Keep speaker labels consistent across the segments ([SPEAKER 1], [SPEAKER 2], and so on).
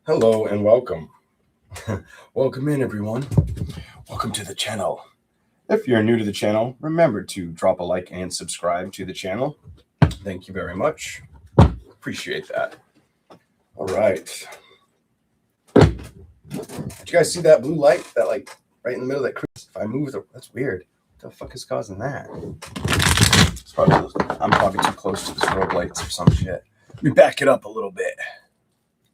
[SPEAKER 1] Hello and welcome. Welcome in, everyone. Welcome to the channel. If you're new to the channel, remember to drop a like and subscribe to the channel. Thank you very much. Appreciate that. All right. Did you guys see that blue light? That like right in the middle of that crease? If I move the, that's weird. What the fuck is causing that? I'm probably too close to the strobe lights or some shit. Let me back it up a little bit.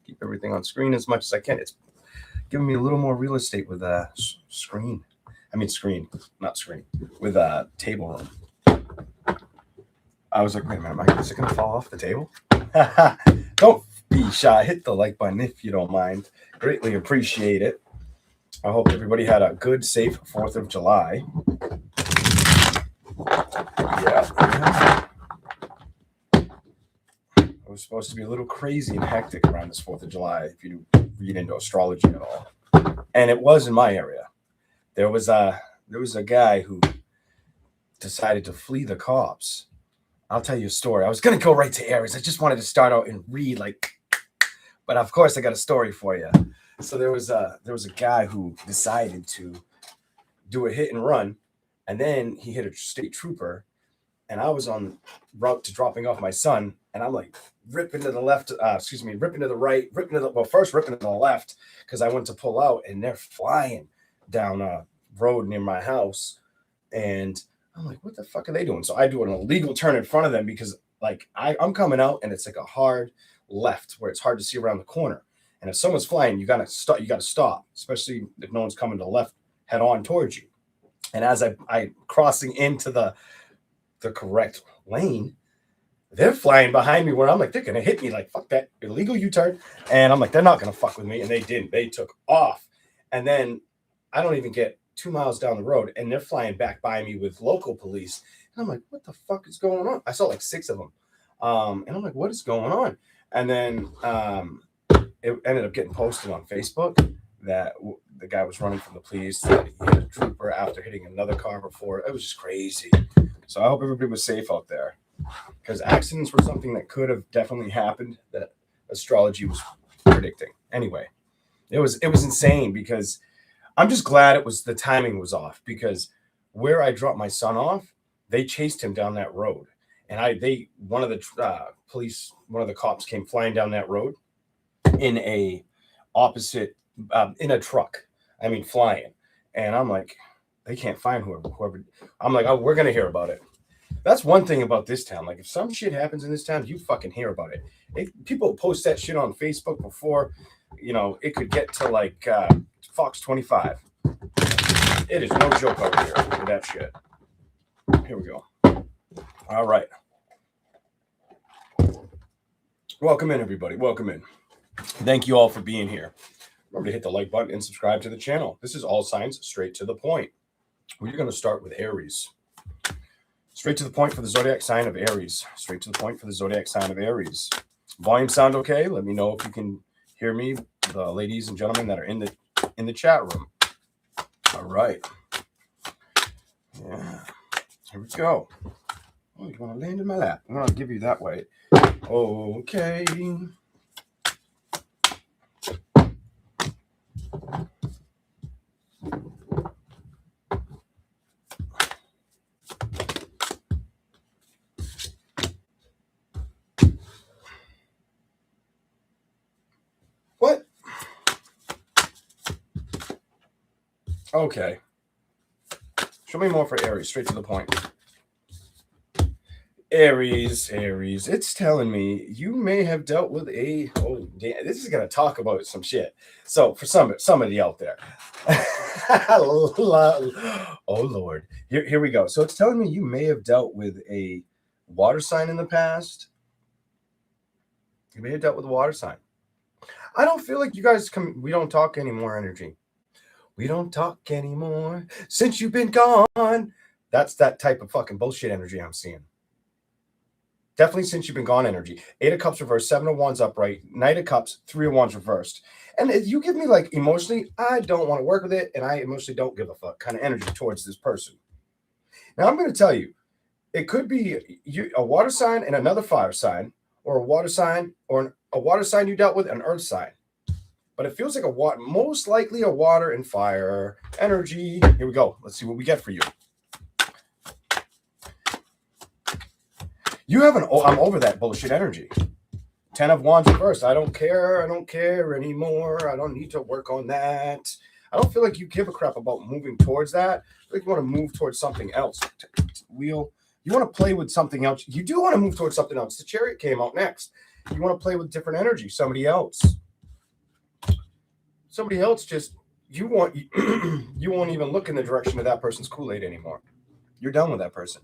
[SPEAKER 1] Keep everything on screen as much as I can. It's giving me a little more real estate with a screen. Screen, not screen, with a table room. I was like, wait a minute, is it going to fall off the table? Don't be shy. Hit the like button if you don't mind. Greatly appreciate it. I hope everybody had a good, safe 4th of July. Yeah. It was supposed to be a little crazy and hectic around this 4th of July if you read into astrology at all. And it was in my area. There was a guy who decided to flee the cops. I'll tell you a story. I was gonna go right to Aries. I just wanted to start out and read but of course I got a story for you. So there was a guy who decided to do a hit and run, and then he hit a state trooper, and I was on route to dropping off my son, and I'm like ripping to the left, ripping to the right, ripping to the left because I went to pull out, and they're flying down a road near my house, and I'm like, what the fuck are they doing? So I do an illegal turn in front of them because I'm coming out, and it's like a hard left where it's hard to see around the corner. And if someone's flying, you gotta stop. You gotta stop, especially if no one's coming to the left head on towards you. And as I crossing into the correct lane, they're flying behind me where I'm like, they're gonna hit me. Like, fuck that illegal U-turn. And I'm like, they're not gonna fuck with me. And they didn't. They took off. And then I don't even get 2 miles down the road, and they're flying back by me with local police. And I'm like, what the fuck is going on? I saw like 6 of them. And I'm like, what is going on? And then it ended up getting posted on Facebook that the guy was running from the police, that he hit a trooper after hitting another car before. It was just crazy. So I hope everybody was safe out there, because accidents were something that could have definitely happened that astrology was predicting. Anyway, it was insane, because I'm just glad the timing was off, because where I dropped my son off, they chased him down that road, and one of the cops came flying down that road in a opposite in a truck. I mean, flying, and I'm like, they can't find whoever. I'm like, oh, we're gonna hear about it. That's one thing about this town. Like, if some shit happens in this town, you fucking hear about it. People post that shit on Facebook before, it could get to like Fox 25. It is no joke over here with that shit. Here we go. All right. Welcome in, everybody. Welcome in. Thank you all for being here. Remember to hit the like button and subscribe to the channel. This is all signs straight to the point. We're going to start with Aries. Straight to the point for the zodiac sign of Aries. Straight to the point for the zodiac sign of Aries. Volume sound okay? Let me know if you can hear me, the ladies and gentlemen that are in the chat room. All right. Yeah. Here we go. Oh, you want to land in my lap? I'm going to give you that way. Okay. What? Okay. Show me more for Aries. Straight to the point. Aries. It's telling me you may have dealt with this is gonna talk about some shit. So for somebody out there, oh Lord, here we go. So it's telling me you may have dealt with a water sign in the past. You may have dealt with a water sign. I don't feel like you guys we don't talk anymore. Energy. We don't talk anymore since you've been gone. That's that type of fucking bullshit energy I'm seeing. Definitely since you've been gone energy. 8 of Cups reversed, 7 of Wands upright, Knight of Cups, 3 of Wands reversed. And you give me like emotionally, I don't want to work with it, and I emotionally don't give a fuck kind of energy towards this person. Now I'm going to tell you, it could be a water sign and another fire sign, or a water sign, or a water sign you dealt with, an earth sign. but it feels like a water, most likely a water and fire energy. Here we go. Let's see what we get for you. You have I'm over that bullshit energy. 10 of Wands reversed. I don't care. I don't care anymore. I don't need to work on that. I don't feel like you give a crap about moving towards that. I feel like you want to move towards something else. Wheel. You want to play with something else. You do want to move towards something else. The Chariot came out next. You want to play with different energy. Somebody else just, you won't even look in the direction of that person's Kool-Aid anymore. You're done with that person.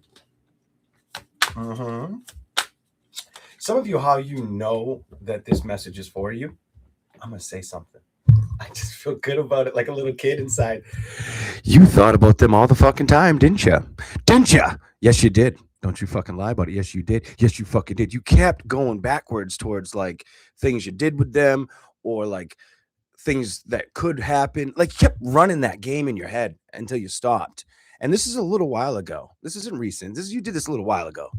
[SPEAKER 1] Mm-hmm. Some of you, how you know that this message is for you, I'm going to say something. I just feel good about it like a little kid inside. You thought about them all the fucking time, didn't you? Didn't you? Yes, you did. Don't you fucking lie about it. Yes, you did. Yes, you fucking did. You kept going backwards towards like things you did with them or like things that could happen. Like you kept running that game in your head until you stopped. And this is a little while ago. This isn't recent. You did this a little while ago.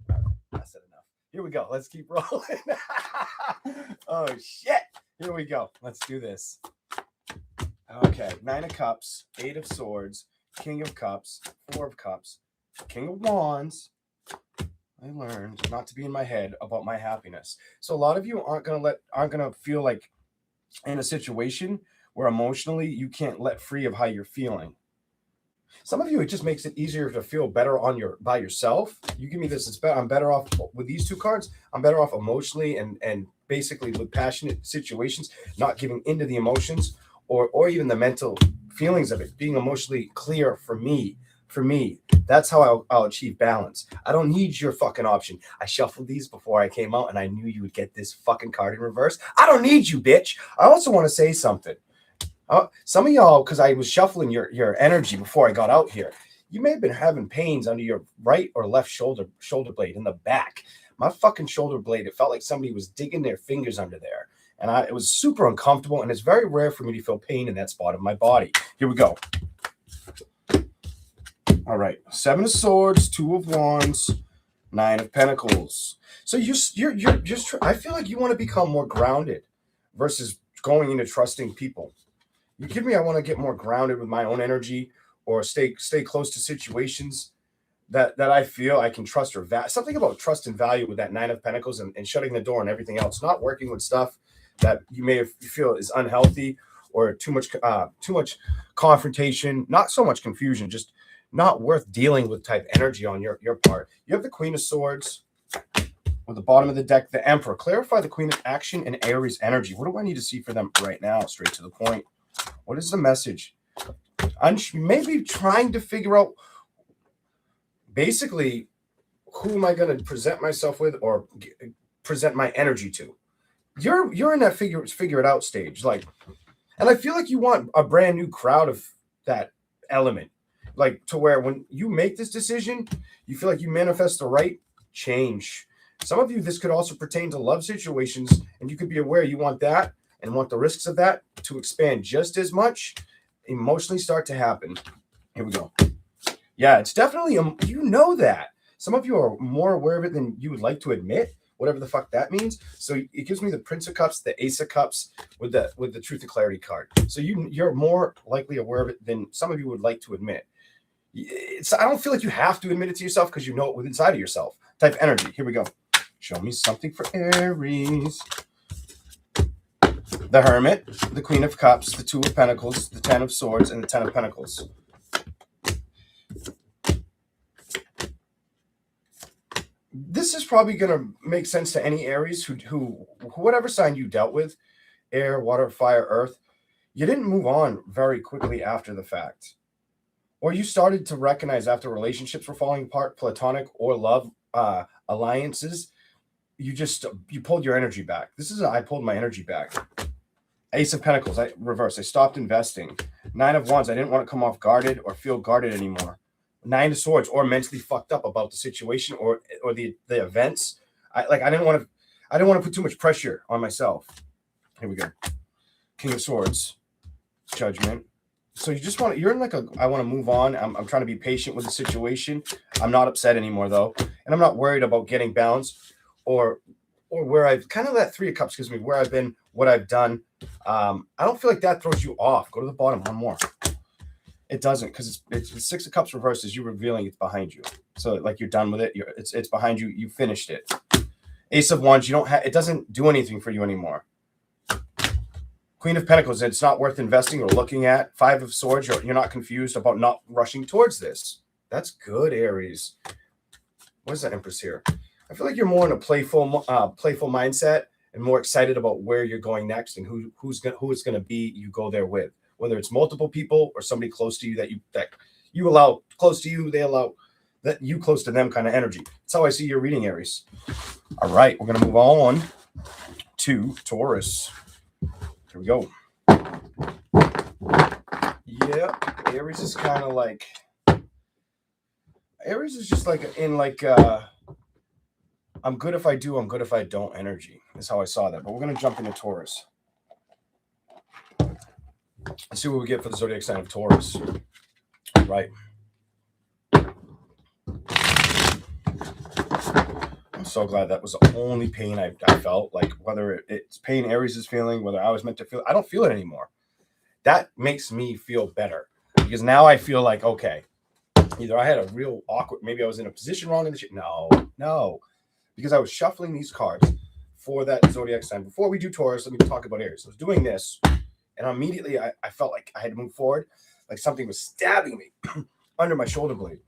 [SPEAKER 1] I said enough. Here we go. Let's keep rolling. Oh, shit. Here we go. Let's do this. Okay. 9 of Cups, 8 of Swords, King of Cups, 4 of Cups, King of Wands. I learned not to be in my head about my happiness. So a lot of you aren't gonna feel like in a situation where emotionally you can't let free of how you're feeling. Some of you, it just makes it easier to feel better by yourself. You give me this, it's better. I'm better off with these 2 cards. I'm better off emotionally and basically with passionate situations, not giving into the emotions or even the mental feelings of it, being emotionally clear for me. That's how I'll achieve balance. I don't need your fucking option. I shuffled these before I came out and I knew you would get this fucking card in reverse. I don't need you, bitch. I also want to say something. Some of y'all, because I was shuffling your energy before I got out here, you may have been having pains under your right or left shoulder blade in the back. My fucking shoulder blade, it felt like somebody was digging their fingers under there. And it was super uncomfortable, and it's very rare for me to feel pain in that spot of my body. Here we go. All right. 7 of Swords, 2 of Wands, 9 of Pentacles. So you're just, I feel like you want to become more grounded versus going into trusting people. You kidding me? I want to get more grounded with my own energy or stay close to situations that I feel I can trust or something about trust and value with that 9 of Pentacles and shutting the door and everything else, not working with stuff that you may feel is unhealthy or too much confrontation, not so much confusion, just not worth dealing with type energy on your part. You have the Queen of Swords with the bottom of the deck, the Emperor. Clarify the Queen of Action and Aries energy. What do I need to see for them right now? Straight to the point. What is the message? I'm maybe trying to figure out basically who am I going to present myself with or present my energy to. You're in that figure it out stage, like, and I feel like you want a brand new crowd of that element, like to where when you make this decision, you feel like you manifest the right change. Some of you, this could also pertain to love situations, and you could be aware you want that and want the risks of that to expand just as much, emotionally start to happen. Here we go. Yeah, it's definitely, you know that. Some of you are more aware of it than you would like to admit, whatever the fuck that means. So it gives me the Prince of Cups, the Ace of Cups with the Truth and Clarity card. So you're more likely aware of it than some of you would like to admit. I don't feel like you have to admit it to yourself because you know it within inside of yourself. Type energy. Here we go. Show me something for Aries. The Hermit, the Queen of Cups, the 2 of Pentacles, the 10 of Swords, and the 10 of Pentacles. This is probably going to make sense to any Aries who whatever sign you dealt with, air, water, fire, earth, you didn't move on very quickly after the fact. Or you started to recognize after relationships were falling apart, platonic or love alliances, you pulled your energy back. I pulled my energy back. Ace of Pentacles, I stopped investing. 9 of Wands, I didn't want to come off guarded or feel guarded anymore. 9 of Swords, or mentally fucked up about the situation or the events. I didn't want to put too much pressure on myself. Here we go. King of Swords, Judgment. So you're in I want to move on. I'm trying to be patient with the situation. I'm not upset anymore though. And I'm not worried about getting bounced or or where I've kind of that 3 of cups gives me where I've been, what I've done. I don't feel like that throws you off. Go to the bottom, one more. It doesn't, because it's 6 of cups reversed is you revealing it's behind you. So like you're done with it. It's behind you. You finished it. Ace of Wands, you don't have, it doesn't do anything for you anymore. Queen of Pentacles, it's not worth investing or looking at. 5 of Swords, you're not confused about not rushing towards this. That's good, Aries. What is that Empress here? I feel like you're more in a playful mindset and more excited about where you're going next and who it's gonna be you go there with. Whether it's multiple people or somebody close to you that you allow close to you, they allow that you close to them kind of energy. That's how I see your reading, Aries. All right, we're gonna move on to Taurus. Here we go. Yeah, Aries is kind of like, Aries is just like in like I'm good if I do, I'm good if I don't energy. That's how I saw that. But we're gonna jump into Taurus. Let's see what we get for the zodiac sign of Taurus. Right. I'm so glad that was the only pain I felt. Like whether it's pain Aries is feeling, whether I was meant to feel, I don't feel it anymore. That makes me feel better because now I feel like, okay, either I had a real awkward, maybe I was in a position wrong in the shit. No, because I was shuffling these cards for that zodiac sign. Before we do Taurus, let me talk about Aries. I was doing this, and immediately I felt like I had to move forward, like something was stabbing me under my shoulder blade.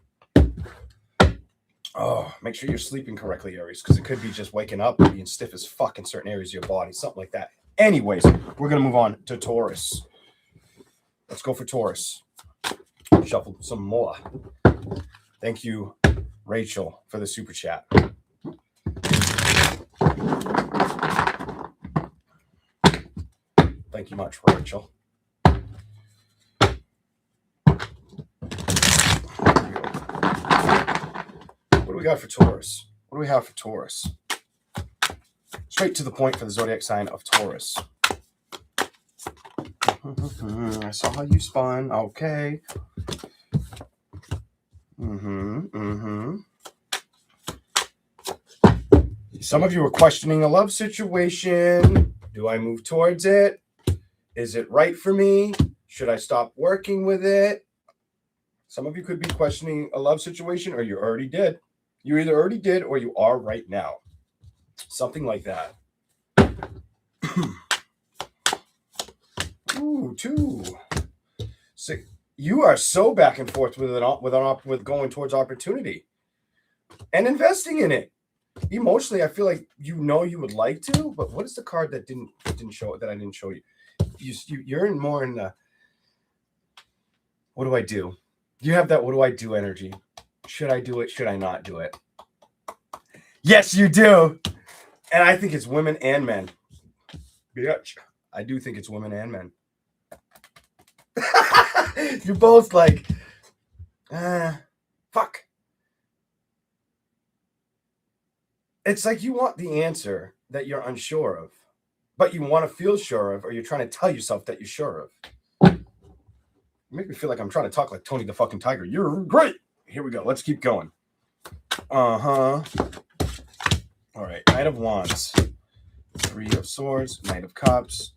[SPEAKER 1] Oh, make sure you're sleeping correctly, Aries, because it could be just waking up and being stiff as fuck in certain areas of your body, something like that. Anyways, we're going to move on to Taurus. Let's go for Taurus. Shuffle some more. Thank you, Rachel, for the super chat. Thank you much, Rachel. What do we got for Taurus? What do we have for Taurus? Straight to the point for the zodiac sign of Taurus. I saw how you spun. Okay. Some of you are questioning a love situation. Do I move towards it? Is it right for me? Should I stop working with it? Some of you could be questioning a love situation, or you already did. You either already did or you are right now. Something like that. Ooh, 2. 6. You are so back and forth with going towards opportunity and investing in it. Emotionally, I feel like you would like to, but what is the card that didn't show that I didn't show you? You're more in the what do I do? You have that what do I do energy. Should I do it? Should I not do it? Yes, you do. And I think it's women and men. Bitch. I do think it's women and men. You're both like, fuck. It's like you want the answer that you're unsure of, but you want to feel sure of, or you're trying to tell yourself that you're sure of. You make me feel like I'm trying to talk like Tony the fucking Tiger. You're great. Here we go. Let's keep going. All right. Knight of Wands. 3 of Swords. Knight of Cups.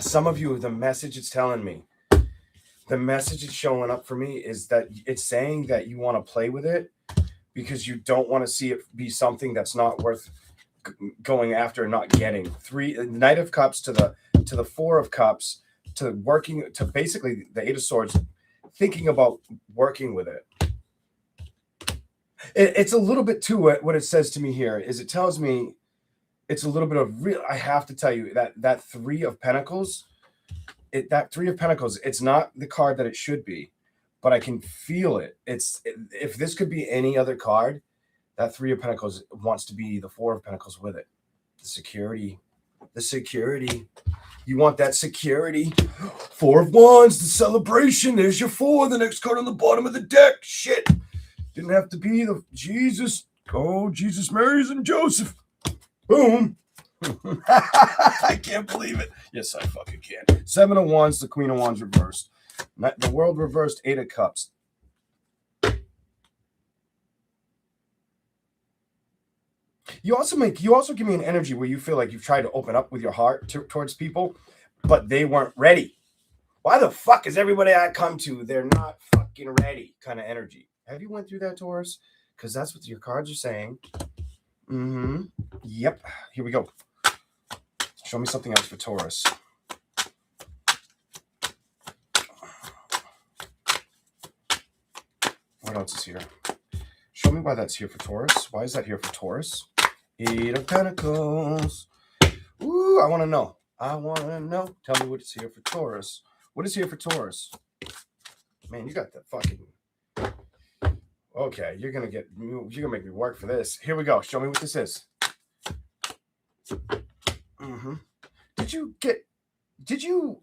[SPEAKER 1] Some of you, the message it's telling me, the message it's showing up for me is that it's saying that you want to play with it because you don't want to see it be something that's not worth going after and not getting. 3 Knight of Cups to the 4 of Cups to working to basically the 8 of Swords, thinking about working with it. It's a little bit too what it says to me here is it tells me it's a little bit of real. I have to tell you that 3 of Pentacles, that 3 of Pentacles, it's not the card that it should be, but I can feel it. If this could be any other card, that 3 of Pentacles wants to be the 4 of Pentacles with it. The security. You want that security. 4 of Wands, the celebration. There's your 4. The next card on the bottom of the deck. Shit. Didn't have to be the Jesus. Oh, Jesus, Mary's and Joseph. Boom. I can't believe it. Yes, I fucking can. 7 of Wands, the Queen of Wands reversed. The World reversed, 8 of Cups. You also give me an energy where you feel like you've tried to open up with your heart towards people, but they weren't ready. Why the fuck is everybody I come to, they're not fucking ready kind of energy? Have you went through that, Taurus? Because that's what your cards are saying. Mm-hmm. Yep. Here we go. Show me something else for Taurus. What else is here? Show me why that's here for Taurus. Why is that here for Taurus? Eight of Pentacles. Ooh, I want to know. I want to know. Tell me what's here for Taurus. What is here for Taurus? Man, you got the fucking... Okay, you're gonna make me work for this. Here we go. Show me what this is. Mm-hmm.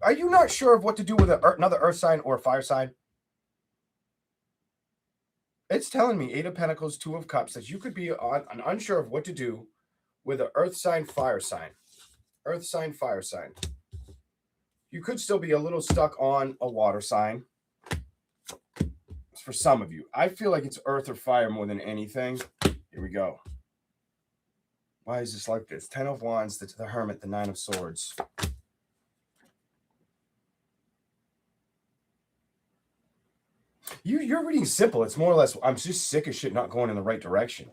[SPEAKER 1] Are you not sure of what to do with another earth sign or a fire sign? It's telling me Eight of Pentacles, Two of Cups, that you could be unsure of what to do with an earth sign, fire sign. Earth sign, fire sign. You could still be a little stuck on a water sign. For some of you, I feel like it's earth or fire more than anything. Here we go. Why is this like this? 10 of Wands, the Hermit, the 9 of Swords. You're reading simple. It's more or less, I'm just sick of shit not going in the right direction.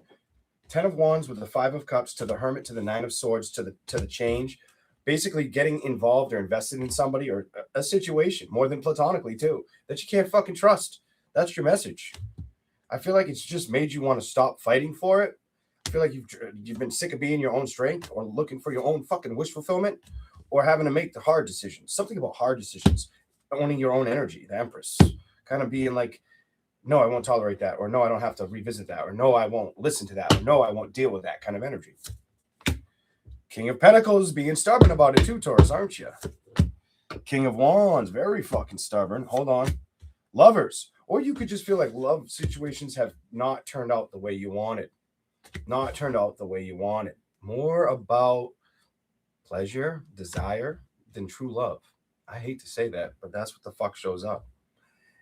[SPEAKER 1] 10 of Wands with the 5 of Cups to the Hermit to the 9 of Swords to the change. Basically getting involved or invested in somebody or a situation, more than platonically too, that you can't fucking trust. That's your message. I feel like it's just made you want to stop fighting for it. I feel like you've been sick of being your own strength or looking for your own fucking wish fulfillment or having to make the hard decisions. Something about hard decisions, owning your own energy, the Empress. Kind of being like, no, I won't tolerate that, or no, I don't have to revisit that, or no, I won't listen to that, or no, I won't deal with that kind of energy. King of Pentacles, being stubborn about it too, Taurus, aren't you? King of Wands, very fucking stubborn. Hold on. Lovers. Or you could just feel like love situations have not turned out the way you wanted. Not turned out the way you wanted. More about pleasure, desire, than true love. I hate to say that, but that's what the fuck shows up.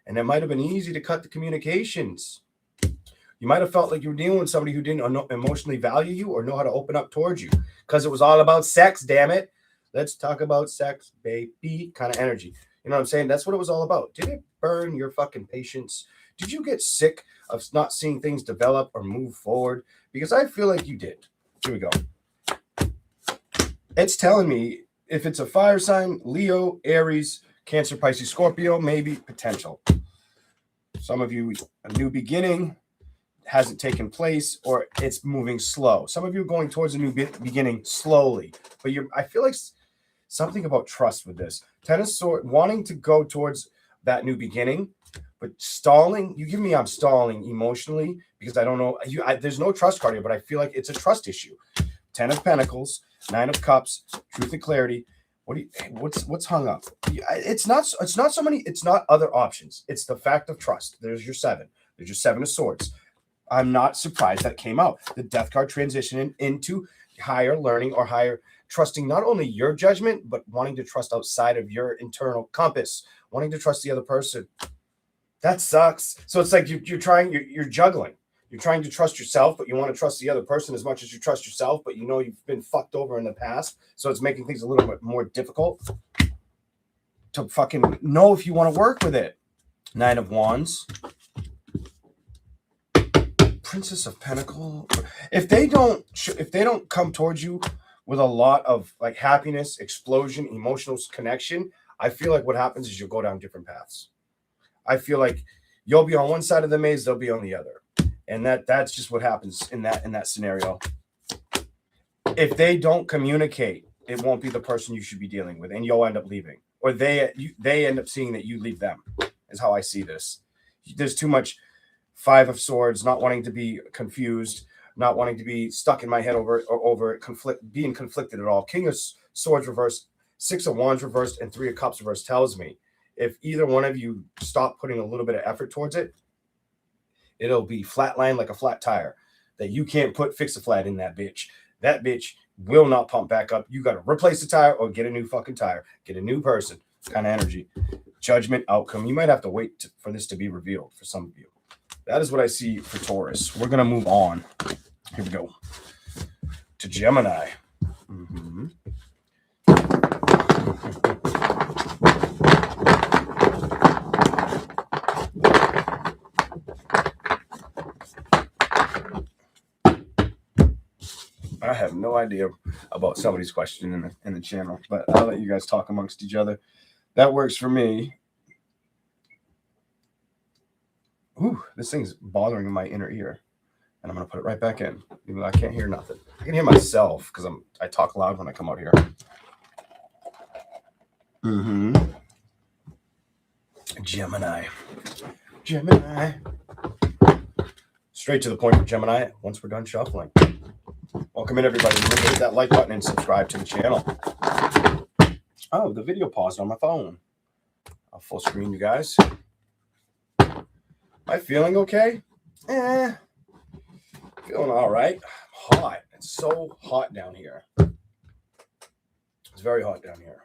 [SPEAKER 1] And it might have been easy to cut the communications. You might have felt like you were dealing with somebody who didn't emotionally value you or know how to open up towards you because it was all about sex, damn it. Let's talk about sex, baby, kind of energy. You know what I'm saying? That's what it was all about. Did it burn your fucking patience? Did you get sick of not seeing things develop or move forward? Because I feel like you did. Here we go. It's telling me if it's a fire sign, Leo, Aries, Cancer, Pisces, Scorpio, maybe potential. Some of you, a new beginning hasn't taken place or it's moving slow. Some of you are going towards a new beginning slowly. But I feel like something about trust with this. 10 of Swords, wanting to go towards that new beginning, but stalling. You give me I'm stalling emotionally because I don't know. There's no trust card here, but I feel like it's a trust issue. 10 of Pentacles, 9 of Cups, truth and clarity. What's hung up? It's not so many. It's not other options. It's the fact of trust. There's your 7. There's your 7 of Swords. I'm not surprised that came out. The Death card transitioning into higher learning or higher trusting not only your judgment, but wanting to trust outside of your internal compass, wanting to trust the other person. That sucks. So it's like you're juggling. You're trying to trust yourself, but you want to trust the other person as much as you trust yourself, but you know you've been fucked over in the past. So it's making things a little bit more difficult to fucking know if you want to work with it. 9 of Wands. Princess of Pentacles. If they don't come towards you with a lot of like happiness, explosion, emotional connection, I feel like what happens is you'll go down different paths. I feel like you'll be on one side of the maze, they'll be on the other. And that's just what happens in that scenario. If they don't communicate, it won't be the person you should be dealing with, and you'll end up leaving. Or they end up seeing that you leave them, is how I see this. There's too much 5 of Swords, not wanting to be confused, not wanting to be stuck in my head over being conflicted at all. King of Swords reversed, 6 of Wands reversed, and 3 of Cups reversed tells me if either one of you stop putting a little bit of effort towards it, it'll be flatline like a flat tire that you can't fix a flat in that bitch. That bitch will not pump back up. You got to replace the tire or get a new fucking tire, get a new person kind of energy. Judgment, outcome. You might have to wait for this to be revealed for some of you. That is what I see for Taurus. We're going to move on. Here we go. to Gemini. Mm-hmm. I have no idea about somebody's question in the channel, but I'll let you guys talk amongst each other. That works for me. Ooh, this thing's bothering my inner ear, and I'm gonna put it right back in. Even though I can't hear nothing. I can hear myself because I talk loud when I come out here. Mm-hmm. Gemini. Straight to the point for Gemini. Once we're done shuffling. Welcome in, everybody. Remember to hit that like button and subscribe to the channel. Oh, the video paused on my phone. I'll full screen you guys. Am I feeling okay? Feeling all right. I'm hot. It's so hot down here. It's very hot down here.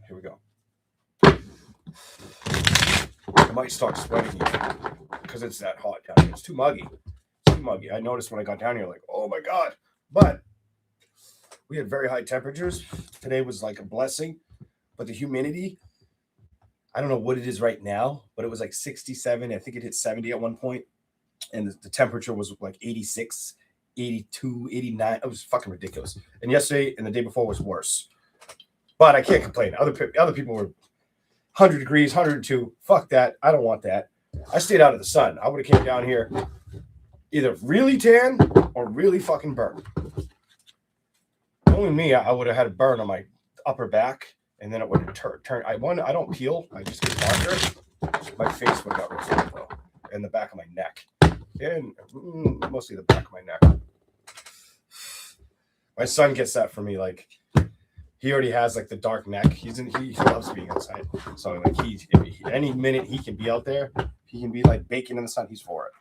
[SPEAKER 1] Here we go. I might start sweating here because it's that hot down here. It's too muggy. I noticed when I got down here, like, oh my God. But we had very high temperatures. Today was like a blessing. But the humidity, I don't know what it is right now, but it was like 67. I think it hit 70 at one point. And the temperature was like 86, 82, 89. It was fucking ridiculous. And yesterday and the day before was worse. But I can't complain. Other people were 100 degrees, 102. Fuck that. I don't want that. I stayed out of the sun. I would have came down here either really tan or really fucking burnt. Only me, I would have had a burn on my upper back, and then it would have turned. I don't peel. I just get darker. My face would have got rid though, and the back of my neck, and mostly the back of my neck. My son gets that for me. Like, he already has like the dark neck. He loves being outside. So like any minute he can be out there, he can be like baking in the sun. He's for it.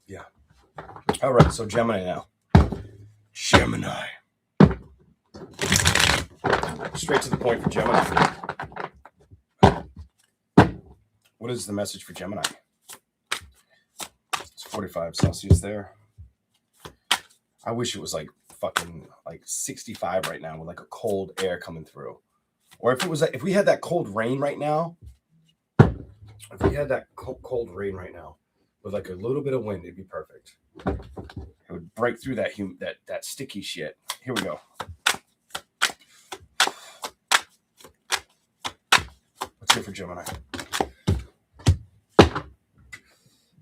[SPEAKER 1] Yeah. All right. So Gemini now. Gemini. Straight to the point for Gemini. What is the message for Gemini? It's 45 Celsius there. I wish it was like fucking like 65 right now with like a cold air coming through. Or if it was like, if we had that cold rain right now, with like a little bit of wind, it'd be perfect. It would break through that sticky shit. Here we go. Let's go for Gemini.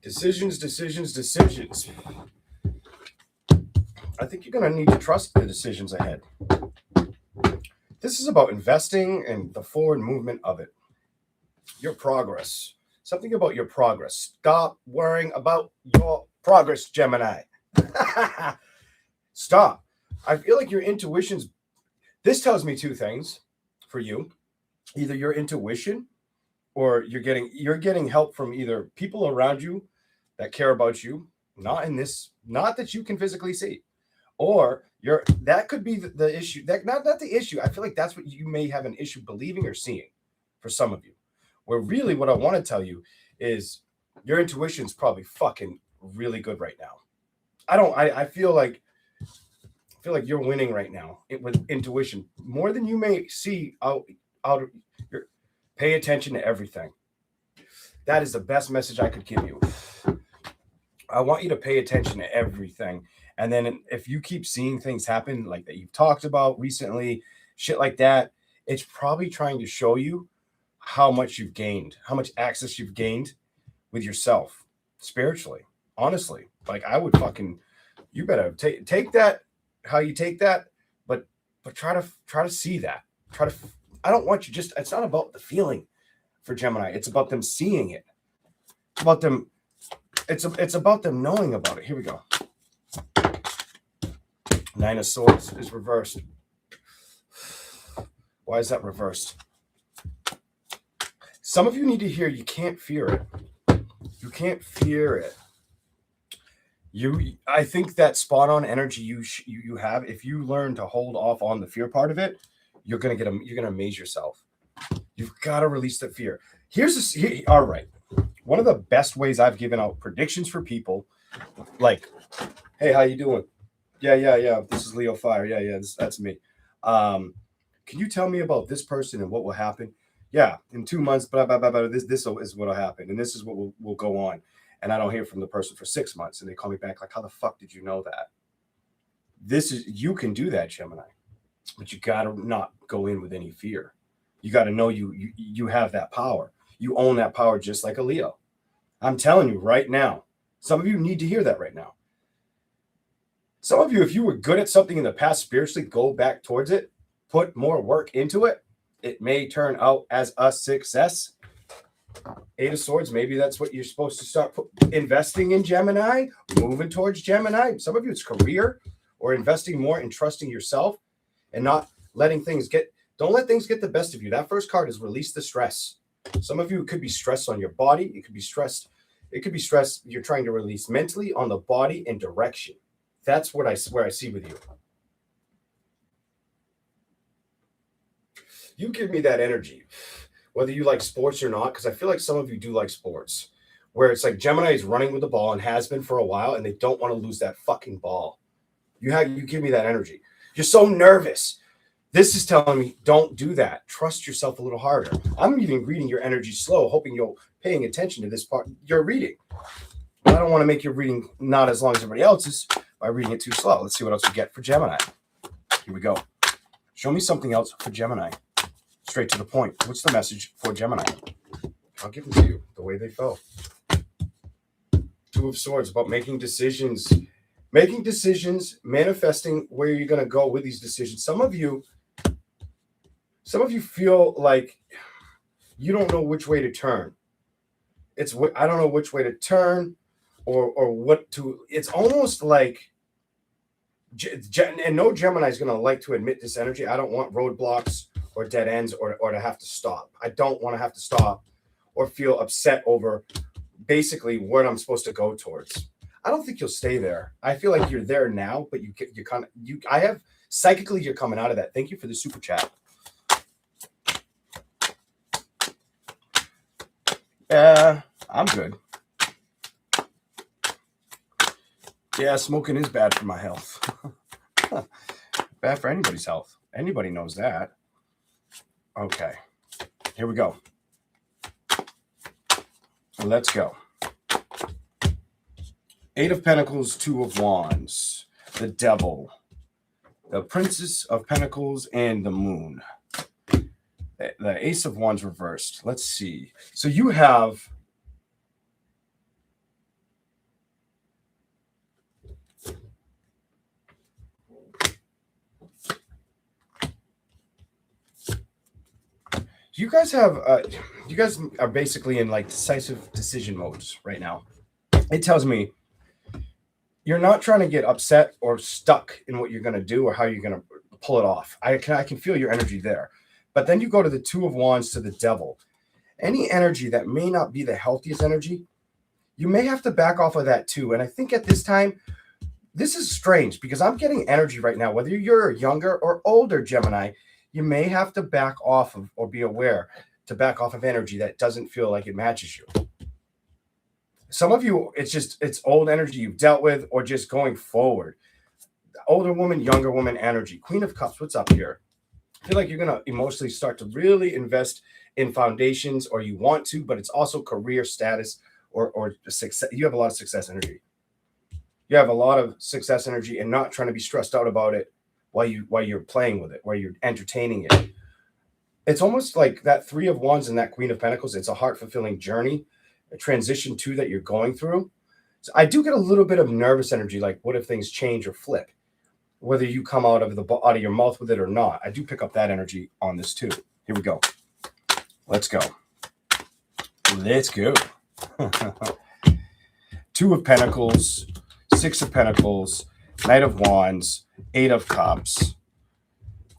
[SPEAKER 1] Decisions. I think you're going to need to trust the decisions ahead. This is about investing and the forward movement of it. Your progress. Something about your progress. Stop worrying about your progress, Gemini. Stop. I feel like your intuition's... This tells me two things for you. Either your intuition or you're getting help from either people around you that care about you, not that you can physically see. Or that could be the issue. That not the issue. I feel like that's what you may have an issue believing or seeing for some of you. Where really what I want to tell you is your intuition's probably fucking really good right now. I feel like you're winning right now with intuition more than you may see out of your... Pay attention to everything. That is the best message I could give you. I want you to pay attention to everything. And then if you keep seeing things happen like that you've talked about recently, shit like that, it's probably trying to show you how much you've gained, how much access you've gained with yourself spiritually. Honestly, like I would fucking, you better take that how you take that, but try to see that. I don't want you just, it's not about the feeling for Gemini. It's about them seeing it. It's about them. It's about them knowing about it. Here we go. Nine of Swords is reversed. Why is that reversed? Some of you need to hear you can't fear it. You can't fear it. I think that spot on energy you have, if you learn to hold off on the fear part of it, you're gonna amaze yourself. You've got to release the fear. All right. One of the best ways I've given out predictions for people, like, hey, how you doing? Yeah. This is Leo Fire. Yeah, that's me. Can you tell me about this person and what will happen? Yeah, in 2 months, blah, blah, blah, blah, this is what will happen, and this is what will go on. And I don't hear from the person for 6 months, and they call me back like, how the fuck did you know that? You can do that, Gemini, but you got to not go in with any fear. You got to know you have that power. You own that power just like a Leo. I'm telling you right now, some of you need to hear that right now. Some of you, if you were good at something in the past spiritually, go back towards it, put more work into it. It may turn out as a success. 8 of Swords, maybe that's what you're supposed to start investing in, Gemini, moving towards Gemini. Some of you, it's career or investing more in trusting yourself and not letting don't let things get the best of you. That first card is release the stress. Some of you, it could be stress on your body. It could be stress you're trying to release mentally, on the body, and direction. That's where I see with you. You give me that energy, whether you like sports or not, because I feel like some of you do like sports, where it's like Gemini is running with the ball and has been for a while, and they don't want to lose that fucking ball. You give me that energy. You're so nervous. This is telling me don't do that. Trust yourself a little harder. I'm even reading your energy slow, hoping you're paying attention to this part you're reading. But I don't want to make your reading not as long as everybody else's by reading it too slow. Let's see what else we get for Gemini. Here we go. Show me something else for Gemini. Straight to the point. What's the message for Gemini? I'll give them to you the way they felt. 2 of Swords, about making decisions, manifesting where you're going to go with these decisions. Some of you feel like you don't know which way to turn. I don't know which way to turn or what to. It's almost like, and no Gemini is going to like to admit this energy. I don't want roadblocks or dead ends or to have to stop. I don't want to have to stop or feel upset over basically what I'm supposed to go towards. I don't think you'll stay there. I feel like you're there now, but I have psychically you're coming out of that. Thank you for the super chat. I'm good. Yeah, smoking is bad for my health. Bad for anybody's health. Anybody knows that. Okay, here we go. Let's go. 8 of Pentacles, 2 of Wands, the Devil, the Princess of Pentacles, and the Moon. The Ace of Wands reversed. Let's see. So you have you guys are basically in like decisive decision modes right now. It tells me you're not trying to get upset or stuck in what you're going to do or how you're going to pull it off. I can feel your energy there. But then you go to the 2 of Wands to the Devil. Any energy that may not be the healthiest energy, you may have to back off of that too. And I think at this time, this is strange because I'm getting energy right now, whether you're younger or older Gemini, you may have to back off of or be aware to back off of energy that doesn't feel like it matches you. Some of you, it's old energy you've dealt with or just going forward. Older woman, younger woman energy. Queen of Cups, what's up here? I feel like you're going to emotionally start to really invest in foundations, or you want to, but it's also career status or success. You have a lot of success energy. You have a lot of success energy and not trying to be stressed out about it while you're playing with it, while you're entertaining it. It's almost like that 3 of Wands and that Queen of Pentacles. It's a heart-fulfilling journey, a transition too that you're going through. So I do get a little bit of nervous energy, like what if things change or flip? Whether you come out of your mouth with it or not. I do pick up that energy on this too. Here we go. Let's go. Let's go. 2 of Pentacles, 6 of Pentacles, Knight of Wands, 8 of Cups,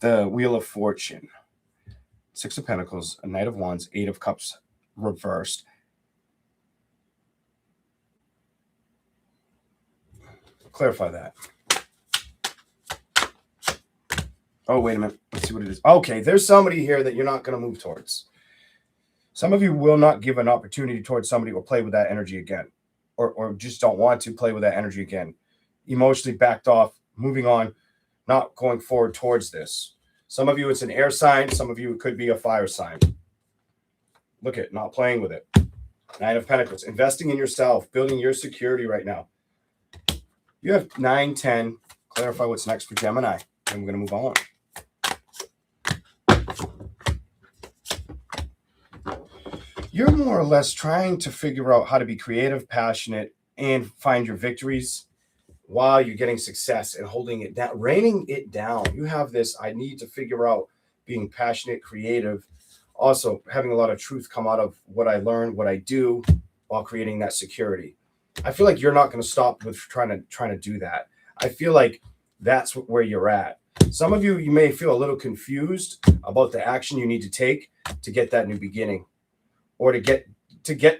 [SPEAKER 1] the Wheel of Fortune, 6 of Pentacles, a Knight of Wands, 8 of Cups reversed. Clarify that. Oh, wait a minute. Let's see what it is. Okay, there's somebody here that you're not going to move towards. Some of you will not give an opportunity towards somebody or play with that energy again, or just don't want to play with that energy again. Emotionally backed off, moving on, not going forward towards this. Some of you, it's an air sign. Some of you, it could be a fire sign. Look at not playing with it. 9 of Pentacles, investing in yourself, building your security right now. You have 9, 10. Clarify what's next for Gemini, and we're going to move on. You're more or less trying to figure out how to be creative, passionate, and find your victories while you're getting success and holding it down, raining it down. You have this, I need to figure out being passionate, creative, also having a lot of truth come out of what I learn, what I do while creating that security. I feel like you're not going to stop with trying to do that. I feel like that's where you're at. Some of you, you may feel a little confused about the action you need to take to get that new beginning, or to get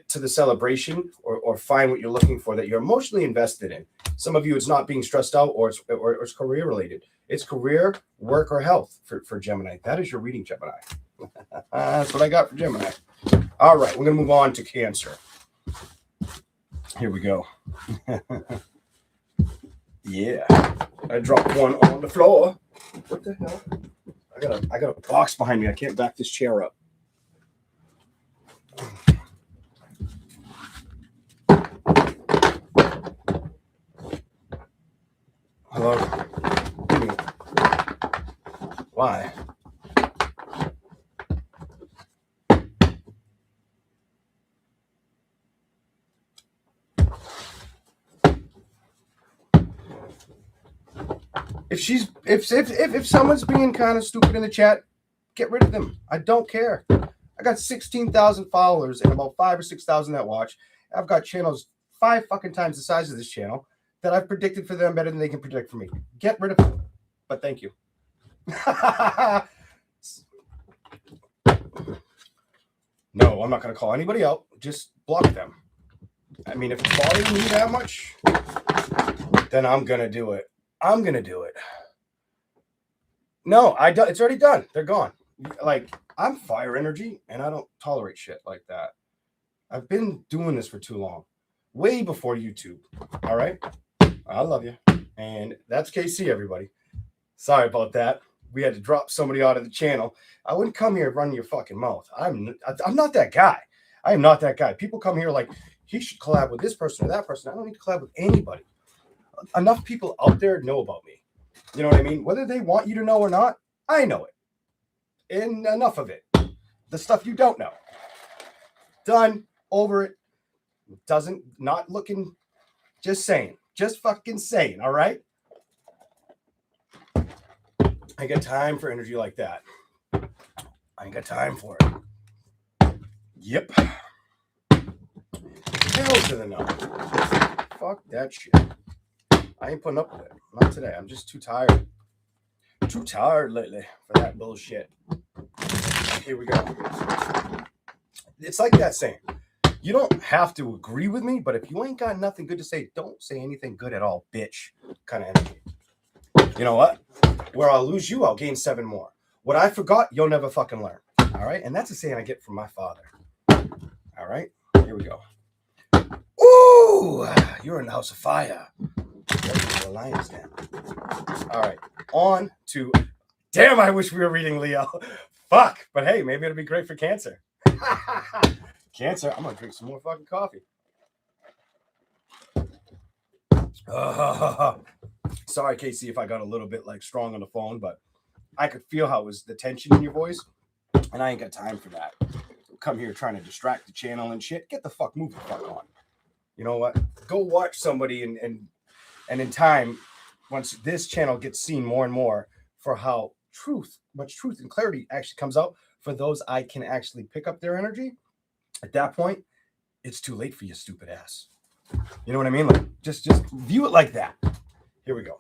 [SPEAKER 1] to the celebration, or find what you're looking for that you're emotionally invested in. Some of you, it's not being stressed out, or it's career related. It's career, work, or health for Gemini. That is your reading, Gemini. That's what I got for Gemini. All right, we're going to move on to Cancer. Here we go. Yeah, I dropped one on the floor. What the hell? I got a box behind me. I can't back this chair up. Hello? Why? If someone's being kind of stupid in the chat, get rid of them. I don't care. I got 16,000 followers and about 5,000 or 6,000 that watch. I've got channels 5 fucking times the size of this channel that I've predicted for them better than they can predict for me. Get rid of them. But thank you. No, I'm not going to call anybody out. Just block them. I mean, if it's bothering you that much, then I'm going to do it. I'm going to do it. No, it's already done. They're gone. Like, I'm fire energy, and I don't tolerate shit like that. I've been doing this for too long. Way before YouTube. All right? I love you. And that's KC, everybody. Sorry about that. We had to drop somebody out of the channel. I wouldn't come here running your fucking mouth. I'm not that guy. I am not that guy. People come here like, he should collab with this person or that person. I don't need to collab with anybody. Enough people out there know about me. You know what I mean? Whether they want you to know or not, I know it. And enough of it. The stuff you don't know. Done. Over it. Not looking. Just saying. Just fucking saying. All right? I got time for energy like that. I ain't got time for it. Yep. Hell to the no. Fuck that shit. I ain't putting up with it. Not today. I'm just too tired. Too tired lately for that bullshit. Here we go. It's like that saying. You don't have to agree with me, but if you ain't got nothing good to say, don't say anything good at all, bitch. Kind of energy. You know what? Where I'll lose you, I'll gain 7 more. What I forgot, you'll never fucking learn. All right? And that's a saying I get from my father. All right? Here we go. Ooh! You're in the house of fire. The lion's den. All right. On to... Damn, I wish we were reading Leo. Fuck. But hey, maybe it'll be great for Cancer. Cancer, I'm going to drink some more fucking coffee. Sorry, Casey, if I got a little bit like strong on the phone, but I could feel how it was the tension in your voice, and I ain't got time for that. Come here trying to distract the channel and shit. Get the fuck, move the fuck on. You know what? Go watch somebody, and in time, once this channel gets seen more and more for how much truth and clarity actually comes out for those I can actually pick up their energy. At that point, it's too late for you, stupid ass. You know what I mean? Like, just view it like that. Here we go.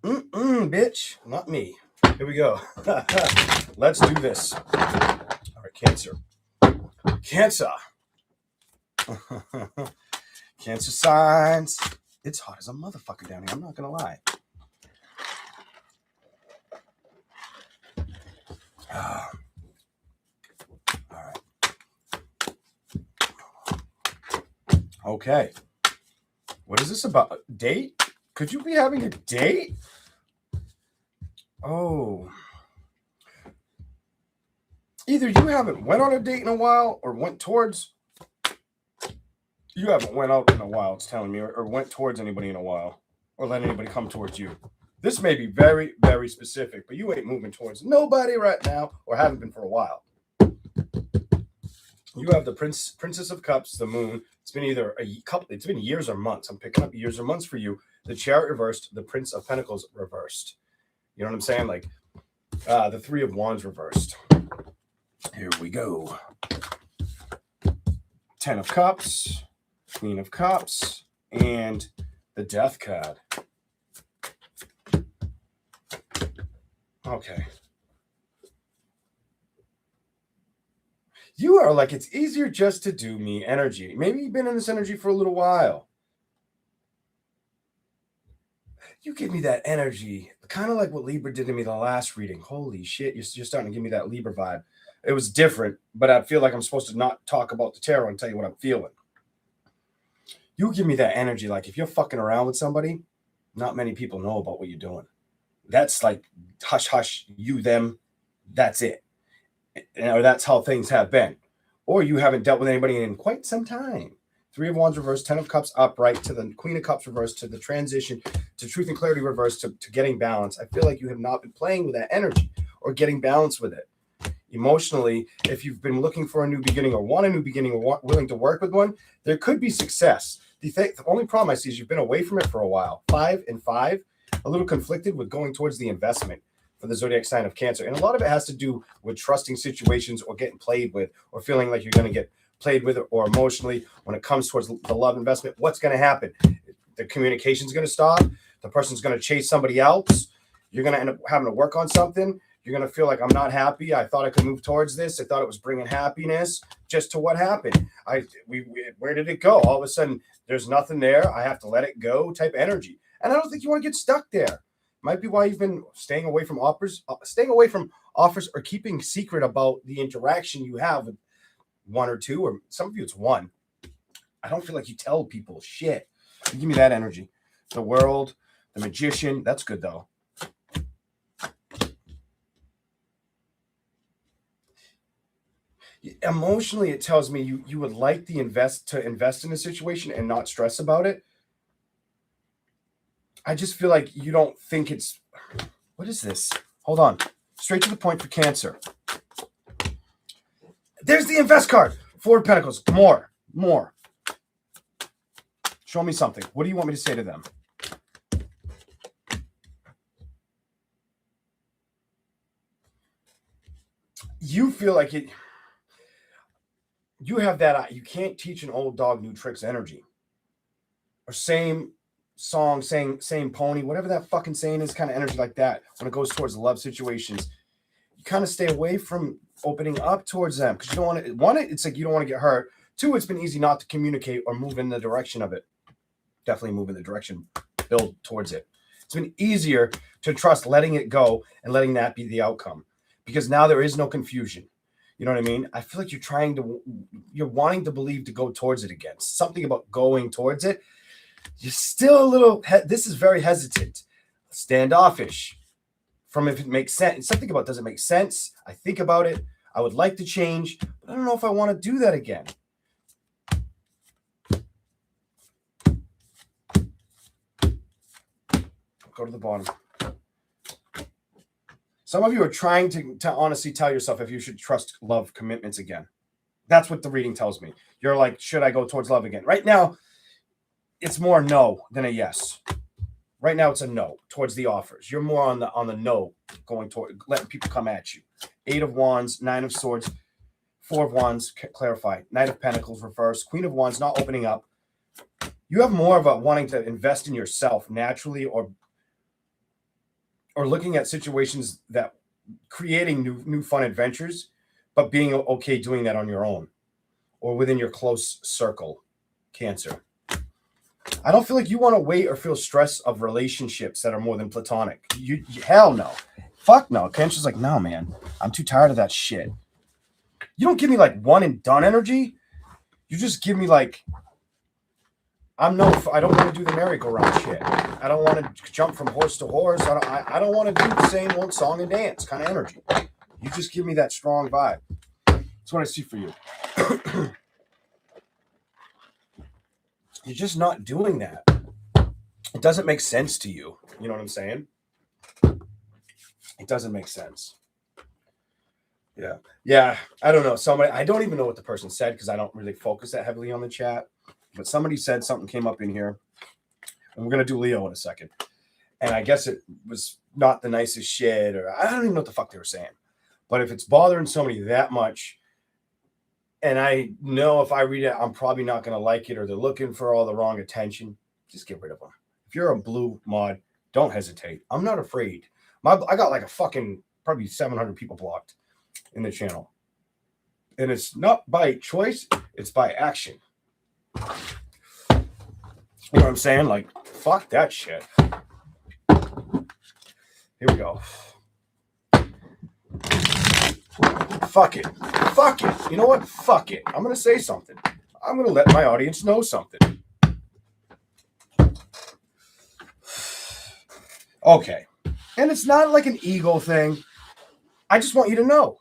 [SPEAKER 1] Bitch. Not me. Here we go. Let's do this. All right, Cancer. Cancer. Cancer signs. It's hot as a motherfucker down here. I'm not going to lie. All right. Okay. What is this about? Date? Could you be having a date? Oh. Either you haven't went on a date in a while or went towards. You haven't went out in a while, it's telling me, or went towards anybody in a while, or let anybody come towards you. This may be very, very specific, but you ain't moving towards nobody right now, or haven't been for a while. You have the Princess of Cups, the Moon. It's been either it's been years or months. I'm picking up years or months for you. The Chariot reversed, the Prince of Pentacles reversed. You know what I'm saying? Like the Three of Wands reversed. Here we go. 10 of Cups, Queen of Cups, and the Death card. Okay. You are like, it's easier just to do me energy. Maybe you've been in this energy for a little while. You give me that energy, kind of like what Libra did to me the last reading. Holy shit, you're starting to give me that Libra vibe. It was different, but I feel like I'm supposed to not talk about the tarot and tell you what I'm feeling. You give me that energy, like if you're fucking around with somebody, not many people know about what you're doing. That's like hush, hush, you, them, that's it. Or that's how things have been. Or you haven't dealt with anybody in quite some time. Three of Wands reversed, 10 of Cups upright, to the Queen of Cups reversed, to the transition, to Truth and Clarity reversed, to getting balance. I feel like you have not been playing with that energy or getting balance with it. Emotionally, if you've been looking for a new beginning or want a new beginning or willing to work with one, there could be success. The only problem I see is you've been away from it for a while. 5 and 5, a little conflicted with going towards the investment for the zodiac sign of Cancer. And a lot of it has to do with trusting situations or getting played with or feeling like you're going to get played with or emotionally when it comes towards the love investment. What's going to happen? The communication's going to stop. The person's going to chase somebody else. You're going to end up having to work on something. You're going to feel like, I'm not happy. I thought I could move towards this. I thought it was bringing happiness. Just to what happened? Where did it go? All of a sudden, there's nothing there. I have to let it go type energy. And I don't think you want to get stuck there. Might be why you've been staying away from offers or keeping secret about the interaction you have with one or two, or some of you it's one. I don't feel like you tell people shit. You give me that energy. The World, the Magician, that's good though. Emotionally, it tells me you would like to invest in a situation and not stress about it. I just feel like you don't think it's... What is this? Hold on. Straight to the point for Cancer. There's the invest card. Four of Pentacles. More. Show me something. What do you want me to say to them? You feel like it... You have that... You can't teach an old dog new tricks energy. Or same song, same pony, whatever that fucking saying is, kind of energy like that. When it goes towards love situations, you kind of stay away from opening up towards them because you don't want to. One, it's like you don't want to get hurt. Two, it's been easy not to communicate or move in the direction of it. Definitely move in the direction, build towards it. It's been easier to trust letting it go and letting that be the outcome because now there is no confusion. You know what I mean? I feel like you're wanting to believe to go towards it again. Something about going towards it. You're still a little, this is very hesitant, standoffish from if it makes sense. Something about, does it make sense? I think about it. I would like to change, but I don't know if I want to do that again. Go to the bottom. Some of you are trying to honestly tell yourself if you should trust love commitments again. That's what the reading tells me. You're like, should I go towards love again? Right now, it's more no than a yes. Right now, it's a no towards the offers. You're more on the no, going toward letting people come at you. 8 of Wands, 9 of Swords, 4 of Wands, clarify. Knight of Pentacles, reverse. Queen of Wands, not opening up. You have more of a wanting to invest in yourself naturally, or looking at situations that creating new fun adventures, but being okay doing that on your own or within your close circle. Cancer. I don't feel like you want to wait or feel stress of relationships that are more than platonic. Hell no. Fuck no. Cancer's like, no, man. I'm too tired of that shit. You don't give me like one and done energy. You just give me like, I don't want to do the merry-go-round shit. I don't want to jump from horse to horse. I don't want to do the same old song and dance kind of energy. You just give me that strong vibe. That's what I see for you. You're just not doing that. It doesn't make sense to you. You know what I'm saying? It doesn't make sense. Yeah. Yeah. I don't know. I don't even know what the person said because I don't really focus that heavily on the chat. But somebody said something came up in here. And we're going to do Leo in a second. And I guess it was not the nicest shit, or I don't even know what the fuck they were saying. But if it's bothering somebody that much, and I know if I read it, I'm probably not going to like it, or they're looking for all the wrong attention, just get rid of them. If you're a blue mod, don't hesitate. I'm not afraid. I got like a fucking probably 700 people blocked in the channel. And it's not by choice, it's by action. You know what I'm saying? Like, fuck that shit. Here we go. Fuck it. Fuck it. You know what? Fuck it. I'm going to say something. I'm going to let my audience know something. Okay. And it's not like an ego thing. I just want you to know.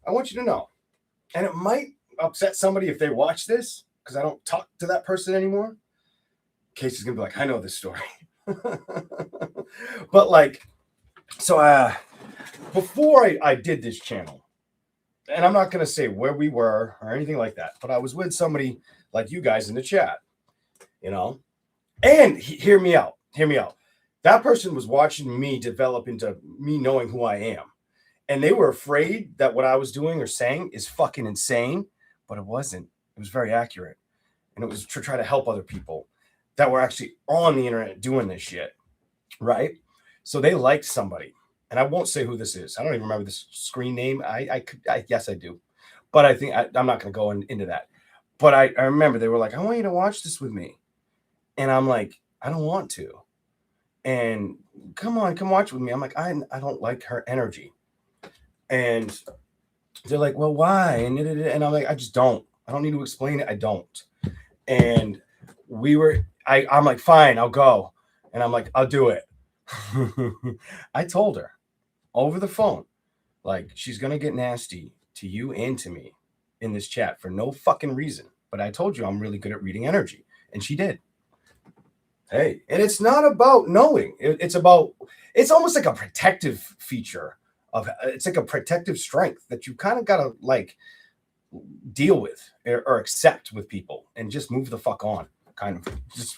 [SPEAKER 1] I want you to know. And it might upset somebody if they watch this, because I don't talk to that person anymore. Casey's going to be like, I know this story. But like, so before I did this channel, and I'm not going to say where we were or anything like that, but I was with somebody like you guys in the chat, you know, and hear me out. That person was watching me develop into me knowing who I am. And they were afraid that what I was doing or saying is fucking insane, but it wasn't. It was very accurate. And it was to try to help other people that were actually on the internet doing this shit, right? So they liked somebody. And I won't say who this is. I don't even remember this screen name. Yes, I do. But I think I'm not going to go into that. But I remember they were like, I want you to watch this with me. And I'm like, I don't want to. And come on, come watch with me. I'm like, I don't like her energy. And they're like, well, why? And I'm like, I just don't. I don't need to explain it. I don't. And I'm like, fine, I'll go. And I'm like, I'll do it. I told her over the phone, like, she's going to get nasty to you and to me in this chat for no fucking reason. But I told you I'm really good at reading energy. And she did. Hey, and it's not about knowing. It's almost like a protective feature it's like a protective strength that you kind of got to like deal with or accept with people and just move the fuck on. Kind of.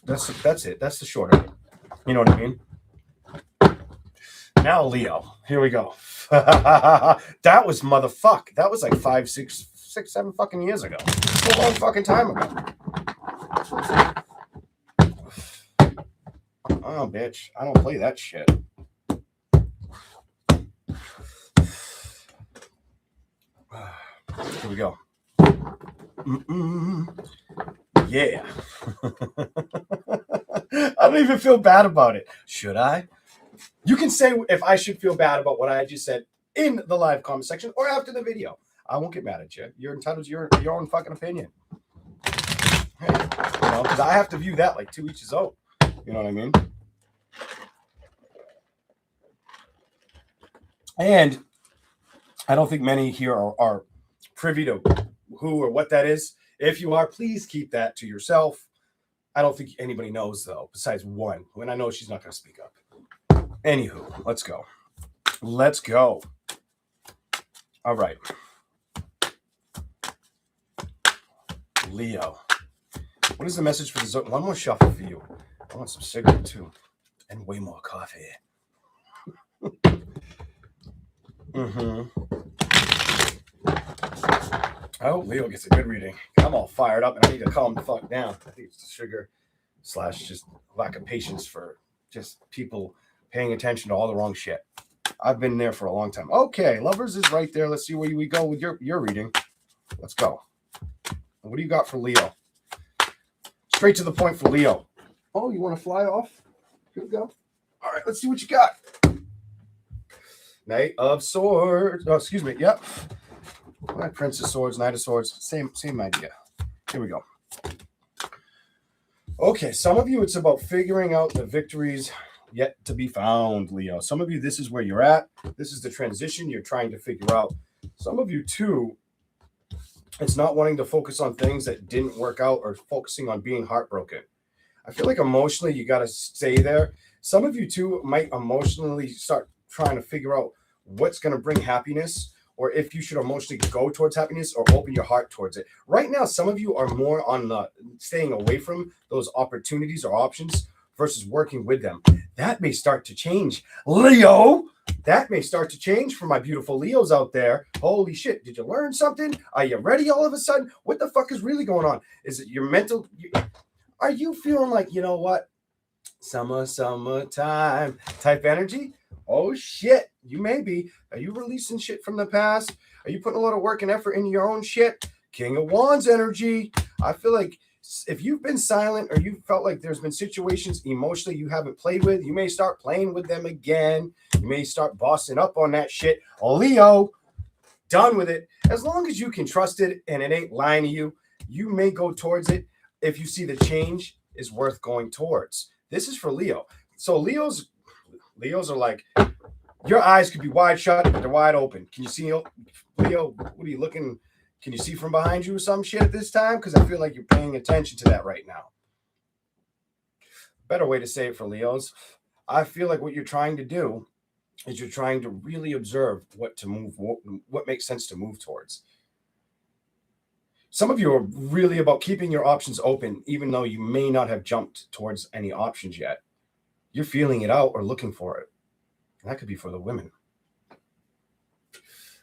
[SPEAKER 1] That's it. That's the short of it. You know what I mean? Now, Leo, here we go. That was motherfuck. That was like 5, 6, 7 fucking years ago. A long fucking time ago. Oh, bitch. I don't play that shit. Here we go. Yeah. I don't even feel bad about it. Should I? You can say if I should feel bad about what I just said in the live comment section or after the video. I won't get mad at you. You're entitled to your own fucking opinion. Hey, you know, because I have to view that like to each his own. You know what I mean? And I don't think many here are privy to who or what that is. If you are, please keep that to yourself. I don't think anybody knows, though, besides one. When I know she's not going to speak up. Anywho, let's go. Let's go. All right. Leo. What is the message for the zone? One more shuffle for you. I want some cigarette, too. And way more coffee. Oh, Leo gets a good reading. I'm all fired up and I need to calm the fuck down. I think it's the sugar / just lack of patience for just people paying attention to all the wrong shit. I've been there for a long time. Okay, Lovers is right there. Let's see where we go with your reading. Let's go. What do you got for Leo? Straight to the point for Leo. Oh, you want to fly off? Here we go. All right, let's see what you got. Knight of Swords. Oh, excuse me. Yep. Prince of Swords, Knight of Swords. Same idea. Here we go. Okay, some of you, it's about figuring out the victories yet to be found, Leo. Some of you, this is where you're at. This is the transition you're trying to figure out. Some of you, too, it's not wanting to focus on things that didn't work out or focusing on being heartbroken. I feel like emotionally, you got to stay there. Some of you, too, might emotionally start trying to figure out what's going to bring happiness, or if you should emotionally go towards happiness or open your heart towards it. Right now, some of you are more on the staying away from those opportunities or options versus working with them. That may start to change, Leo. That may start to change for my beautiful Leos out there. Holy shit, did you learn something? Are you ready all of a sudden? What the fuck is really going on? Is it your mental? Are you feeling like, you know what? Summertime type energy? Oh shit, you may be. Are you releasing shit from the past? Are you putting a lot of work and effort into your own shit? King of Wands energy. I feel like if you've been silent or you felt like there's been situations emotionally you haven't played with, you may start playing with them again. You may start bossing up on that shit. Oh, Leo, done with it. As long as you can trust it and it ain't lying to you, you may go towards it if you see the change is worth going towards. This is for Leo. So Leos are like, your eyes could be wide shut, but they're wide open. Can you see, Leo? What are you looking? Can you see from behind you or some shit at this time? Because I feel like you're paying attention to that right now. Better way to say it for Leos. I feel like what you're trying to do is you're trying to really observe what makes sense to move towards. Some of you are really about keeping your options open, even though you may not have jumped towards any options yet. You're feeling it out or looking for it. And that could be for the women.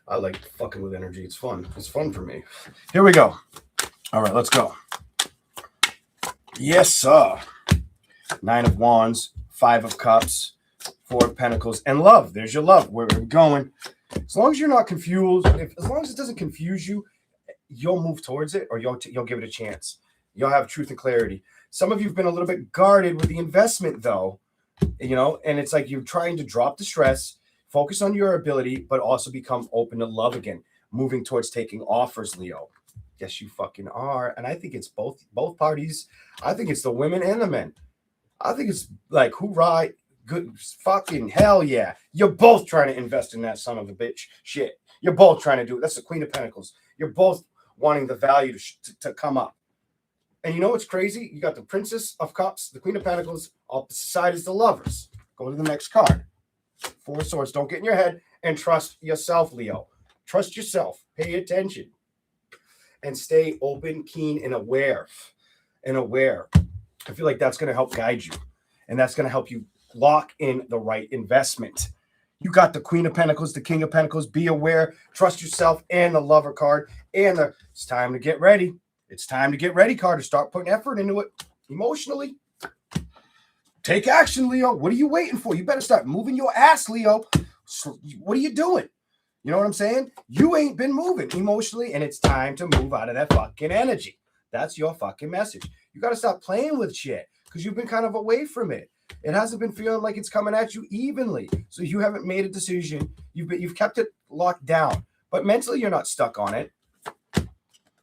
[SPEAKER 1] I like fucking with energy. It's fun. It's fun for me. Here we go. All right, let's go. Yes, sir. 9 of Wands, 5 of Cups, 4 of Pentacles, and love. There's your love. Where we're going. As long as you're not confused, as long as it doesn't confuse you, you'll move towards it, or you'll give it a chance. You'll have truth and clarity. Some of you have been a little bit guarded with the investment, though, and it's like you're trying to drop the stress, focus on your ability, but also become open to love again, moving towards taking offers, Leo. Yes, you fucking are. And I think it's both parties. I think it's the women and the men. I think it's like, hoorah, good fucking hell yeah. You're both trying to invest in that son of a bitch shit. You're both trying to do it. That's the Queen of Pentacles. You're both wanting the value to come up. And you know what's crazy? You got the Princess of Cups, the Queen of Pentacles. Opposite side is the Lovers. Go to the next card. 4 of Swords. Don't get in your head and trust yourself, Leo. Trust yourself. Pay attention. And stay open, keen, and aware. I feel like that's going to help guide you. And that's going to help you lock in the right investment. You got the Queen of Pentacles, the King of Pentacles. Be aware, trust yourself, and the Lover card. And it's time to get ready. It's time to get ready card to start putting effort into it emotionally. Take action, Leo. What are you waiting for? You better start moving your ass, Leo. What are you doing? You know what I'm saying? You ain't been moving emotionally, and it's time to move out of that fucking energy. That's your fucking message. You got to stop playing with shit because you've been kind of away from it. It hasn't been feeling like it's coming at you evenly. So you haven't made a decision. You've kept it locked down. But mentally, you're not stuck on it.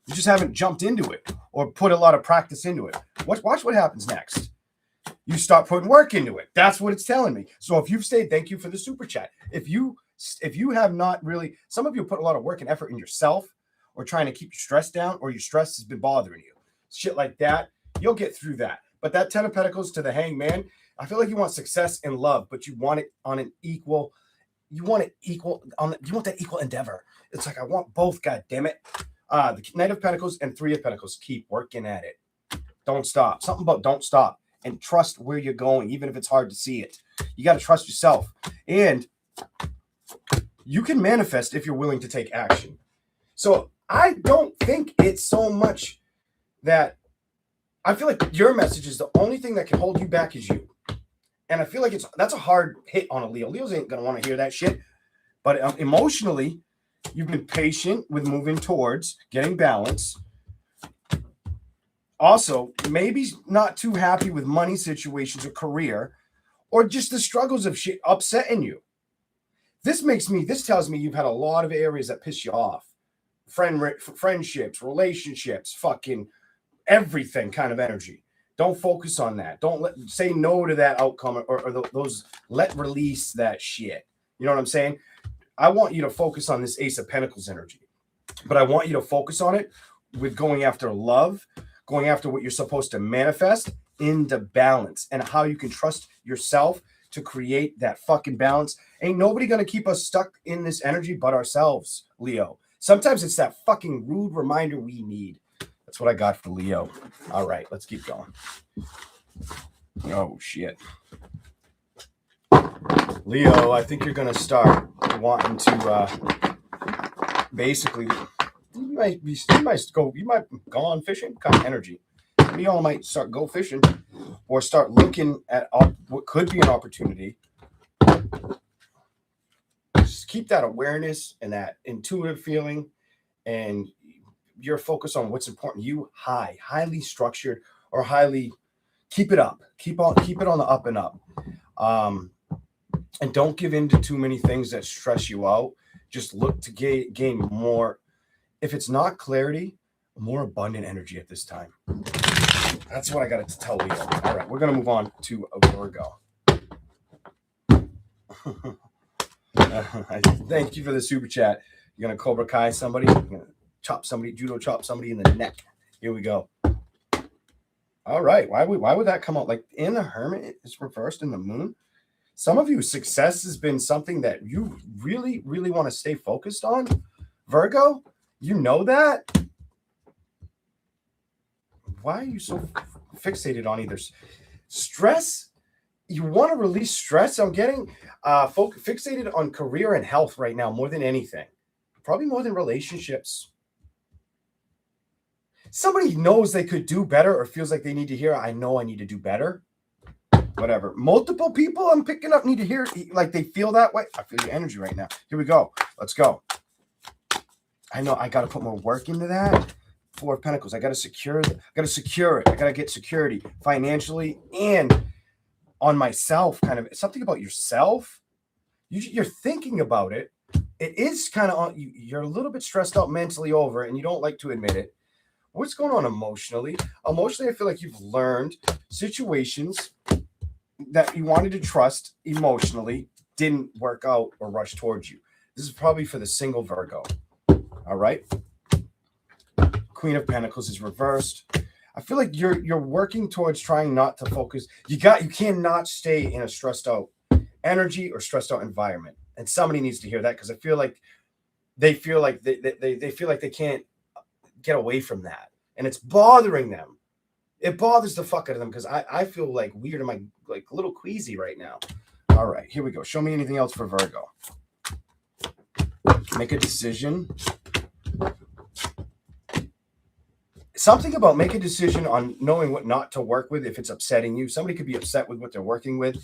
[SPEAKER 1] You just haven't jumped into it or put a lot of practice into it. Watch what happens next. You start putting work into it. That's what it's telling me. So if you've stayed, thank you for the super chat. If you have not really, some of you put a lot of work and effort in yourself or trying to keep your stress down, or your stress has been bothering you. Shit like that, you'll get through that. But that 10 of Pentacles to the Hangman, I feel like you want success and love, but you want it on an equal, you want that equal endeavor. It's like, I want both, God damn it. The Knight of Pentacles and 3 of Pentacles. Keep working at it. Don't stop. Something about don't stop. And trust where you're going, even if it's hard to see it. You got to trust yourself. And you can manifest if you're willing to take action. So I don't think it's so much that I feel like your message is the only thing that can hold you back is you. And I feel like that's a hard hit on a Leo. Leos ain't going to want to hear that shit. But emotionally, you've been patient with moving towards getting balance. Also, maybe not too happy with money situations or career, or just the struggles of shit upsetting you. This tells me you've had a lot of areas that piss you off. Friendships, relationships, fucking everything kind of energy. Don't focus on that. Don't say no to that outcome or those, release that shit. You know what I'm saying? I want you to focus on this Ace of Pentacles energy, but I want you to focus on it with going after love, going after what you're supposed to manifest into balance, and how you can trust yourself to create that fucking balance. Ain't nobody going to keep us stuck in this energy but ourselves, Leo. Sometimes it's that fucking rude reminder we need. That's what I got for Leo. All right, let's keep going. Oh, shit. Leo, I think you're going to start wanting to basically, you might go on fishing, kind of energy. Leo might start go fishing or start looking at what could be an opportunity. Just keep that awareness and that intuitive feeling, and you're focused on what's important. You highly structured, or highly, keep it up. Keep it on the up and up. And don't give in to too many things that stress you out. Just look to gain more. If it's not clarity, more abundant energy at this time. That's what I got to tell Leo. All right, we're going to move on to a Virgo. Thank you for the super chat. You're going to Cobra Kai somebody. You're going to judo chop somebody in the neck. Here we go. All right. Why would that come out? Like in the Hermit, it's reversed in the Moon. Some of you, success has been something that you really, really want to stay focused on. Virgo, you know that? Why are you so fixated on either stress? You want to release stress. I'm getting fixated on career and health right now more than anything. Probably more than relationships. Somebody knows they could do better or feels like they need to hear, I know I need to do better. Whatever. Multiple people I'm picking up need to hear, like they feel that way. I feel your energy right now. Here we go. Let's go. I know I got to put more work into that. Four of Pentacles. I got to secure it. I got to get security financially and on myself. Kind of something about yourself. You're thinking about it. It is kind of on. You're a little bit stressed out mentally over it, and you don't like to admit it. What's going on emotionally? Emotionally, I feel like you've learned situations that you wanted to trust emotionally didn't work out or rush towards you. This is probably for the single Virgo. All right. Queen of Pentacles is reversed. I feel like you're working towards trying not to focus. You cannot stay in a stressed out energy or stressed out environment. And somebody needs to hear that, because I feel like they feel like they can't get away from that. And it's bothering them. It bothers the fuck out of them, because I feel like weird. I'm like a little queasy right now. All right, here we go. Show me anything else for Virgo. Make a decision. Something about make a decision on knowing what not to work with if it's upsetting you. Somebody could be upset with what they're working with.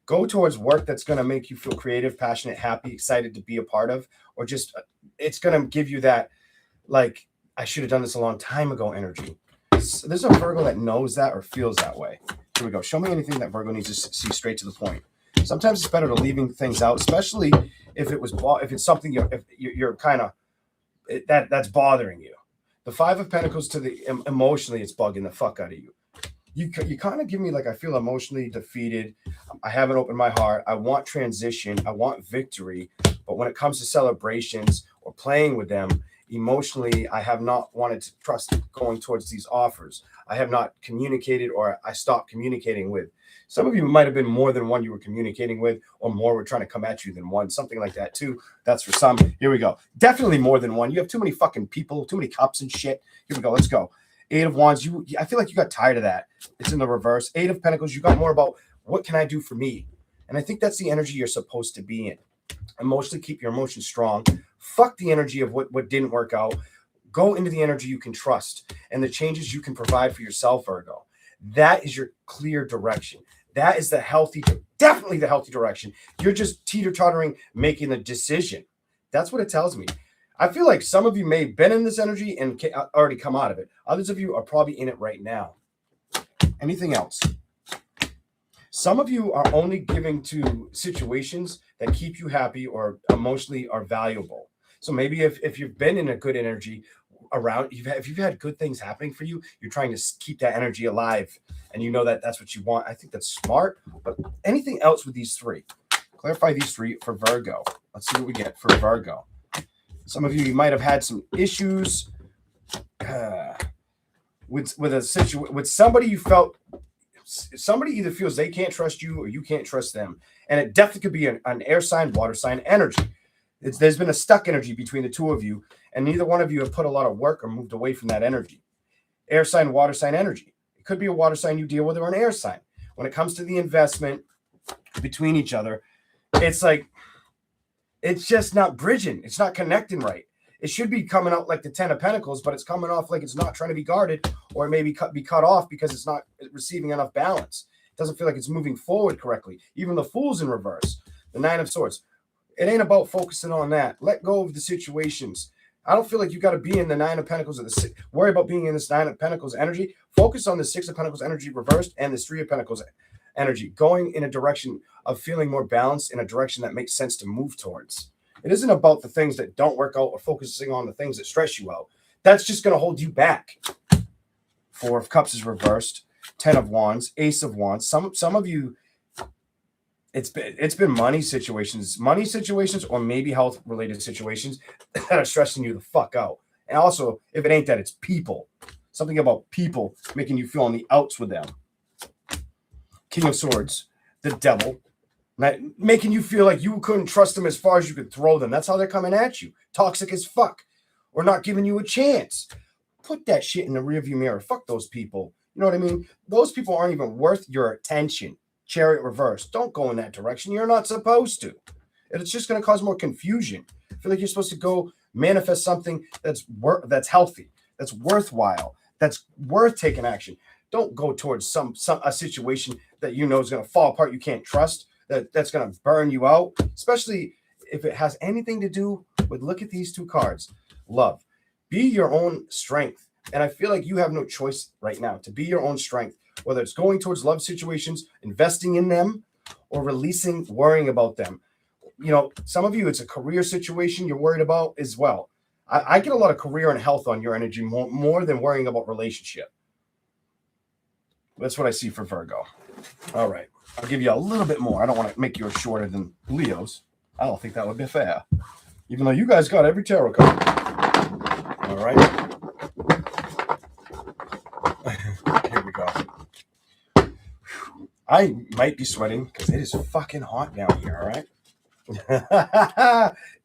[SPEAKER 1] Go towards work that's going to make you feel creative, passionate, happy, excited to be a part of, or just it's going to give you that, like, I should have done this a long time ago energy. So there's a Virgo that knows that or feels that way. Here we go. Show me anything that Virgo needs to see straight to the point. Sometimes it's better to leaving things out, especially if it's something you're kind of that's bothering you. The Five of Pentacles to the emotionally, it's bugging the fuck out of you. You kind of give me like, I feel emotionally defeated. I haven't opened my heart. I want transition. I want victory. But when it comes to celebrations or playing with them, emotionally, I have not wanted to trust going towards these offers. I have not communicated, or I stopped communicating with. Some of you might have been more than one you were communicating with, or more were trying to come at you than one. Something like that too. That's for some. Here we go. Definitely more than one. You have too many fucking people, too many cups and shit. Here we go. Let's go. Eight of Wands. I feel like you got tired of that. It's in the reverse. Eight of Pentacles. You got more about what can I do for me? And I think that's the energy you're supposed to be in. Emotionally, keep your emotions strong. Fuck the energy of what didn't work out. Go into the energy you can trust and the changes you can provide for yourself, Virgo. That is your clear direction. That is definitely the healthy direction. You're just teeter-tottering, making a decision. That's what it tells me. I feel like some of you may have been in this energy and already come out of it. Others of you are probably in it right now. Anything else? Some of you are only giving to situations that keep you happy or emotionally are valuable. So maybe if you've been in a good energy around, if you've had good things happening for you, you're trying to keep that energy alive, and you know that that's what you want. I think that's smart. But anything else with these three? Clarify these three for Virgo. Let's see what we get for Virgo. Some of you might have had some issues with somebody you felt. Somebody either feels they can't trust you or you can't trust them, and it definitely could be an air sign, water sign energy. There's been a stuck energy between the two of you, and neither one of you have put a lot of work or moved away from that energy. Air sign, water sign energy. It could be a water sign you deal with or an air sign. When it comes to the investment between each other, it's like it's just not bridging. It's not connecting right. It should be coming out like the 10 of Pentacles, but it's coming off like it's not trying to be guarded, or maybe be cut off because it's not receiving enough balance. It doesn't feel like it's moving forward correctly. Even the Fool's in reverse. The 9 of Swords. It ain't about focusing on that. Let go of the situations. I don't feel like you got to be in the 9 of Pentacles or worry about being in this 9 of Pentacles energy. Focus on the 6 of Pentacles energy reversed and this 3 of Pentacles energy, going in a direction of feeling more balanced, in a direction that makes sense to move towards. It isn't about the things that don't work out or focusing on the things that stress you out. That's just going to hold you back. 4 of Cups is reversed. 10 of Wands, Ace of Wands. Some of you, it's been money situations, or maybe health related situations that are stressing you the fuck out. And also, if it ain't that, it's people. Something about people making you feel on the outs with them. King of Swords, the Devil, making you feel like you couldn't trust them as far as you could throw them. That's how they're coming at you. Toxic as fuck. Or not giving you a chance. Put that shit in the rearview mirror. Fuck those people. You know what I mean? Those people aren't even worth your attention. Chariot reverse. Don't go in that direction. You're not supposed to. It's just going to cause more confusion. I feel like you're supposed to go manifest something that's healthy, that's worthwhile, that's worth taking action. Don't go towards a situation that you know is going to fall apart. You can't trust. That's going to burn you out, especially if it has anything to do with, look at these two cards. Love. Be your own strength. And I feel like you have no choice right now to be your own strength, whether it's going towards love situations, investing in them, or releasing, worrying about them. You know, some of you, it's a career situation you're worried about as well. I get a lot of career and health on your energy more than worrying about relationship. That's what I see for Virgo. All right. I'll give you a little bit more. I don't want to make yours shorter than Leo's. I don't think that would be fair. Even though you guys got every tarot card. All right. Here we go. I might be sweating because it is fucking hot down here, all right?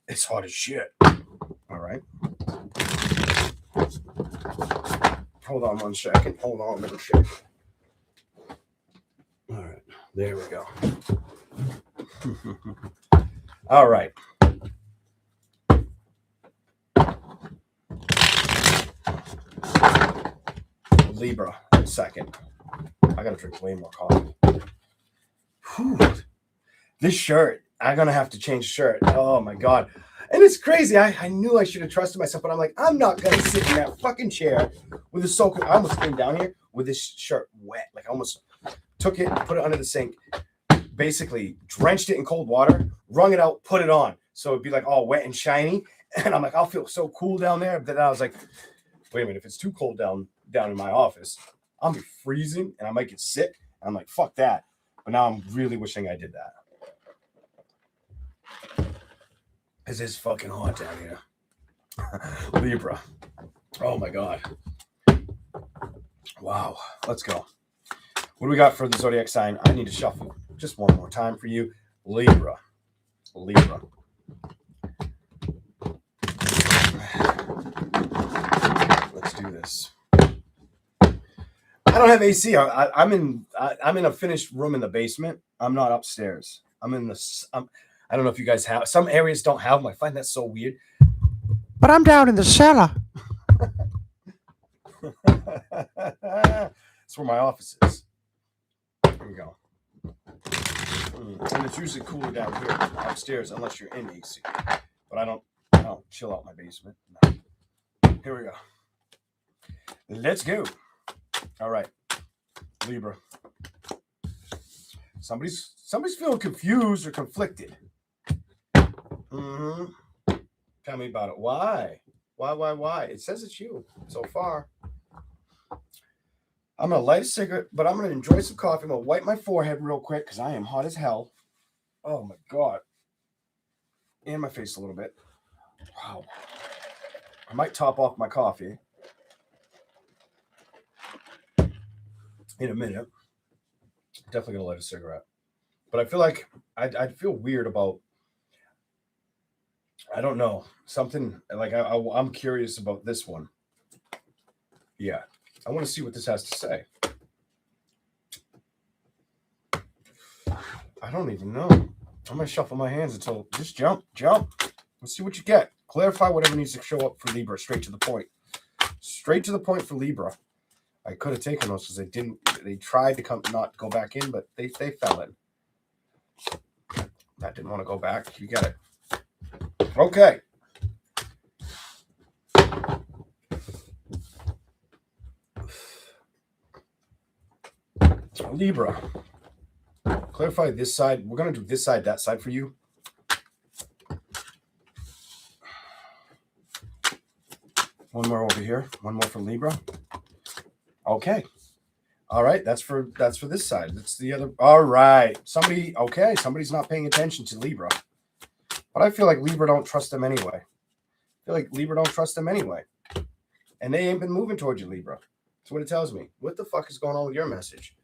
[SPEAKER 1] It's hot as shit. All right. Hold on one second. Hold on a minute. All right. There we go. All right. Libra, second. I gotta drink way more coffee. Whew. This shirt, I'm gonna have to change shirt. Oh my god. And it's crazy. I knew I should have trusted myself, but I'm like, I'm not gonna sit in that fucking chair with this soaking. I almost came down here with this shirt wet. Like I almost took it, put it under the sink, basically drenched it in cold water, wrung it out, put it on. So it'd be like all wet and shiny. And I'm like, I'll feel so cool down there. But then I was like, wait a minute, if it's too cold down in my office, I'll be freezing and I might get sick. I'm like, fuck that. But now I'm really wishing I did that. Because it's fucking hot down here. Libra. Oh my God. Wow. Let's go. What do we got for the zodiac sign? I need to shuffle just one more time for you. Libra. Libra. Let's do this. I don't have AC. I'm in a finished room in the basement. I'm not upstairs. I'm in the. I don't know if you guys have. Some areas don't have them. I find that so weird. But I'm down in the cellar. That's where my office is. Here we go. And it's usually cooler down here upstairs unless you're in AC. But I don't chill out my basement. No. Here we go. Let's go. All right. Libra. Somebody's feeling confused or conflicted. Mm-hmm. Tell me about it. Why? Why? It says it's you so far. I'm gonna light a cigarette, but I'm gonna enjoy some coffee. I'm gonna wipe my forehead real quick because I am hot as hell. Oh my god. And my face a little bit. Wow. I might top off my coffee in a minute. Definitely gonna light a cigarette. But I feel like I'd feel weird about, I don't know, something like I'm curious about this one. Yeah, I want to see what this has to say. I don't even know. I'm gonna shuffle my hands until just jump. Let's see what you get. Clarify whatever needs to show up for Libra. Straight to the point. Straight to the point for Libra. I could have taken those because they didn't. They tried to not go back in, but they fell in. That didn't want to go back. You got it. Okay. Libra. Clarify this side. We're going to do this side, that side for you. One more over here. One more for Libra. Okay. All right. That's for this side. That's the other. All right. Somebody's not paying attention to Libra. But I feel like Libra don't trust them anyway. And they ain't been moving towards you, Libra. That's what it tells me. What the fuck is going on with your message?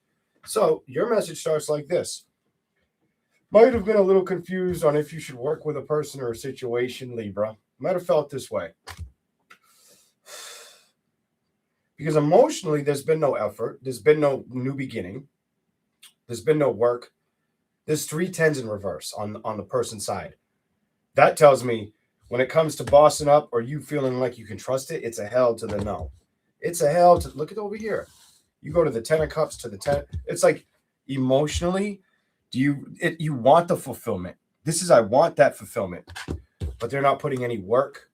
[SPEAKER 1] So your message starts like this. Might have been a little confused on if you should work with a person or a situation, Libra. Might have felt this way. Because emotionally, there's been no effort. There's been no new beginning. There's been no work. There's 3 10s in reverse on the person's side. That tells me when it comes to bossing up or you feeling like you can trust it, it's a hell to the no. It's a hell to, look at over here. You go to the 10 of cups to the 10. It's like emotionally, you want the fulfillment. This is, I want that fulfillment, but they're not putting any work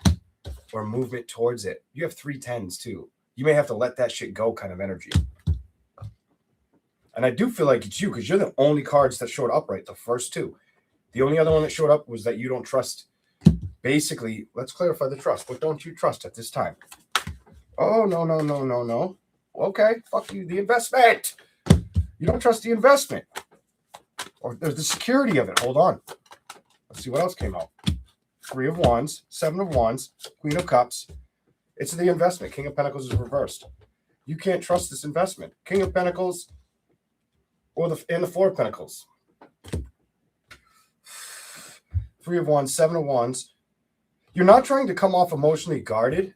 [SPEAKER 1] or movement towards it. You have 3 10s too. You may have to let that shit go kind of energy. And I do feel like it's you because you're the only cards that showed up right, the first 2. The only other one that showed up was that you don't trust. Basically, let's clarify the trust. What don't you trust at this time? Oh, no. Okay, fuck you. The investment. You don't trust the investment. Or there's the security of it. Hold on. Let's see what else came out. 3 of Wands, 7 of Wands, Queen of Cups. It's the investment. King of Pentacles is reversed. You can't trust this investment. King of Pentacles and the 4 of Pentacles. 3 of Wands, 7 of Wands. You're not trying to come off emotionally guarded.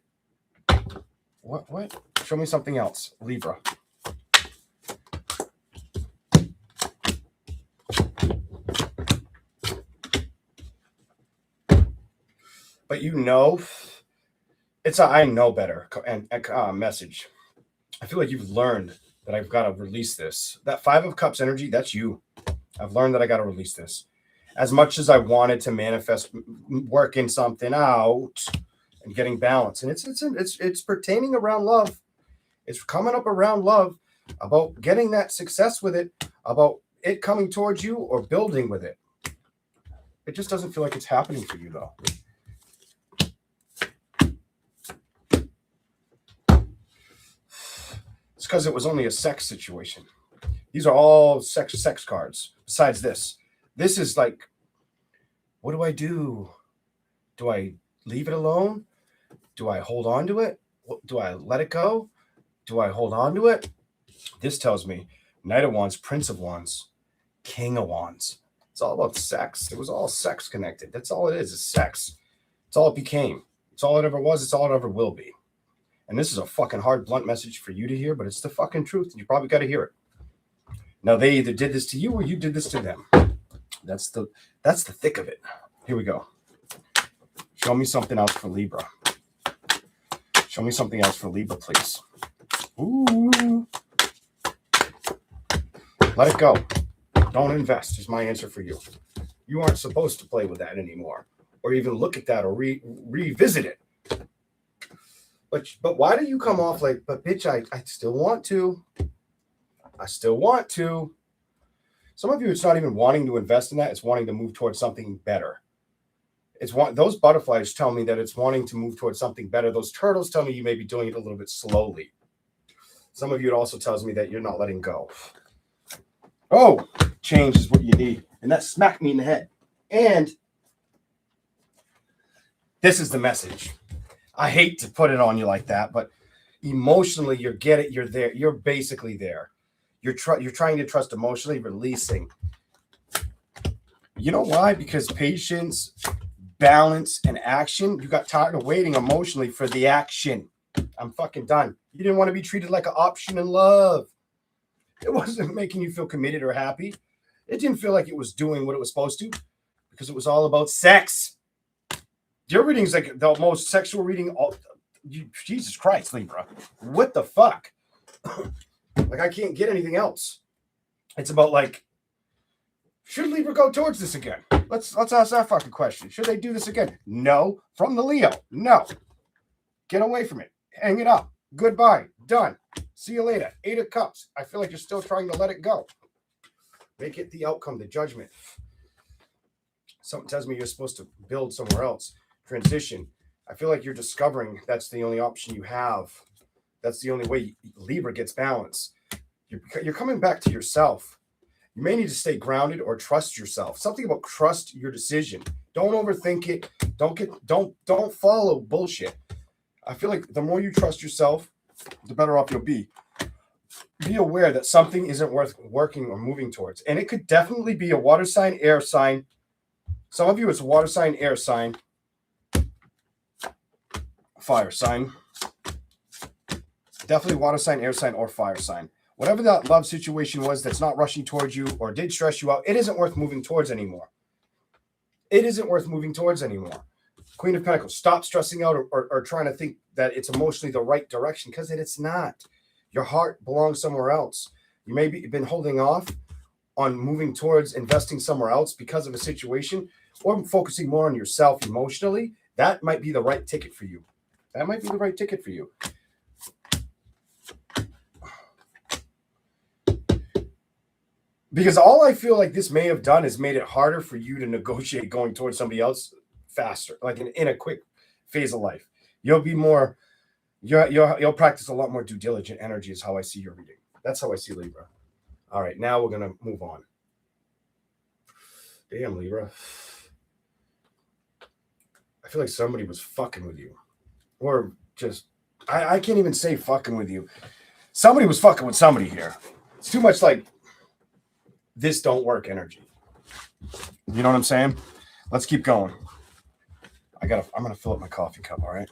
[SPEAKER 1] What? Show me something else, Libra. But you know, it's a I know better and message. I feel like you've learned that I've got to release this. That 5 of Cups energy, that's you. I've learned that I got to release this. As much as I wanted to manifest working something out and getting balance, and it's pertaining around love. It's coming up around love, about getting that success with it, about it coming towards you or building with it. It just doesn't feel like it's happening for you though. It's because it was only a sex situation. These are all sex cards. Besides this. This is like, what do I do? Do I leave it alone? Do I hold on to it? Do I let it go? Do I hold on to it? This tells me Knight of Wands, Prince of Wands, King of Wands. It's all about sex. It was all sex connected. That's all it is sex. It's all it became. It's all it ever was. It's all it ever will be. And this is a fucking hard, blunt message for you to hear, but it's the fucking truth. And you probably got to hear it. Now, they either did this to you or you did this to them. That's the thick of it. Here we go. Show me something else for Libra. Show me something else for Libra, please. Ooh. Let it go. Don't invest is my answer for you. You aren't supposed to play with that anymore or even look at that or revisit it. But why do you come off like, but bitch, I still want to. I still want to. Some of you, it's not even wanting to invest in that. It's wanting to move towards something better. Those butterflies tell me that it's wanting to move towards something better. Those turtles tell me you may be doing it a little bit slowly. Some of you, it also tells me that you're not letting go. Oh, change is what you need. And that smacked me in the head. And this is the message. I hate to put it on you like that, but emotionally, you're there. You're basically there. You're trying to trust emotionally, releasing. You know why? Because patience, balance, and action. You got tired of waiting emotionally for the action. I'm fucking done. You didn't want to be treated like an option in love. It wasn't making you feel committed or happy. It didn't feel like it was doing what it was supposed to, because it was all about sex. Your reading's like the most sexual reading. Jesus Christ, Libra. What the fuck? Like, I can't get anything else. It's about, like, should Libra go towards this again? Let's ask that fucking question. Should they do this again? No. From the Leo. No. Get away from it. Hang it up. Goodbye. Done. See you later. 8 of Cups. I feel like you're still trying to let it go. Make it the outcome, the judgment. Something tells me you're supposed to build somewhere else. Transition. I feel like you're discovering that's the only option you have. That's the only way Libra gets balance. You're coming back to yourself. You may need to stay grounded or trust yourself. Something about trust your decision. Don't overthink it. Don't follow bullshit. I feel like the more you trust yourself, the better off you'll be. Be aware that something isn't worth working or moving towards. And it could definitely be a water sign, air sign. Some of you, it's a water sign, air sign, fire sign. Definitely water sign, air sign, or fire sign. Whatever that love situation was that's not rushing towards you or did stress you out, it isn't worth moving towards anymore. It isn't worth moving towards anymore. Queen of Pentacles, stop stressing out or trying to think that it's emotionally the right direction, because it's not. Your heart belongs somewhere else. You may be been holding off on moving towards investing somewhere else because of a situation, or focusing more on yourself emotionally. That might be the right ticket for you. That might be the right ticket for you. Because all I feel like this may have done is made it harder for you to negotiate going towards somebody else faster, like in a quick phase of life. You'll be more, you'll practice a lot more due diligent energy is how I see your reading. That's how I see Libra. All right, now we're going to move on. Damn, Libra. I feel like somebody was fucking with you. Or just, I can't even say fucking with you. Somebody was fucking with somebody here. It's too much like, this don't work energy. You know what I'm saying? Let's keep going. I'm gonna fill up my coffee cup, all right?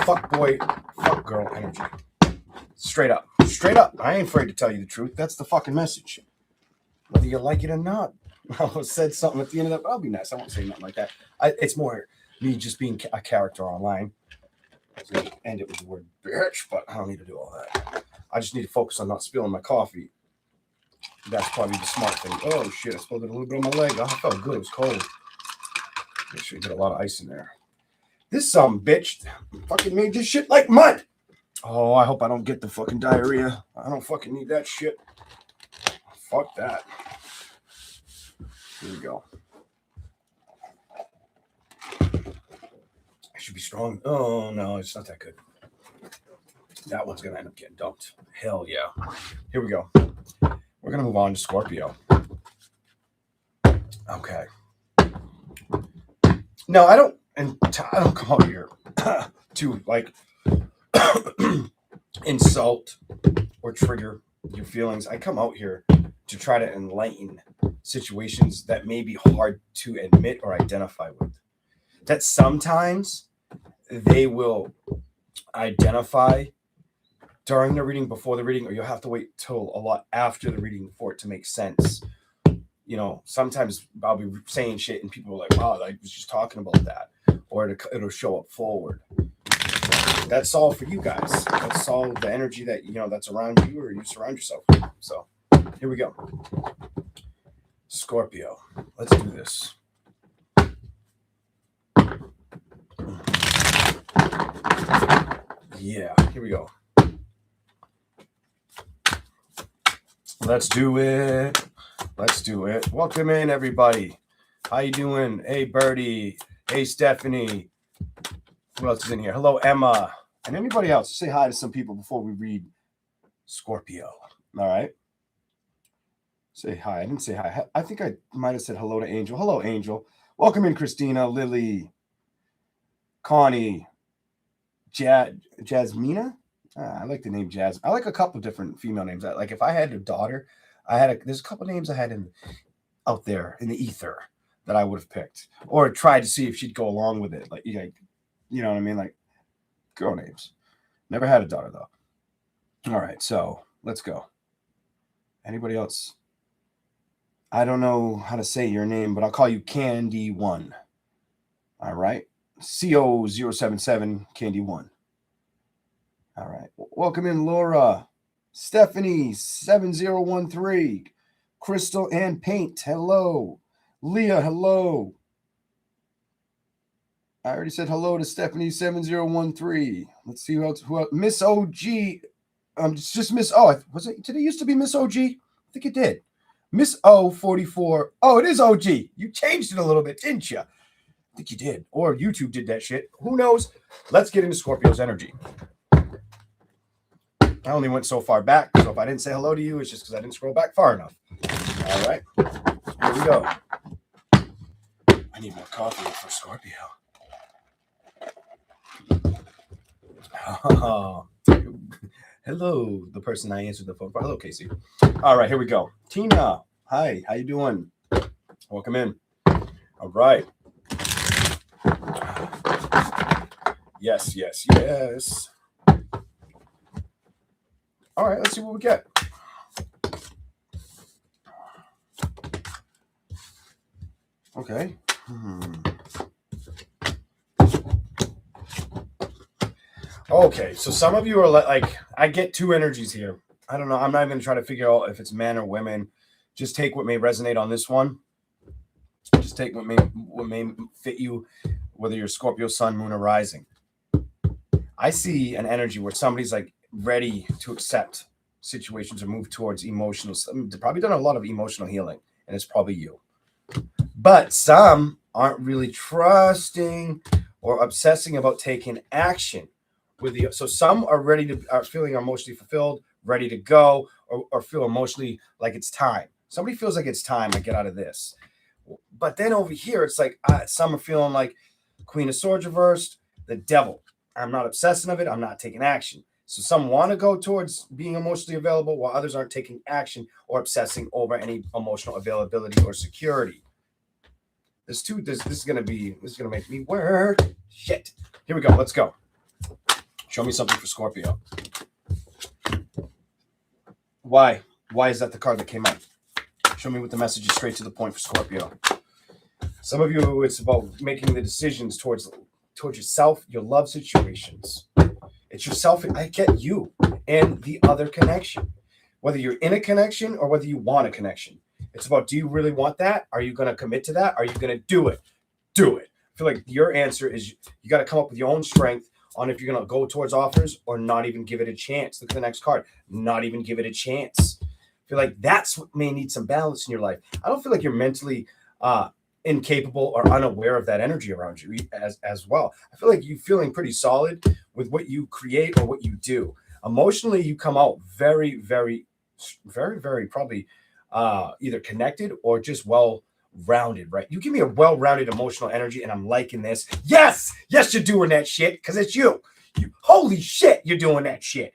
[SPEAKER 1] Fuck boy, fuck girl energy. Straight up. Straight up. I ain't afraid to tell you the truth. That's the fucking message. Whether you like it or not. I almost said something at the end of that, but I'll be nice. I won't say nothing like that. It's more me just being a character online. So end it with the word bitch, but I don't need to do all that. I just need to focus on not spilling my coffee. That's probably the smart thing. Oh, shit. I spilled it a little bit on my leg. Oh, I felt good. It was cold. Make sure you get a lot of ice in there. This bitch fucking made this shit like mud. Oh, I hope I don't get the fucking diarrhea. I don't fucking need that shit. Fuck that. Here we go. I should be strong. Oh, no, it's not that good. That one's going to end up getting dumped. Hell yeah. Here we go. We're going to move on to Scorpio. Okay. No, I don't come out here to like insult or trigger your feelings. I come out here to try to enlighten situations that may be hard to admit or identify with. That sometimes they will identify during the reading, before the reading, or you'll have to wait till a lot after the reading for it to make sense. You know, sometimes I'll be saying shit and people are like, wow, I was just talking about that. Or it'll show up forward. That's all for you guys. That's all the energy that, you know, that's around you or you surround yourself with. So here we go. Scorpio. Let's do this. Yeah, here we go. Let's do it. Let's do it. Welcome in, everybody. How you doing? Hey, Birdie. Hey, Stephanie. Who else is in here? Hello, Emma. And anybody else. Say hi to some people before we read Scorpio. All right. Say hi. I didn't say hi. I think I might have said hello to Angel. Hello, Angel. Welcome in, Christina, Lily, Connie, Jasmina. I like the name Jazz. I like a couple different female names. Like if I had a daughter, there's a couple names I had out there in the ether that I would have picked or tried to see if she'd go along with it. Like you know what I mean? Like girl names. Never had a daughter though. All right, so let's go. Anybody else? I don't know how to say your name, but I'll call you Candy1. All right. CO077 Candy1. All right. Welcome in, Laura. Stephanie 7013. Crystal and Paint. Hello. Leah, hello. I already said hello to Stephanie 7013. Let's see who else. Miss OG. It's just Miss O. Did it used to be Miss OG? I think it did. Miss O44. Oh, it is OG. You changed it a little bit, didn't you? I think you did. Or YouTube did that shit. Who knows? Let's get into Scorpio's energy. I only went so far back, so if I didn't say hello to you, it's just because I didn't scroll back far enough. All right. Here we go. I need more coffee for Scorpio. Oh, hello, the person I answered the phone for. Hello, Casey. All right, here we go. Tina, hi, how you doing? Welcome in. All right. Yes. All right, let's see what we get. Okay. Okay, so some of you are like, I get two energies here. I don't know. I'm not even going to try to figure out if it's men or women. Just take what may resonate on this one. Just take what may fit you, whether you're Scorpio, Sun, Moon, or Rising. I see an energy where somebody's like ready to accept situations or move towards emotional. They've probably done a lot of emotional healing, and it's probably you. But some aren't really trusting or obsessing about taking action. So some are feeling emotionally fulfilled, ready to go, or feel emotionally like it's time. Somebody feels like it's time to get out of this. But then over here, it's like some are feeling like Queen of Swords reversed, the Devil. I'm not obsessing of it. I'm not taking action. So some want to go towards being emotionally available, while others aren't taking action or obsessing over any emotional availability or security. This is gonna make me work. Shit. Here we go. Let's go. Show me something for Scorpio. Why? Why is that the card that came out? Show me what the message is straight to the point for Scorpio. Some of you, it's about making the decisions towards yourself, your love situations. It's yourself. I get you and the other connection. Whether you're in a connection or whether you want a connection. It's about, do you really want that? Are you going to commit to that? Are you going to do it? Do it. I feel like your answer is you got to come up with your own strength on if you're going to go towards offers or not even give it a chance. Look at the next card. Not even give it a chance. I feel like that's what may need some balance in your life. I don't feel like you're mentally incapable or unaware of that energy around you as well. I feel like you're feeling pretty solid with what you create or what you do. Emotionally, you come out very, very, very, very probably either connected or just well-rounded, right? You give me a well-rounded emotional energy and I'm liking this. Yes, you're doing that shit because it's you. Holy shit, you're doing that shit.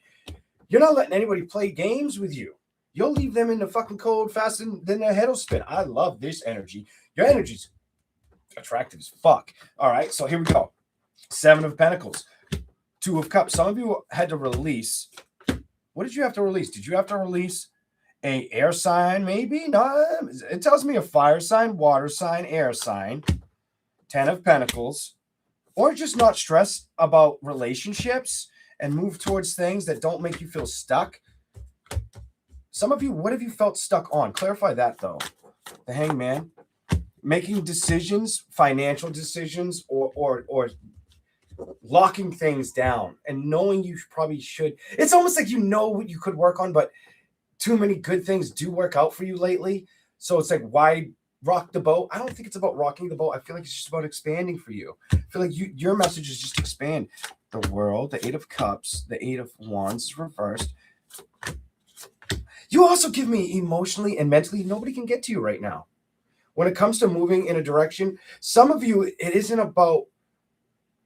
[SPEAKER 1] You're not letting anybody play games with you. You'll leave them in the fucking cold faster than their head will spin. I love this energy. Your energy's attractive as fuck. All right, so here we go. 7 of Pentacles, 2 of Cups. Some of you had to release. What did you have to release? Did you have to release a air sign, maybe? No, it tells me a fire sign, water sign, air sign. 10 of Pentacles. Or just not stress about relationships and move towards things that don't make you feel stuck. Some of you, what have you felt stuck on? Clarify that, though. The Hangman. Making decisions, financial decisions, or locking things down and knowing you probably should. It's almost like you know what you could work on, but too many good things do work out for you lately. So it's like, why rock the boat? I don't think it's about rocking the boat. I feel like it's just about expanding for you. I feel like your message is just expand. The World, the Eight of Cups, the Eight of Wands reversed. You also give me emotionally and mentally, nobody can get to you right now. When it comes to moving in a direction, some of you, it isn't about,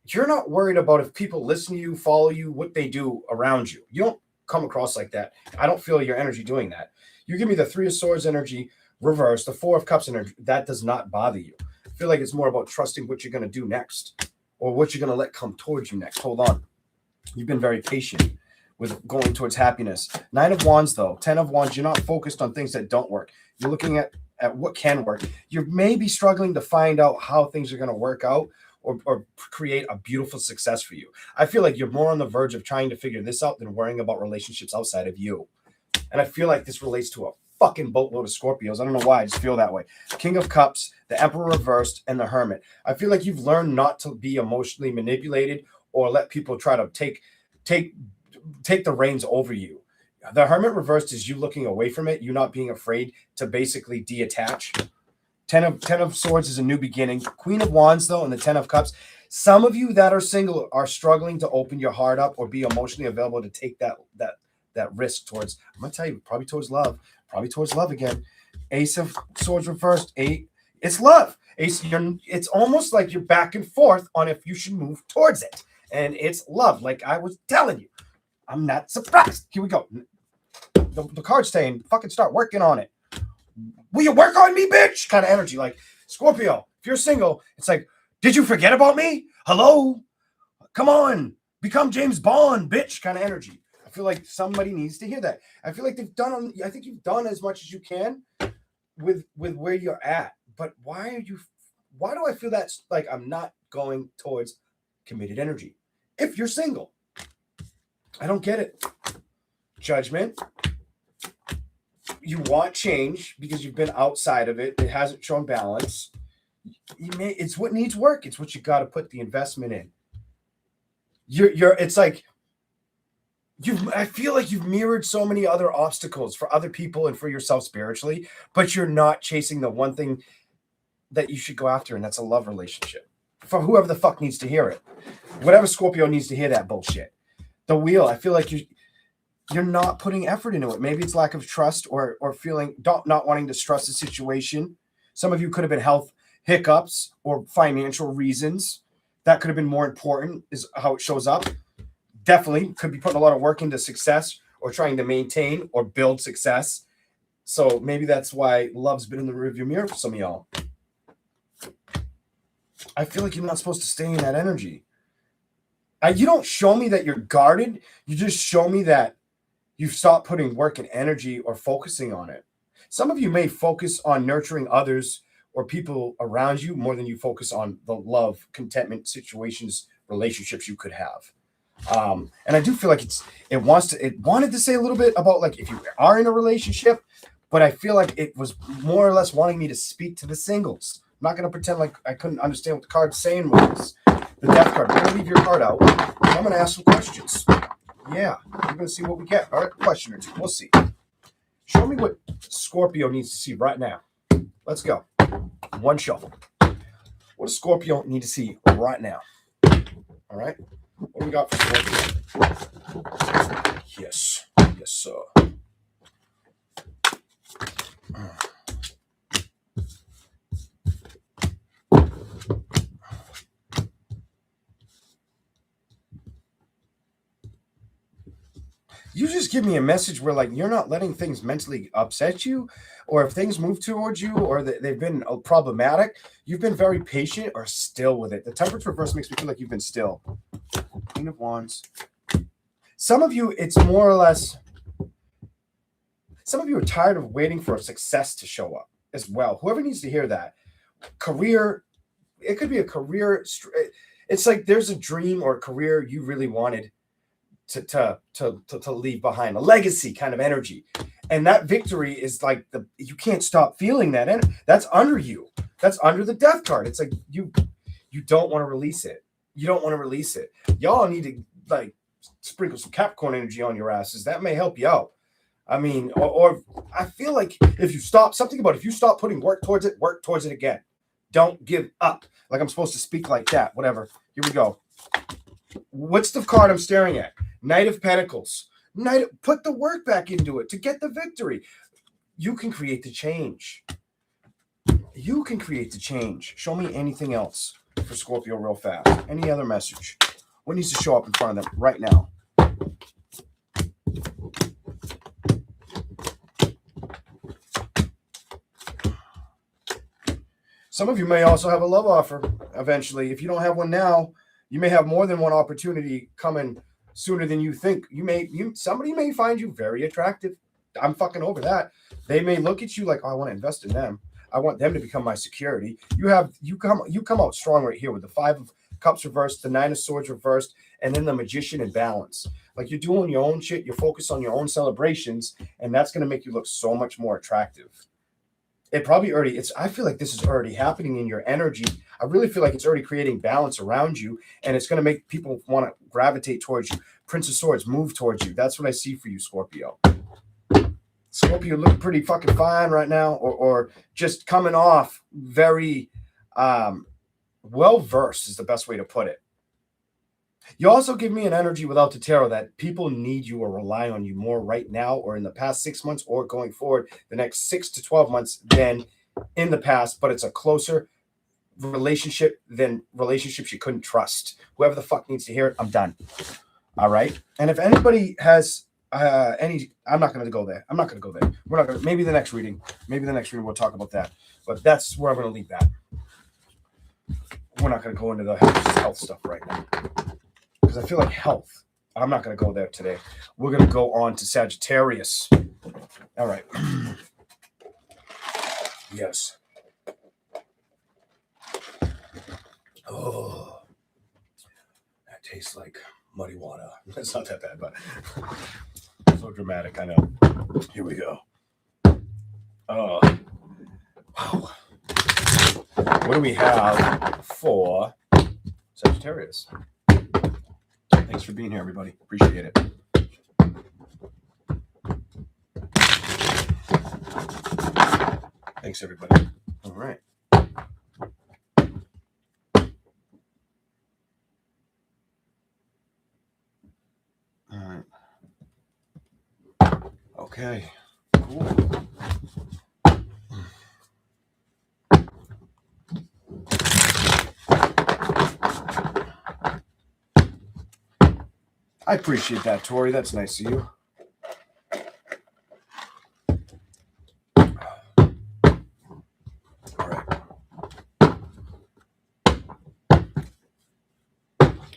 [SPEAKER 1] you're not worried about if people listen to you, follow you, what they do around you. You don't come across like that. I don't feel your energy doing that. You give me the Three of Swords energy reverse, the Four of Cups energy. That does not bother you. I feel like it's more about trusting what you're going to do next or what you're going to let come towards you next. Hold on. You've been very patient with going towards happiness. Nine of Wands, though. 10 of Wands, you're not focused on things that don't work. You're looking at what can work. You may be struggling to find out how things are going to work out or create a beautiful success for you. I feel like you're more on the verge of trying to figure this out than worrying about relationships outside of you. And I feel like this relates to a fucking boatload of Scorpios. I don't know why. I just feel that way. King of Cups, the Emperor reversed, and the Hermit. I feel like you've learned not to be emotionally manipulated or let people try to take the reins over you. The Hermit reversed is you looking away from it, you not being afraid to basically detach. Ten of Swords is a new beginning. Queen of Wands, though, and the 10 of Cups. Some of you that are single are struggling to open your heart up or be emotionally available to take that risk towards, I'm going to tell you, probably towards love. Probably towards love again. Ace of Swords reversed. 8. It's love. Ace, it's almost like you're back and forth on if you should move towards it. And it's love, like I was telling you. I'm not surprised. Here we go. The card's saying, fucking start working on it. Will you work on me, bitch? Kind of energy. Like, Scorpio, if you're single, it's like, did you forget about me? Hello? Come on. Become James Bond, bitch. Kind of energy. I feel like somebody needs to hear that. I feel like I think you've done as much as you can with where you're at. But why do I feel that's like I'm not going towards committed energy? If you're single. I don't get it. Judgment. You want change because you've been outside of it. It hasn't shown balance. It's what needs work. It's what you got to put the investment in. It's like I feel like you've mirrored so many other obstacles for other people and for yourself spiritually, but you're not chasing the one thing that you should go after, and that's a love relationship. For whoever the fuck needs to hear it. Whatever Scorpio needs to hear that bullshit. The Wheel, I feel like you're not putting effort into it. Maybe it's lack of trust or feeling not wanting to stress the situation. Some of you could have been health hiccups or financial reasons. That could have been more important is how it shows up. Definitely could be putting a lot of work into success or trying to maintain or build success. So maybe that's why love's been in the rearview mirror for some of y'all. I feel like you're not supposed to stay in that energy. You don't show me that you're guarded. You just show me that you've stopped putting work and energy or focusing on it. Some of you may focus on nurturing others or people around you more than you focus on the love, contentment, situations, relationships you could have. And I do feel like it wanted to say a little bit about like if you are in a relationship, but I feel like it was more or less wanting me to speak to the singles. I'm not going to pretend like I couldn't understand what the card's saying was. The Death card. I'm going to leave your card out. I'm going to ask some questions. Yeah, we're going to see what we get. All right, question or two. We'll see. Show me what Scorpio needs to see right now. Let's go. One shuffle. What does Scorpio need to see right now? All right. What do we got for Scorpio? Yes. Yes, sir. You just give me a message where like you're not letting things mentally upset you, or if things move towards you or they've been problematic, you've been very patient or still with it. The Temperance reverse makes me feel like you've been still. Queen of Wands. Some of you, it's more or less, some of you are tired of waiting for a success to show up as well. Whoever needs to hear that. Career, it could be a career. It's like there's a dream or a career you really wanted to leave behind, a legacy kind of energy, and that victory is like you can't stop feeling that, and that's under you. That's under the Death card. It's like you don't want to release it. You don't want to release it. Y'all need to like sprinkle some Capricorn energy on your asses. That may help you out. I mean, or I feel like if you stop putting work towards it again. Don't give up. Like I'm supposed to speak like that. Whatever. Here we go. What's the card I'm staring at? Knight of Pentacles. Put the work back into it to get the victory. You can create the change. You can create the change. Show me anything else for Scorpio real fast. Any other message? What needs to show up in front of them right now? Some of you may also have a love offer eventually. If you don't have one now, you may have more than one opportunity coming sooner than you think. Somebody may find you very attractive. I'm fucking over that. They may look at you like, oh, I want to invest in them. I want them to become my security. You come out strong right here with the 5 of Cups reversed, the 9 of Swords reversed, and then the Magician in balance. Like you're doing your own shit. You're focused on your own celebrations, and that's going to make you look so much more attractive. It probably I feel like this is already happening in your energy. I really feel like it's already creating balance around you, and it's going to make people want to gravitate towards you. Prince of Swords, move towards you. That's what I see for you, Scorpio. Scorpio look pretty fucking fine right now, or just coming off very well-versed is the best way to put it. You also give me an energy without the tarot that people need you or rely on you more right now or in the past 6 months or going forward the next 6 to 12 months than in the past, but it's a closer relationship than relationships you couldn't trust. Whoever the fuck needs to hear it, I'm done. All right? And if anybody has I'm not going to go there. We're not going to, maybe the next reading we'll talk about that. But that's where I'm going to leave that. We're not going to go into the health stuff right now. Because I feel like health. I'm not going to go there today. We're going to go on to Sagittarius. All right. Yes. Oh, that tastes like muddy water. It's not that bad, but so dramatic. I know. Here we go. Oh, wow. What do we have for Sagittarius? Thanks for being here, everybody. Appreciate it. Thanks, everybody. All right. All right. Okay. Cool. I appreciate that, Tori. That's nice of you. All right.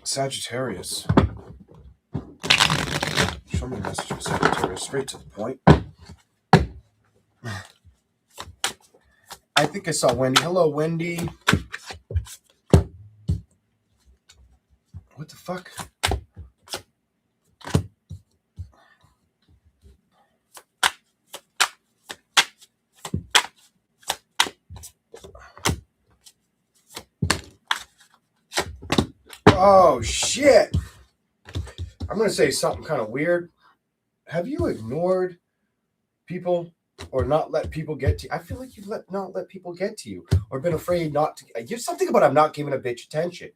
[SPEAKER 1] Sagittarius. Show me a message for Sagittarius. Straight to the point. I think I saw Wendy. Hello, Wendy. What the fuck? Oh, shit. I'm going to say something kind of weird. Have you ignored people or not let people get to you? I feel like you've not let people get to you or been afraid not to. There's something about I'm not giving a bitch attention.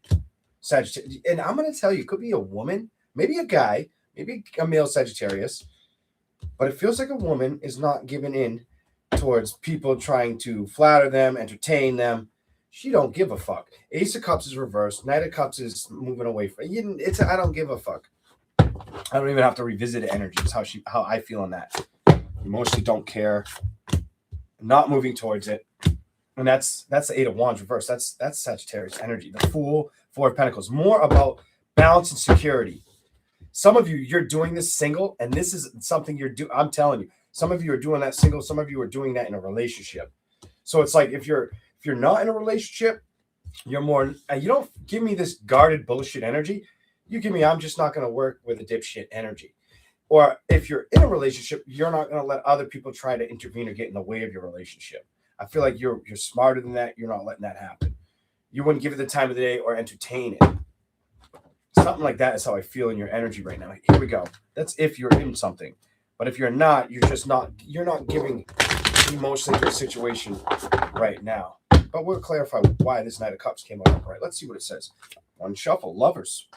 [SPEAKER 1] Sagittarius. And I'm going to tell you, it could be a woman, maybe a guy, maybe a male Sagittarius, but it feels like a woman is not giving in towards people trying to flatter them, entertain them. She don't give a fuck. Ace of Cups is reversed. Knight of Cups is moving away from you. I don't give a fuck. I don't even have to revisit the energy. It's how I feel on that. You mostly don't care. Not moving towards it. And that's the 8 of Wands reversed. That's Sagittarius energy. The Fool, 4 of Pentacles. More about balance and security. Some of you, you're doing this single, and this is something you're doing. I'm telling you, some of you are doing that single. Some of you are doing that in a relationship. So it's like if you're not in a relationship, you're more. You don't give me this guarded bullshit energy. You give me, I'm just not going to work with a dipshit energy. Or if you're in a relationship, you're not going to let other people try to intervene or get in the way of your relationship. I feel like you're smarter than that. You're not letting that happen. You wouldn't give it the time of the day or entertain it. Something like that is how I feel in your energy right now. Here we go. That's if you're in something. But if you're not, you're not giving emotionally to a situation right now. But we'll clarify why this Knight of Cups came up. Right. Let's see what it says. One shuffle. Lovers.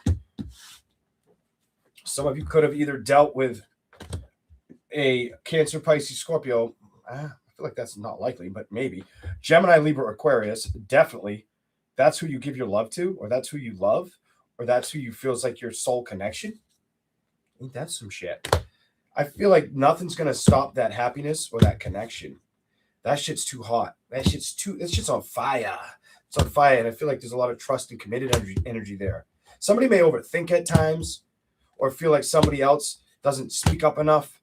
[SPEAKER 1] Some of you could have either dealt with a Cancer, Pisces, Scorpio. I feel like that's not likely, but maybe. Gemini, Libra, Aquarius. Definitely. That's who you give your love to, or that's who you love, or that's who you feels like your soul connection. Ain't that some shit? I feel like nothing's going to stop that happiness or that connection. That shit's too hot. That shit's on fire. It's on fire. And I feel like there's a lot of trust and committed energy there. Somebody may overthink at times or feel like somebody else doesn't speak up enough.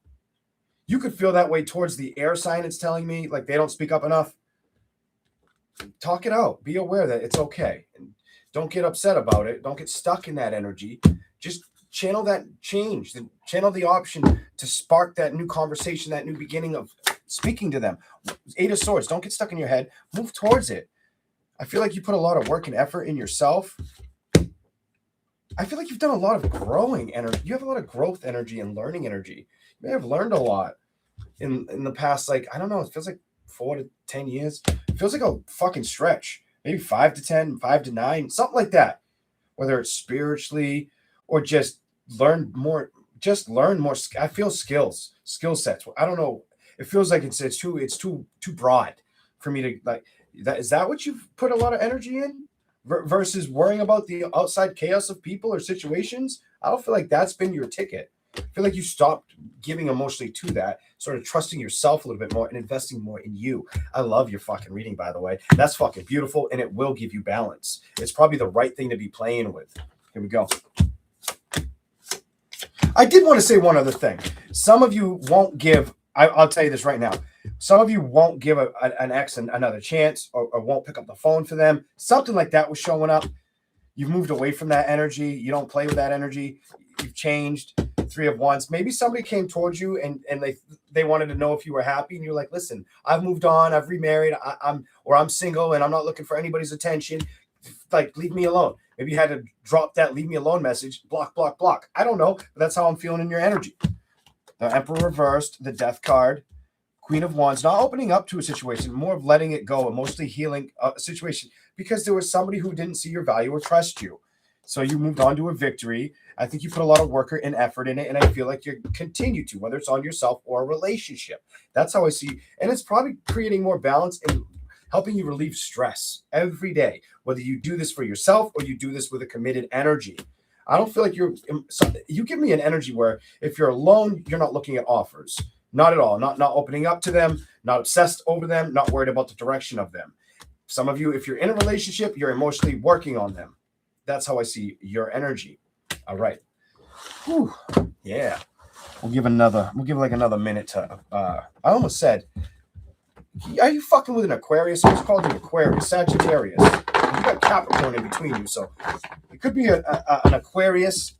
[SPEAKER 1] You could feel that way towards the air sign. It's telling me like they don't speak up enough. Talk it out. Be aware that it's okay. And don't get upset about it. Don't get stuck in that energy. Just channel that change, channel the option to spark that new conversation, that new beginning of speaking to them. Eight of Swords, don't get stuck in your head. Move towards it. I feel like you put a lot of work and effort in yourself. I feel like you've done a lot of growing energy. You have a lot of growth energy and learning energy. You may have learned a lot in the past, like, I don't know, it feels like 4 to 10 years. It feels like a fucking stretch. Maybe 5 to 10, 5 to 9, something like that. Whether it's spiritually or just learn more. I feel skill sets. I don't know. It feels like it's too broad for me to like that. Is that what you've put a lot of energy in versus worrying about the outside chaos of people or situations? I don't feel like that's been your ticket. I feel like you stopped giving emotionally to that, sort of trusting yourself a little bit more and investing more in you. I love your fucking reading, by the way. That's fucking beautiful, and it will give you balance. It's probably the right thing to be playing with. Here we go. I did want to say one other thing. Some of you won't give, I'll tell you this right now. Some of you won't give an ex another chance or won't pick up the phone for them. Something like that was showing up. You've moved away from that energy. You don't play with that energy. You've changed. Three of Wands. Maybe somebody came towards you and they wanted to know if you were happy. And you're like, listen, I've moved on. I've remarried. I'm single and I'm not looking for anybody's attention. Like, leave me alone. Maybe you had to drop that leave me alone message, block. I don't know, but that's how I'm feeling in your energy. The Emperor reversed, the Death card, Queen of Wands, not opening up to a situation, more of letting it go, emotionally healing a situation because there was somebody who didn't see your value or trust you. So you moved on to a victory. I think you put a lot of work and effort in it, and I feel like you continue to, whether it's on yourself or a relationship. That's how I see. And it's probably creating more balance and helping you relieve stress every day, whether you do this for yourself or you do this with a committed energy. I don't feel like you give me an energy where if you're alone, you're not looking at offers. Not at all. Not opening up to them, not obsessed over them, not worried about the direction of them. Some of you, if you're in a relationship, you're emotionally working on them. That's how I see your energy. All right. Whew. Yeah. We'll give like another minute to I almost said, are you fucking with an Aquarius? What's called an Aquarius? Sagittarius. You got Capricorn in between you, so it could be an Aquarius.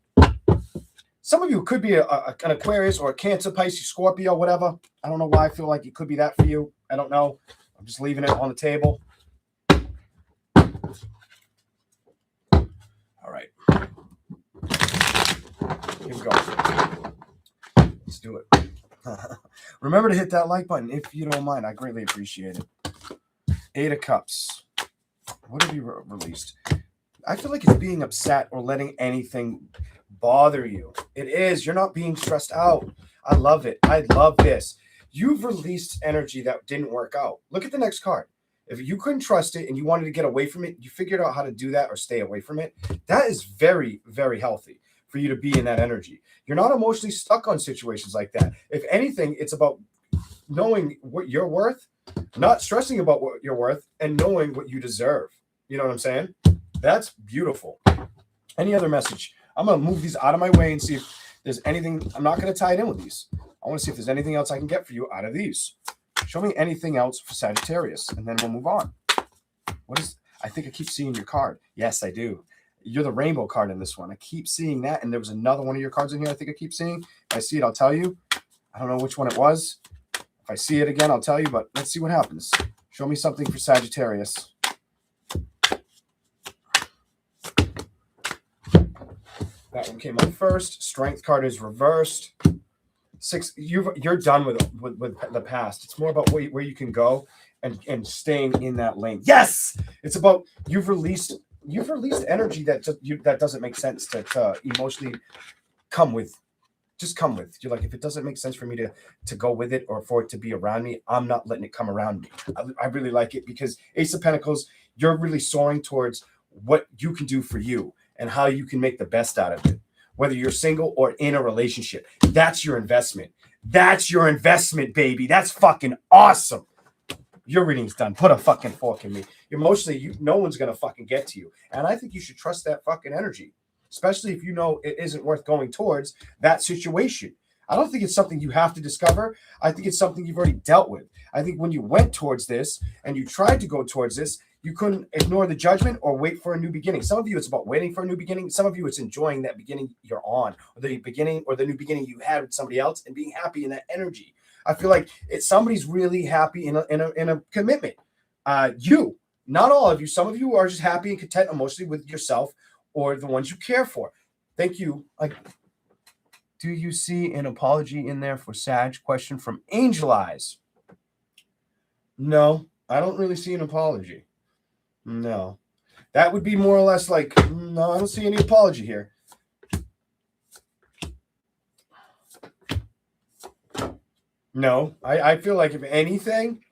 [SPEAKER 1] Some of you could be an Aquarius or a Cancer, Pisces, Scorpio, whatever. I don't know why I feel like it could be that for you. I don't know. I'm just leaving it on the table. All right. Here we go. Let's do it. Remember to hit that like button if you don't mind. I greatly appreciate it. Eight of Cups. What have you released? I feel like it's being upset or letting anything bother you. It is. You're not being stressed out. I love it. I love this. You've released energy that didn't work out. Look at the next card. If you couldn't trust it and you wanted to get away from it, you figured out how to do that or stay away from it. That is very, very healthy for you to be in that energy. You're not emotionally stuck on situations like that. If anything, it's about knowing what you're worth, not stressing about what you're worth, and knowing what you deserve. You know what I'm saying? That's beautiful. Any other message? I'm going to move these out of my way and see if there's anything. I'm not going to tie it in with these. I want to see if there's anything else I can get for you out of these. Show me anything else for Sagittarius, and then we'll move on. I think I keep seeing your card. Yes, I do. You're the rainbow card in this one. I keep seeing that, and there was another one of your cards in here I think I keep seeing. If I see it, I'll tell you. I don't know which one it was. If I see it again, I'll tell you, but let's see what happens. Show me something for Sagittarius. That one came up first. Strength card is reversed. You're done with the past. It's more about where you can go and staying in that lane. Yes, it's about you've released energy that doesn't make sense to emotionally come with. Just come with. You're like, if it doesn't make sense for me to go with it or for it to be around me, I'm not letting it come around me. I really like it because Ace of Pentacles, you're really soaring towards what you can do for you and how you can make the best out of it. Whether you're single or in a relationship, that's your investment. That's your investment, baby. That's fucking awesome. Your reading's done. Put a fucking fork in me. Emotionally, no one's gonna fucking get to you. And I think you should trust that fucking energy, especially if you know it isn't worth going towards that situation. I don't think it's something you have to discover. I think it's something you've already dealt with. I think when you went towards this and you tried to go towards this, you couldn't ignore the judgment or wait for a new beginning. Some of you, it's about waiting for a new beginning. Some of you, it's enjoying that beginning you're on, or the beginning or the new beginning you had with somebody else and being happy in that energy. I feel like it's somebody's really happy in a commitment. You, not all of you. Some of you are just happy and content emotionally with yourself or the ones you care for. Thank you. Do you see an apology in there for Sag? Question from Angel Eyes. No, I don't really see an apology. No, that would be more or less like, no, I don't see any apology here. No, I feel like if anything,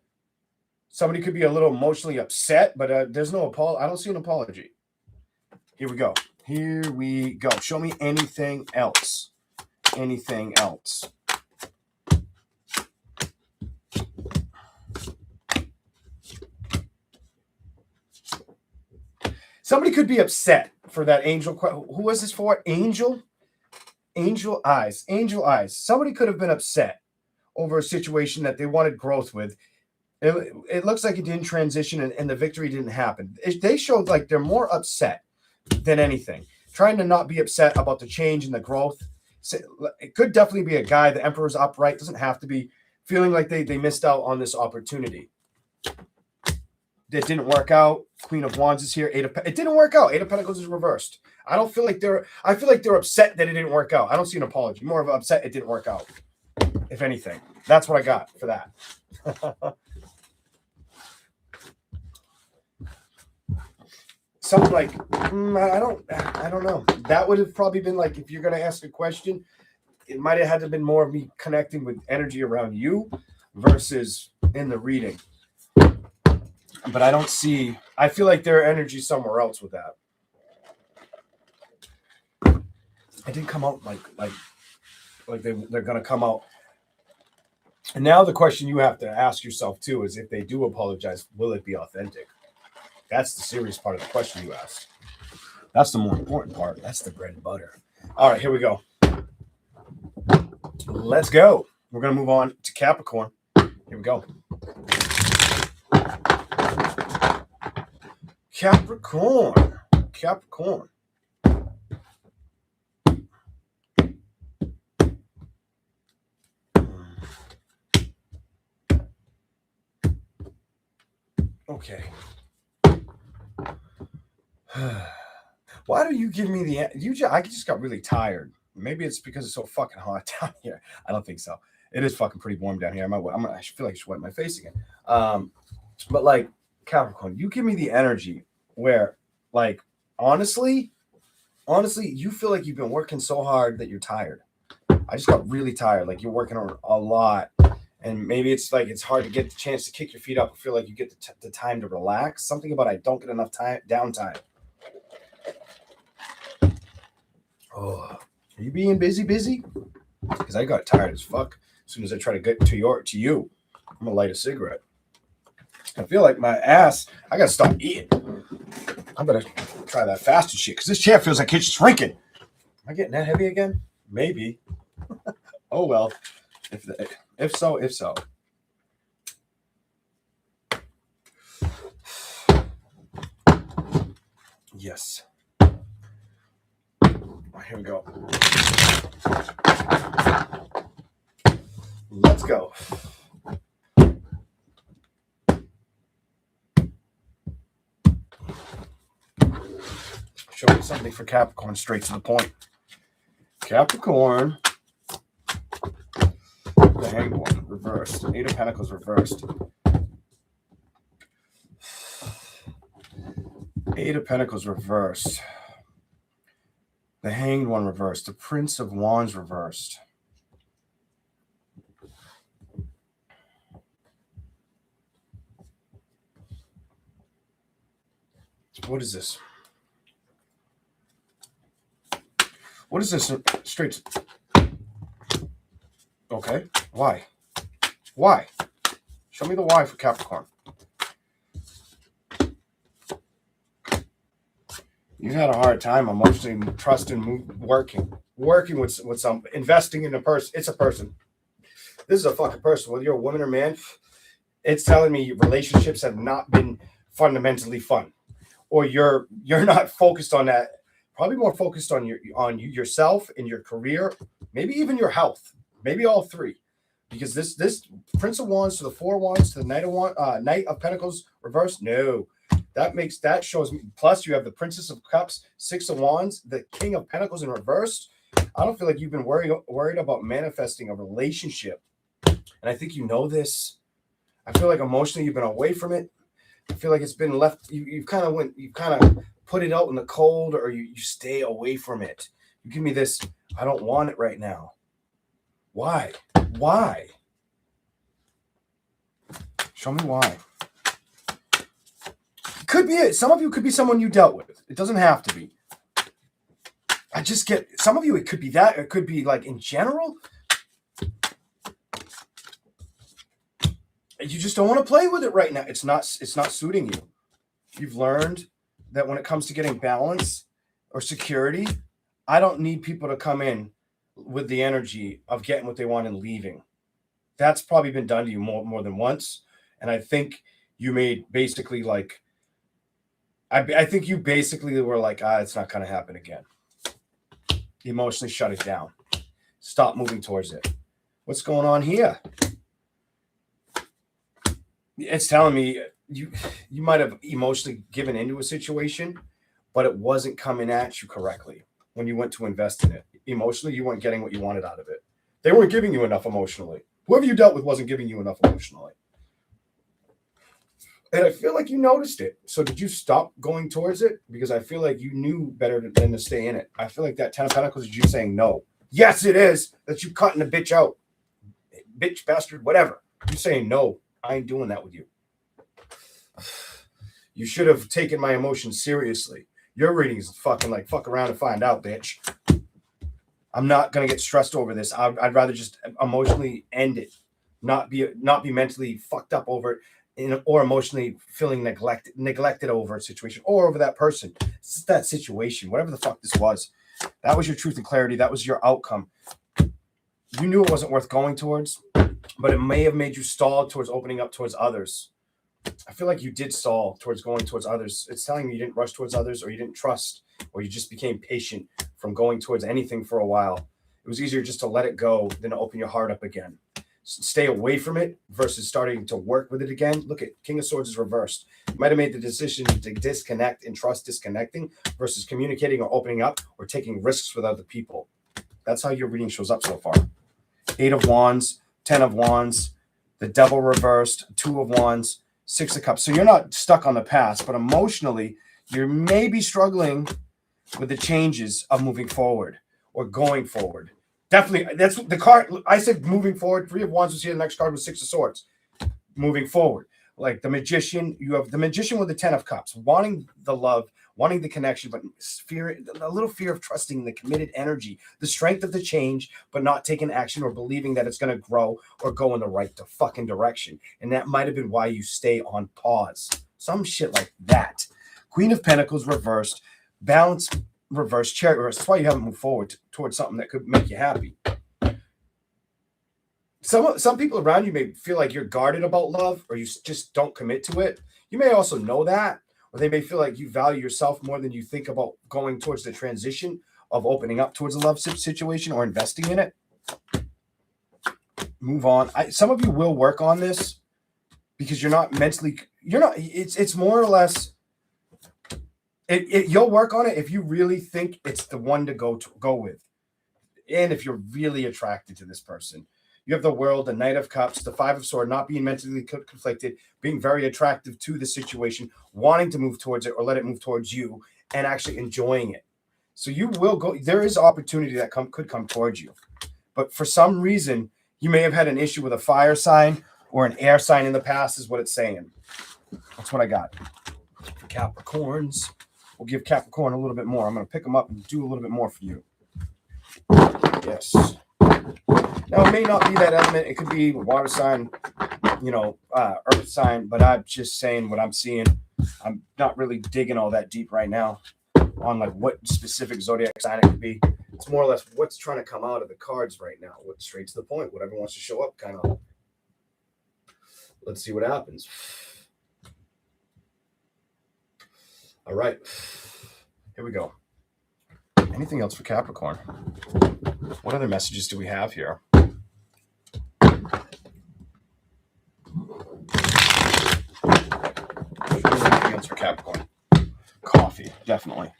[SPEAKER 1] somebody could be a little emotionally upset, but there's no apology. I don't see an apology. Here we go. Here we go. Show me anything else. Anything else. Somebody could be upset for that angel. Who was this for? Angel Eyes. Angel Eyes. Somebody could have been upset over a situation that they wanted growth with. It looks like it didn't transition and the victory didn't happen. They showed like they're more upset than anything. Trying to not be upset about the change and the growth. It could definitely be a guy. The Emperor's upright. Doesn't have to be. Feeling like they missed out on this opportunity. It didn't work out. Queen of Wands is here. It didn't work out. Eight of Pentacles is reversed. I feel like they're upset that it didn't work out. I don't see an apology. More of an upset it didn't work out. If anything. That's what I got for that. Something like, I don't know. That would have probably been like, if you're going to ask a question, it might have had to been more of me connecting with energy around you versus in the reading. But I feel like their energy somewhere else with that. It didn't come out like they're going to come out. And now the question you have to ask yourself too is, if they do apologize, will it be authentic? That's the serious part of the question you asked. That's the more important part. That's the bread and butter. All right, here we go. Let's go. We're going to move on to Capricorn. Here we go. Capricorn. Okay. Why do you give me the? I just got really tired. Maybe it's because it's so fucking hot down here. I don't think so. It is fucking pretty warm down here. I feel like I should wet my face again. But like Capricorn, you give me the energy where, like, honestly, you feel like you've been working so hard that you're tired. I just got really tired. Like, you're working on a lot, and maybe it's like it's hard to get the chance to kick your feet up and feel like you get the time to relax. Something about I don't get enough downtime. Oh, are you being busy? Because I got tired as fuck. As soon as I try to get to you, I'm gonna light a cigarette. I feel like my ass. I gotta stop eating. I better try that fasted shit because this chair feels like it's shrinking. Am I getting that heavy again? Maybe. Oh well. If so. Yes. Here we go. Let's go. Show me something for Capricorn, straight to the point. Capricorn. the Hanged One reversed. Eight of Pentacles reversed. Eight of Pentacles reversed. The Hanged One reversed. The Prince of Wands reversed. What is this? What is this? Straight. Okay. Why? Why? Show me the why for Capricorn. You've had a hard time emotionally trusting, working with some, investing in a person. It's a person. This is a fucking person. Whether you're a woman or man, it's telling me relationships have not been fundamentally fun, or you're not focused on that. Probably more focused on yourself and your career, maybe even your health, maybe all three. Because this Prince of Wands to the Four of Wands to the Knight of Pentacles reversed. No. That shows me. Plus, you have the Princess of Cups, Six of Wands, the King of Pentacles in reverse. I don't feel like you've been worried about manifesting a relationship, and I think you know this. I feel like emotionally you've been away from it. I feel like it's been left. You've kind of put it out in the cold, or you stay away from it. You give me this. I don't want it right now. Why? Why? Show me why. Could be it. Some of you could be someone you dealt with. It doesn't have to be. I just get some of you. It could be that. It could be like in general. You just don't want to play with it right now. It's not suiting you. You've learned that when it comes to getting balance or security, I don't need people to come in with the energy of getting what they want and leaving. That's probably been done to you more than once. And I think you made basically like. I think you basically were like, it's not going to happen again. Emotionally shut it down. Stop moving towards it. What's going on here? It's telling me you might have emotionally given into a situation, but it wasn't coming at you correctly when you went to invest in it. Emotionally, you weren't getting what you wanted out of it. They weren't giving you enough emotionally. Whoever you dealt with wasn't giving you enough emotionally. And I feel like you noticed it. So did you stop going towards it? Because I feel like you knew better than to stay in it. I feel like that 10 of Pentacles is you saying no. Yes, it is. That you cutting the bitch out. Bitch, bastard, whatever. You saying no. I ain't doing that with you. You should have taken my emotions seriously. Your reading is fucking like fuck around and find out, bitch. I'm not going to get stressed over this. I'd rather just emotionally end it. Not be mentally fucked up over it. Or emotionally feeling neglected over a situation or over that person. It's that situation, whatever the fuck this was. That was your truth and clarity. That was your outcome. You knew it wasn't worth going towards, but it may have made you stall towards opening up towards others. I feel like you did stall towards going towards others. It's telling me you didn't rush towards others, or you didn't trust, or you just became patient from going towards anything for a while. It was easier just to let it go than to open your heart up again. Stay away from it versus starting to work with it again. Look at King of Swords is reversed. You might have made the decision to disconnect and trust disconnecting versus communicating or opening up or taking risks with other people. That's how your reading shows up so far. 8 of Wands, 10 of Wands, the Devil reversed, 2 of Wands, 6 of Cups. So you're not stuck on the past, but emotionally, you may be struggling with the changes of moving forward or going forward. Definitely, that's the card. I said moving forward. 3 of Wands was here. The next card was 6 of Swords. Moving forward. Like the Magician, you have the Magician with the 10 of Cups, wanting the love, wanting the connection, but a little fear of trusting the committed energy, the strength of the change, but not taking action or believing that it's going to grow or go in the right fucking direction. And that might have been why you stay on pause. Some shit like that. Queen of Pentacles reversed. Balance reverse, Chariot reverse. That's why you haven't moved forward towards something that could make you happy. Some people around you may feel like you're guarded about love, or you just don't commit to it. You may also know that, or they may feel like you value yourself more than you think about going towards the transition of opening up towards a love situation or investing in it. Move on. Some of you will work on this because you're not mentally. You're not. It's more or less. You'll work on it if you really think it's the one to go with, and if you're really attracted to this person. You have the World, the Knight of Cups, the Five of Swords, not being mentally conflicted, being very attractive to the situation, wanting to move towards it or let it move towards you, and actually enjoying it. So you will go. There is opportunity that could come towards you. But for some reason, you may have had an issue with a fire sign or an air sign in the past, is what it's saying. That's what I got. For Capricorns, we'll give Capricorn a little bit more. I'm going to pick them up and do a little bit more for you. Yes. Now, it may not be that element. It could be water sign, earth sign. But I'm just saying what I'm seeing. I'm not really digging all that deep right now on like what specific zodiac sign it could be. It's more or less what's trying to come out of the cards right now. What's straight to the point. Whatever wants to show up, kind of. Let's see what happens. All right. Here we go. Anything else for Capricorn? What other messages do we have here? Anything else for Capricorn? Coffee, definitely.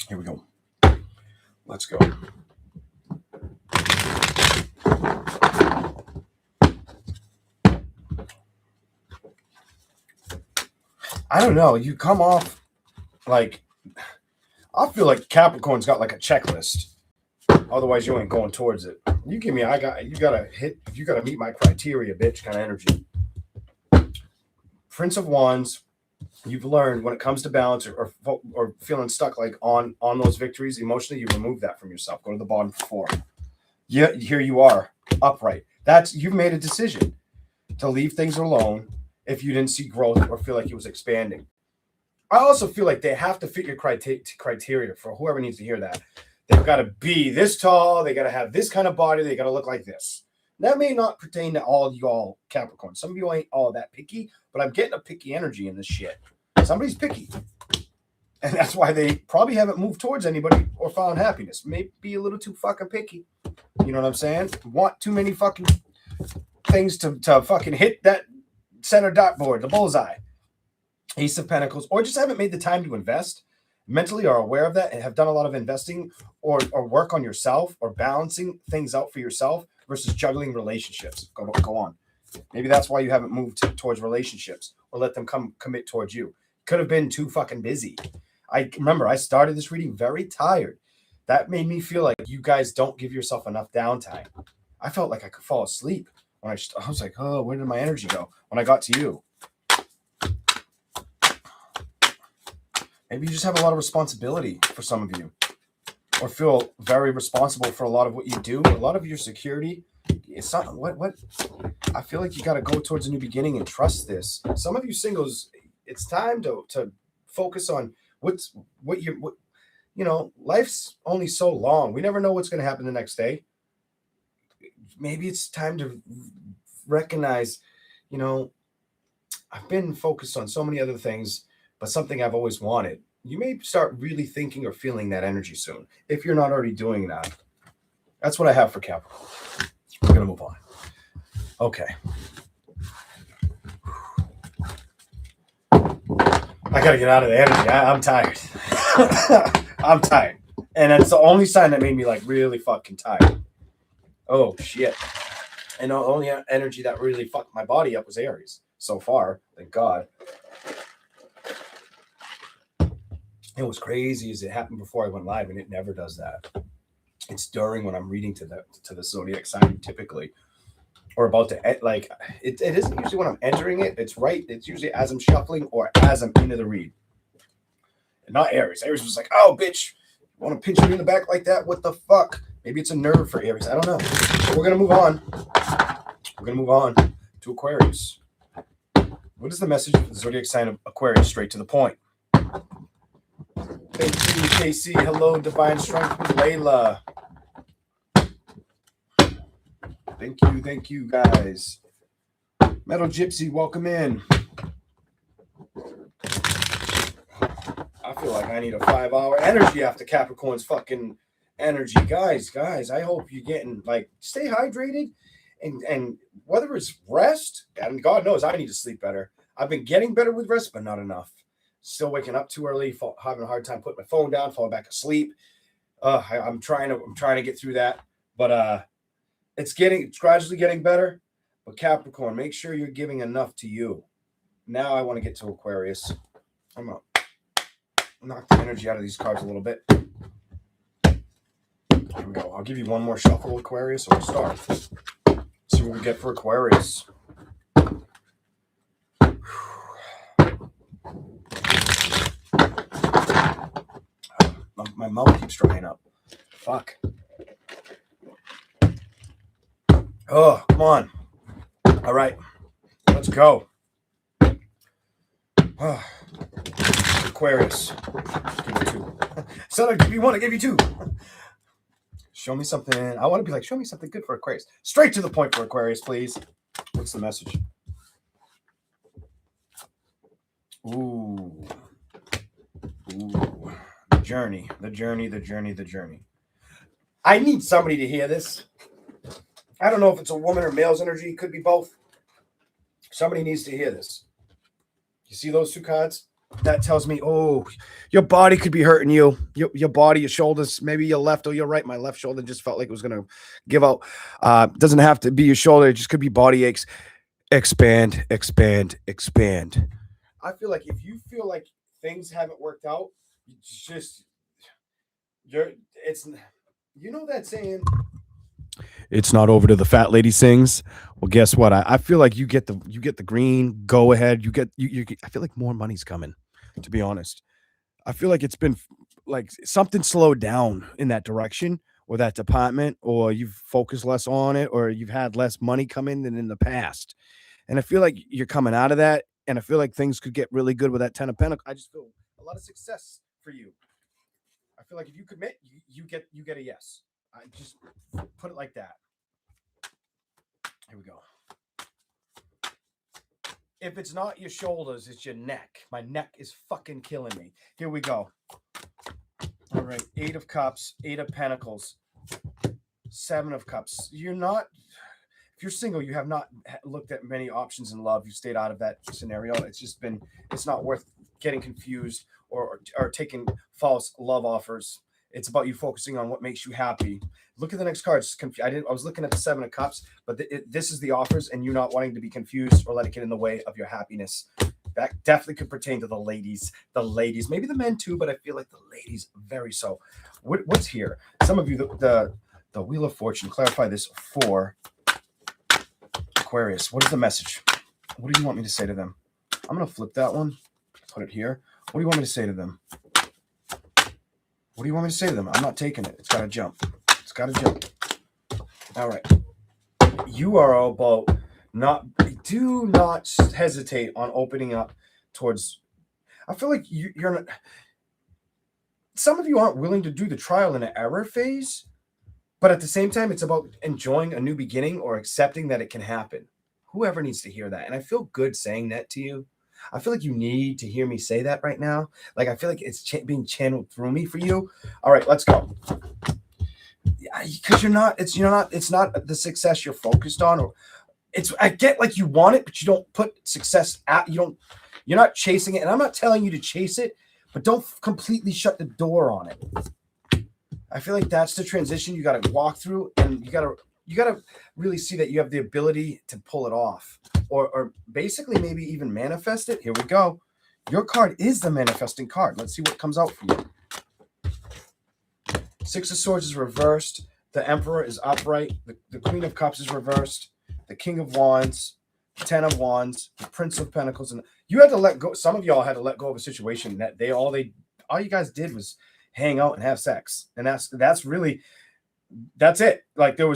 [SPEAKER 1] Here we go. Let's go. I don't know. You come off like, I feel like Capricorn's got like a checklist. Otherwise, you ain't going towards it. You give me, you gotta meet my criteria, bitch, kind of energy. Prince of Wands, you've learned when it comes to balance or feeling stuck like on those victories emotionally, you remove that from yourself. Go to the bottom 4. Yeah, here you are, upright. You've made a decision to leave things alone if you didn't see growth or feel like it was expanding. I also feel like they have to fit your criteria for whoever needs to hear that. They've got to be this tall. They got to have this kind of body. They got to look like this. That may not pertain to all y'all Capricorn. Some of you ain't all that picky, but I'm getting a picky energy in this shit. Somebody's picky. And that's why they probably haven't moved towards anybody or found happiness. Maybe a little too fucking picky. You know what I'm saying? Want too many fucking things to fucking hit that center dartboard, the bullseye. Ace of Pentacles, or just haven't made the time to invest mentally, are aware of that and have done a lot of investing or work on yourself or balancing things out for yourself versus juggling relationships. Go on. Maybe that's why you haven't moved towards relationships or let them commit towards you. Could have been too fucking busy. I remember I started this reading very tired. That made me feel like you guys don't give yourself enough downtime. I felt like I could fall asleep when I was like, oh, where did my energy go? When I got to you. Maybe you just have a lot of responsibility for some of you, or feel very responsible for a lot of what you do. A lot of your security. It's not what I feel like you got to go towards a new beginning and trust this. Some of you singles, it's time to focus on life's only so long. We never know what's going to happen the next day. Maybe it's time to recognize, I've been focused on so many other things, but something I've always wanted. You may start really thinking or feeling that energy soon, if you're not already doing that. That's what I have for Capricorn. We're going to move on. Okay. I got to get out of the energy. I'm tired. I'm tired. And that's the only sign that made me like really fucking tired. Oh, shit. And the only energy that really fucked my body up was Aries. So far, thank God. It was crazy as it happened before I went live, and it never does that. It's during when I'm reading to the zodiac sign typically, or about to like it isn't usually when I'm entering it. It's usually as I'm shuffling or as I'm into the read. And not Aries. Aries was like, oh bitch, you want to pinch me in the back like that? What the fuck? Maybe it's a nerve for Aries. I don't know. But we're gonna move on. We're gonna move on to Aquarius. What is the message of the zodiac sign of Aquarius? Straight to the point. Thank you, KC. Hello, Divine Strength with Layla. Thank you, guys. Metal Gypsy, welcome in. I feel like I need a 5-hour energy after Capricorn's fucking energy. Guys, I hope you're getting, stay hydrated. And whether it's rest, and God knows I need to sleep better. I've been getting better with rest, but not enough. Still waking up too early, having a hard time putting my phone down, falling back asleep. I'm trying to get through that, but it's gradually getting better. But Capricorn, make sure you're giving enough to you. Now I want to get to Aquarius. I'm gonna knock the energy out of these cards a little bit. Here we go. I'll give you one more shuffle, Aquarius, so we'll start. See what we get for Aquarius. My mouth keeps drying up. Fuck. Oh, come on. All right. Let's go. Oh. Aquarius. Give me two. So if you want to give you two. Show me something. I want to be like, show me something good for Aquarius. Straight to the point for Aquarius, please. What's the message? Ooh. The journey. I need somebody to hear this. I don't know if it's a woman or male's energy. It could be both. Somebody needs to hear this. You see those two cards? That tells me, oh, your body could be hurting you. Your body, your shoulders, maybe your left or your right. My left shoulder just felt like it was going to give out. Doesn't have to be your shoulder. It just could be body aches. Expand. I feel like if you feel like things haven't worked out, you know that saying, it's not over till the fat lady sings. Well, guess what? I feel like you get the green go ahead. I feel like more money's coming, to be honest. I feel like it's been like something slowed down in that direction or that department, or you've focused less on it, or you've had less money come in than in the past. And I feel like you're coming out of that, and I feel like things could get really good with that 10 of Pentacles. I just feel a lot of success for you. I feel like if you commit, you get a yes. I just put it like that. Here we go. If it's not your shoulders, it's your neck. My neck is fucking killing me. Here we go. All right. 8 of Cups, 8 of Pentacles, 7 of Cups. If you're single, you have not looked at many options in love. You stayed out of that scenario. It's not worth getting confused or taking false love offers. It's about you focusing on what makes you happy. Look at the next card. I was looking at the 7 of Cups, but this is the offers, and you not wanting to be confused or let it get in the way of your happiness. That definitely could pertain to the ladies. Maybe the men too, but I feel like the ladies very so. What's here? Some of you, the Wheel of Fortune. Clarify this for Aquarius. What is the message? What do you want me to say to them? I'm gonna flip that one. Put it here. What do you want me to say to them? What do you want me to say to them? I'm not taking it. It's got to jump. All right. You are about do not hesitate on opening up towards. I feel like you're not. Some of you aren't willing to do the trial and error phase, but at the same time, it's about enjoying a new beginning or accepting that it can happen. Whoever needs to hear that. And I feel good saying that to you. I feel like you need to hear me say that right now. Like, I feel like it's being channeled through me for you. All right, let's go. Because it's not the success you're focused on. Or I get like you want it, but you don't put success out. You're not chasing it. And I'm not telling you to chase it, but don't completely shut the door on it. I feel like that's the transition you got to walk through, and you got to really see that you have the ability to pull it off, or basically maybe even manifest it. Here we go. Your card is the manifesting card. Let's see what comes out for you. 6 of Swords is reversed. The Emperor is upright. The Queen of Cups is reversed. The King of Wands, 10 of Wands, the Prince of Pentacles, and you had to let go. Some of y'all had to let go of a situation that all you guys did was hang out and have sex, and that's it. Like there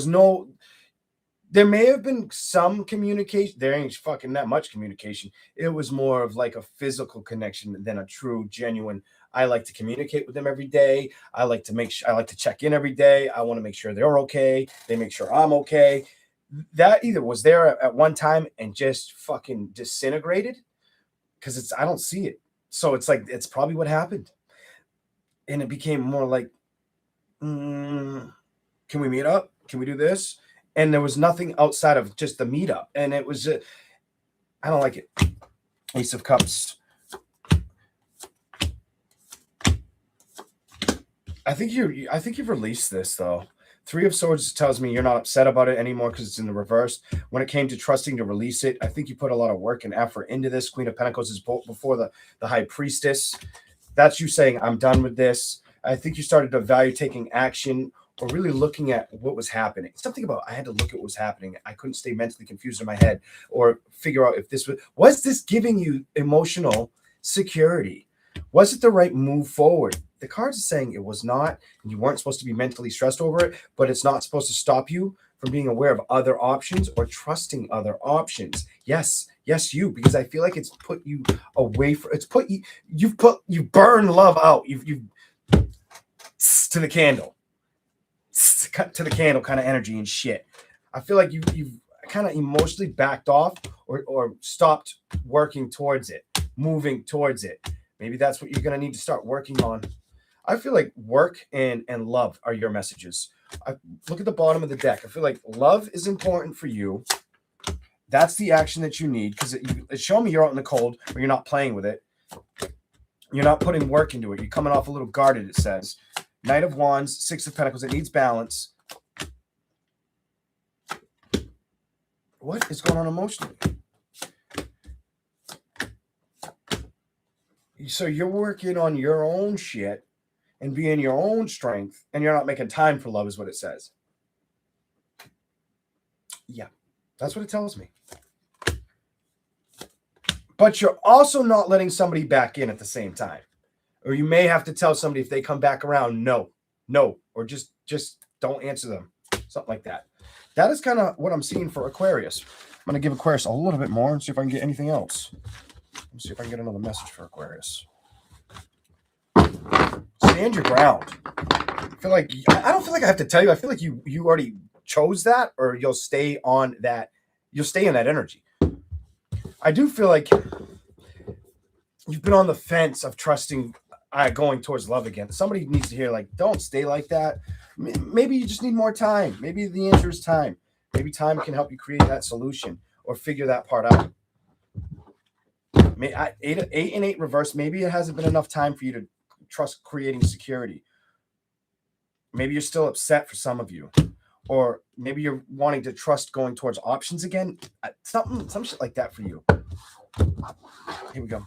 [SPEAKER 1] may have been some communication. There ain't fucking that much communication. It was more of like a physical connection than a true, genuine. I like to communicate with them every day. I like to check in every day. I want to make sure they're okay. They make sure I'm okay. That either was there at one time and just fucking disintegrated, because I don't see it. So it's like, it's probably what happened. And it became more like, can we meet up? Can we do this? And there was nothing outside of just the meetup. And it was, I don't like it. Ace of Cups. I think you've released this though. Three of Swords tells me you're not upset about it anymore because it's in the reverse. When it came to trusting to release it, I think you put a lot of work and effort into this. Queen of Pentacles is before the High Priestess. That's you saying, I'm done with this. I think you started to value taking action or really looking at what was happening. Something about I had to look at what was happening. I couldn't stay mentally confused in my head or figure out if this was this giving you emotional security? Was it the right move forward? The cards are saying it was not, and you weren't supposed to be mentally stressed over it, but it's not supposed to stop you from being aware of other options or trusting other options. Yes, you, because I feel like it's put you away from you burn love out. You've to the candle, cut to the candle kind of energy and shit. I feel like you've kind of emotionally backed off or stopped working towards it, moving towards it. Maybe that's what you're going to need to start working on. I feel like work and love are your messages. Look at the bottom of the deck. I feel like love is important for you. That's the action that you need because it's showing me you're out in the cold or you're not playing with it. You're not putting work into it. You're coming off a little guarded, it says. Knight of Wands, Six of Pentacles. It needs balance. What is going on emotionally? So you're working on your own shit and being your own strength, and you're not making time for love, is what it says. Yeah, that's what it tells me. But you're also not letting somebody back in at the same time. Or you may have to tell somebody if they come back around, no, or just don't answer them. Something like that. That is kind of what I'm seeing for Aquarius. I'm going to give Aquarius a little bit more and see if I can get anything else. Let's see if I can get another message for Aquarius. Stand your ground. I don't feel like I have to tell you. I feel like you already chose that, or you'll stay on that. You'll stay in that energy. I do feel like you've been on the fence of trusting, going towards love again. Somebody needs to hear, like, don't stay like that. Maybe you just need more time. Maybe the answer is time. Maybe time can help you create that solution or figure that part out. 8 and 8 reverse. Maybe it hasn't been enough time for you to trust creating security. Maybe you're still upset for some of you, or maybe you're wanting to trust going towards options again. Some shit like that for you. Here we go.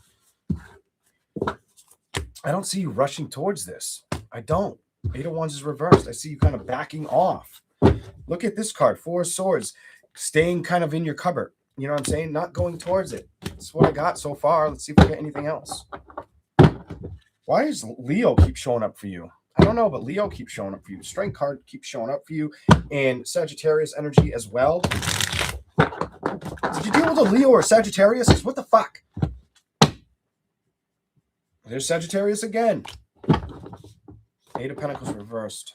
[SPEAKER 1] I don't see you rushing towards this. I don't. 8 of Wands is reversed. I see you kind of backing off. Look at this card, 4 of Swords, staying kind of in your cupboard. You know what I'm saying? Not going towards it. That's what I got so far. Let's see if we get anything else. Why does Leo keep showing up for you? I don't know, but Leo keeps showing up for you. Strength card keeps showing up for you. And Sagittarius energy as well. Did you deal with a Leo or Sagittarius? What the fuck? There's Sagittarius again. 8 of Pentacles reversed.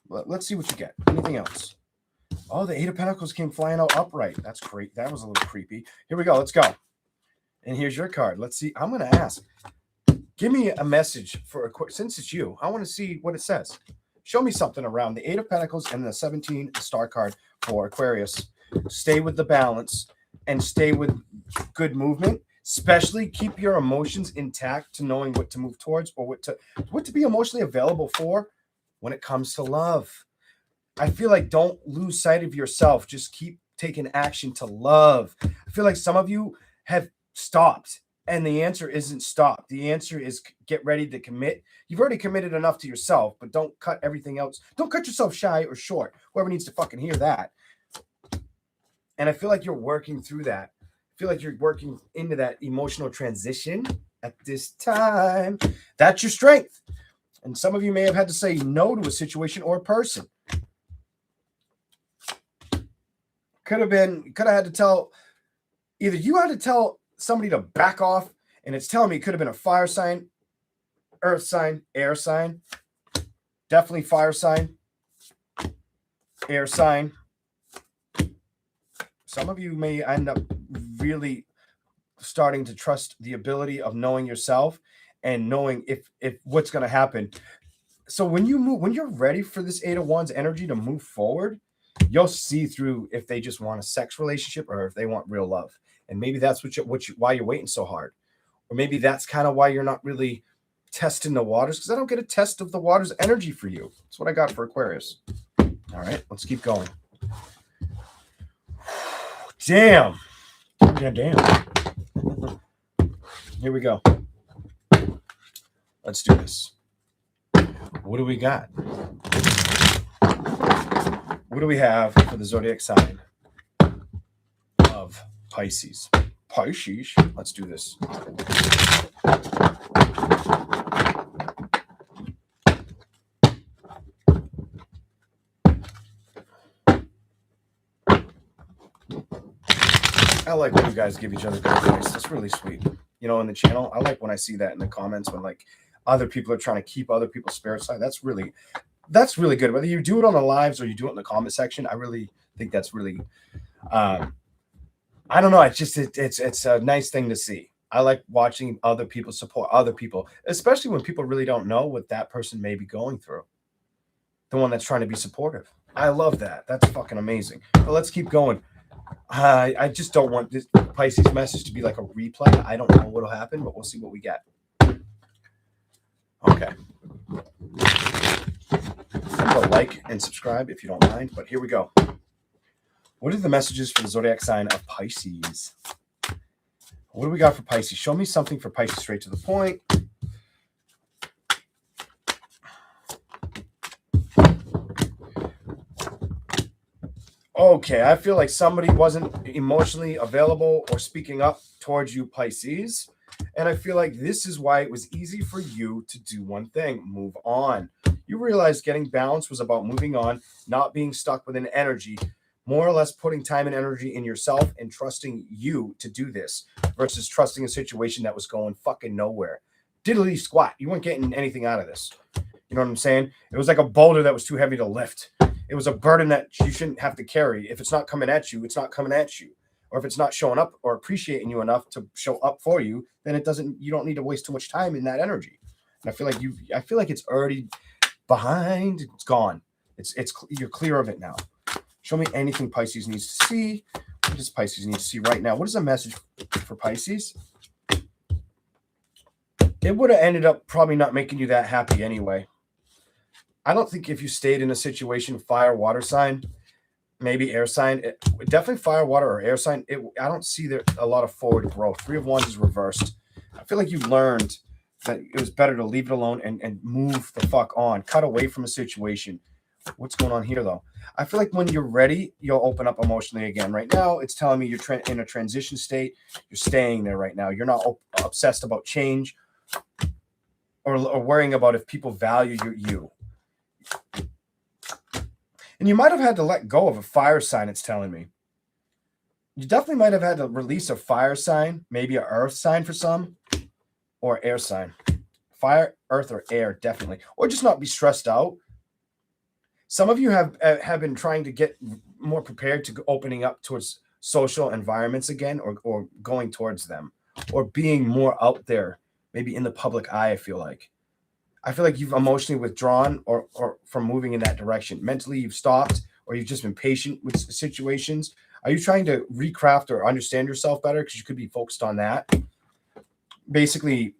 [SPEAKER 1] Let's see what you get. Anything else? Oh, the 8 of Pentacles came flying out upright. That's great. That was a little creepy. Here we go. Let's go. And here's your card. Let's see. I'm going to ask. Give me a message for since it's you. I want to see what it says. Show me something around the 8 of Pentacles and the 17 star card for Aquarius. Stay with the balance and stay with good movement. Especially keep your emotions intact to knowing what to move towards or what to be emotionally available for when it comes to love. I feel like don't lose sight of yourself. Just keep taking action to love. I feel like some of you have stopped, and the answer isn't stop. The answer is get ready to commit. You've already committed enough to yourself, but don't cut everything else. Don't cut yourself shy or short. Whoever needs to fucking hear that. And I feel like you're working through that. I feel like you're working into that emotional transition at this time. That's your strength. And some of you may have had to say no to a situation or a person. Could have had to tell, either you had to tell somebody to back off, and it's telling me it could have been a fire sign, earth sign, air sign. Definitely fire sign, air sign. Some of you may end up really starting to trust the ability of knowing yourself and knowing if what's going to happen. So when you're ready for this 8 of Wands energy to move forward, you'll see through if they just want a sex relationship or if they want real love. And maybe that's why you're waiting so hard. Or maybe that's kind of why you're not really testing the waters because I don't get a test of the water's energy for you. That's what I got for Aquarius. All right, let's keep going. Damn. Yeah, damn. Here we go. Let's do this. What do we got? What do we have for the zodiac sign of Pisces? Pisces. Let's do this. I like when you guys give each other good advice. That's really sweet. You know, in the channel, I like when I see that in the comments when like other people are trying to keep other people's spirits high. That's really good. Whether you do it on the lives or you do it in the comment section, I really think that's really, I don't know. It's a nice thing to see. I like watching other people support other people, especially when people really don't know what that person may be going through. The one that's trying to be supportive. I love that. That's fucking amazing. But let's keep going. I just don't want this Pisces message to be like a replay. I don't know what'll happen, but we'll see what we get. Okay. Remember, like and subscribe if you don't mind, but here we go. What are the messages for the zodiac sign of Pisces? What do we got for Pisces? Show me something for Pisces straight to the point. Okay, I feel like somebody wasn't emotionally available or speaking up towards you, Pisces. And I feel like this is why it was easy for you to do one thing, move on. You realized getting balanced was about moving on, not being stuck with an energy, more or less putting time and energy in yourself and trusting you to do this versus trusting a situation that was going fucking nowhere. Diddly squat. You weren't getting anything out of this. You know what I'm saying? It was like a boulder that was too heavy to lift. It was a burden that you shouldn't have to carry. If it's not coming at you, it's not coming at you. Or if it's not showing up or appreciating you enough to show up for you, then you don't need to waste too much time in that energy. And I feel like it's already behind. It's gone. You're clear of it now. Show me anything Pisces needs to see. What does Pisces need to see right now? What is the message for Pisces? It would have ended up probably not making you that happy anyway. I don't think if you stayed in a situation, fire, water sign, maybe air sign, definitely fire, water, or air sign. I don't see there a lot of forward growth. 3 of Wands is reversed. I feel like you learned that it was better to leave it alone and move the fuck on. Cut away from a situation. What's going on here, though? I feel like when you're ready, you'll open up emotionally again. Right now, it's telling me you're in a transition state. You're staying there right now. You're not obsessed about change or worrying about if people value you. And you might have had to let go of a fire sign, it's telling me. You definitely might have had to release a fire sign, maybe an earth sign for some, or air sign. Fire, earth, or air, definitely. Or just not be stressed out. Some of you have been trying to get more prepared to opening up towards social environments again, or going towards them, or being more out there, maybe in the public eye, I feel like you've emotionally withdrawn or from moving in that direction. Mentally, you've stopped, or you've just been patient with situations. Are you trying to recraft or understand yourself better? Because you could be focused on that. Basically,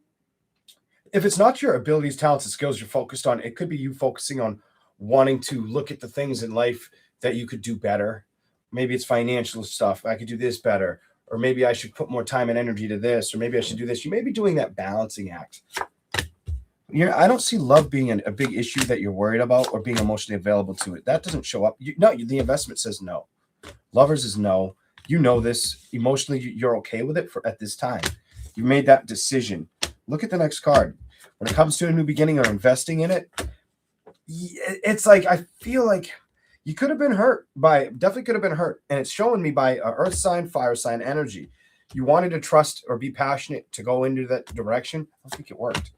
[SPEAKER 1] if it's not your abilities, talents, and skills you're focused on, it could be you focusing on wanting to look at the things in life that you could do better. Maybe it's financial stuff. I could do this better. Or maybe I should put more time and energy to this. Or maybe I should do this. You may be doing that balancing act. I don't see love being a big issue that you're worried about or being emotionally available to it. That doesn't show up. The investment says no. Lovers is no. You know this. Emotionally, you're okay with it at this time. You made that decision. Look at the next card. When it comes to a new beginning or investing in it, it's like I feel like you could have been hurt definitely could have been hurt. And it's showing me by earth sign, fire sign energy. You wanted to trust or be passionate to go into that direction. I don't think it worked.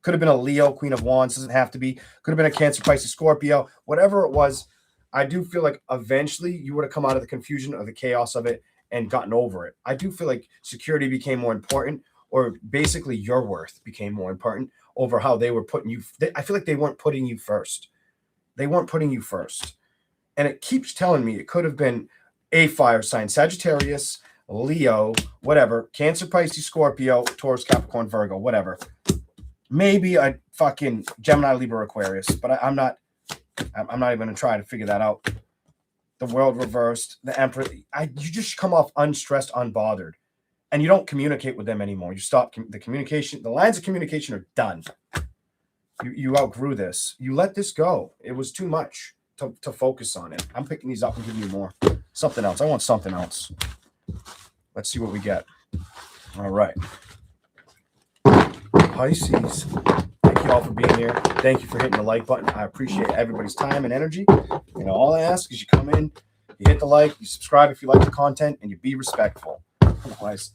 [SPEAKER 1] Could have been a Leo, Queen of Wands, doesn't have to be. Could have been a Cancer, Pisces, Scorpio, whatever it was. I do feel like eventually you would have come out of the confusion or the chaos of it and gotten over it. I do feel like security became more important, or basically your worth became more important over how they were putting you. I feel like they weren't putting you first. They weren't putting you first. And it keeps telling me it could have been a fire sign, Sagittarius, Leo, whatever, Cancer, Pisces, Scorpio, Taurus, Capricorn, Virgo, whatever. Maybe a fucking Gemini, Libra, Aquarius, but I'm not even gonna try to figure that out. The world reversed, the Emperor. You just come off unstressed, unbothered, and you don't communicate with them anymore. You stop the communication. The lines of communication are done. You outgrew this. You let this go. It was too much to focus on it. I'm picking these up and giving you more. Something else. I want something else. Let's see what we get. All right. Pisces. Thank you all for being here. Thank you for hitting the like button. I appreciate everybody's time and energy. You know, all I ask is you come in, you hit the like, you subscribe if you like the content, and you be respectful. Otherwise,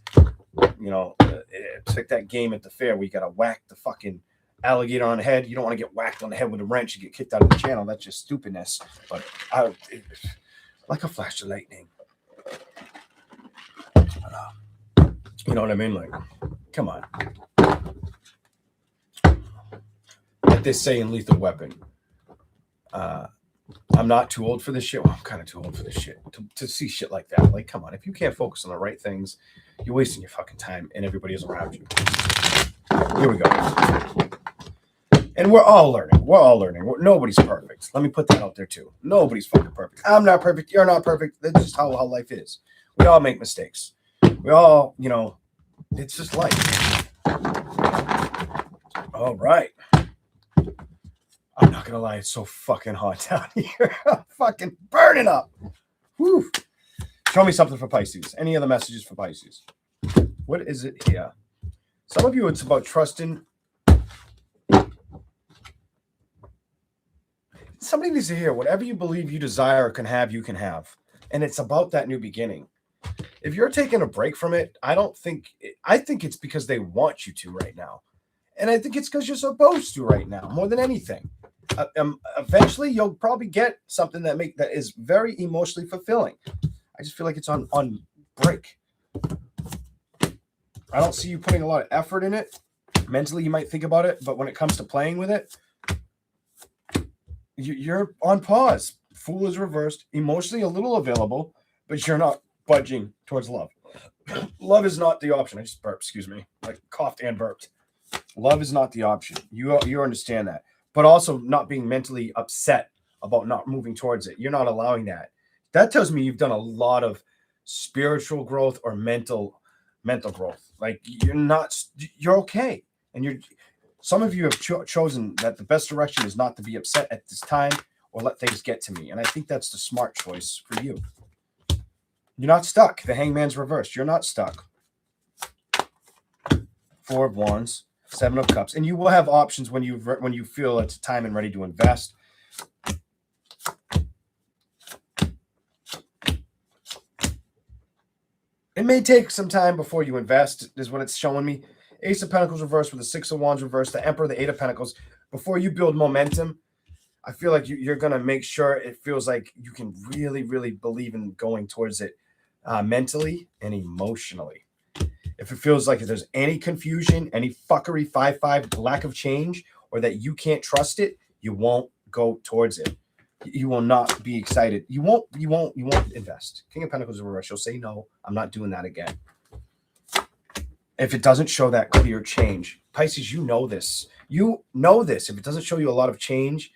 [SPEAKER 1] you know, it's like that game at the fair where you got to whack the fucking alligator on the head. You don't want to get whacked on the head with a wrench. You get kicked out of the channel. That's just stupidness. But like a flash of lightning. You know what I mean? Like, come on. Like they say in Lethal Weapon, I'm not too old for this shit. Well, I'm kind of too old for this shit to see shit like that. Like, come on. If you can't focus on the right things, you're wasting your fucking time and everybody is around you. Here we go. And we're all learning. Nobody's perfect. Let me put that out there too. Nobody's fucking perfect. I'm not perfect. You're not perfect. That's just how life is. We all make mistakes. We all, you know, it's just life. All right. I'm not gonna lie, it's so fucking hot down here. I'm fucking burning up. Whew. Show me something for Pisces. Any other messages for Pisces? What is it here? Some of you, it's about trusting. Somebody needs to hear whatever you believe you desire or can have, you can have. And it's about that new beginning. If you're taking a break from it, I think it's because they want you to right now. And I think it's because you're supposed to right now, more than anything. Eventually, you'll probably get something that is very emotionally fulfilling. I just feel like it's on break. I don't see you putting a lot of effort in it. Mentally, you might think about it, but when it comes to playing with it, you're on pause. Fool is reversed. Emotionally a little available, but you're not budging towards love. Love is not the option. I just burped, excuse me. I coughed and burped. Love is not the option. You understand that. But also not being mentally upset about not moving towards it. You're not allowing that. That tells me you've done a lot of spiritual growth or mental growth. Like you're okay. And some of you have chosen that the best direction is not to be upset at this time or let things get to me. And I think that's the smart choice for you. You're not stuck. The Hangman's reversed. You're not stuck. Four of Wands, Seven of Cups. And you will have options when you feel it's time and ready to invest. It may take some time before you invest, is what it's showing me. Ace of Pentacles reversed with the Six of Wands reversed, the Emperor, the Eight of Pentacles. Before you build momentum, I feel like you're going to make sure it feels like you can really, really believe in going towards it mentally and emotionally. If it feels like if there's any confusion, any fuckery, 5-5, lack of change, or that you can't trust it, you won't go towards it. You will not be excited. You won't invest. King of Pentacles reversed. You'll say, no, I'm not doing that again. If it doesn't show that clear change, Pisces, you know this. You know this. If it doesn't show you a lot of change,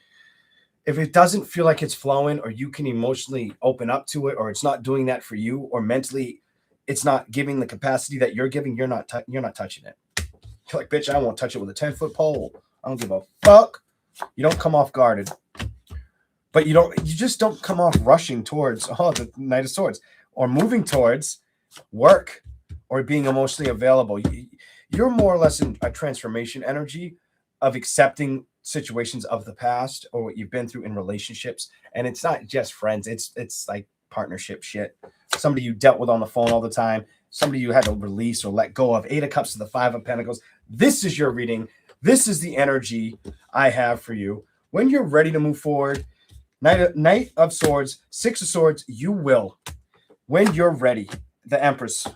[SPEAKER 1] if it doesn't feel like it's flowing or you can emotionally open up to it or it's not doing that for you or mentally it's not giving the capacity that you're giving, you're not touching it. You're like, bitch, I won't touch it with a 10-foot pole. I don't give a fuck. You don't come off guarded. But you just don't come off rushing towards the Knight of Swords or moving towards work or being emotionally available. You're more or less in a transformation energy of accepting situations of the past or what you've been through in relationships. And it's not just friends. It's like partnership shit. Somebody you dealt with on the phone all the time. Somebody you had to release or let go of. 8 of Cups to the 5 of Pentacles. This is your reading. This is the energy I have for you. When you're ready to move forward, Knight of Swords, 6 of Swords, you will. When you're ready, the Empress.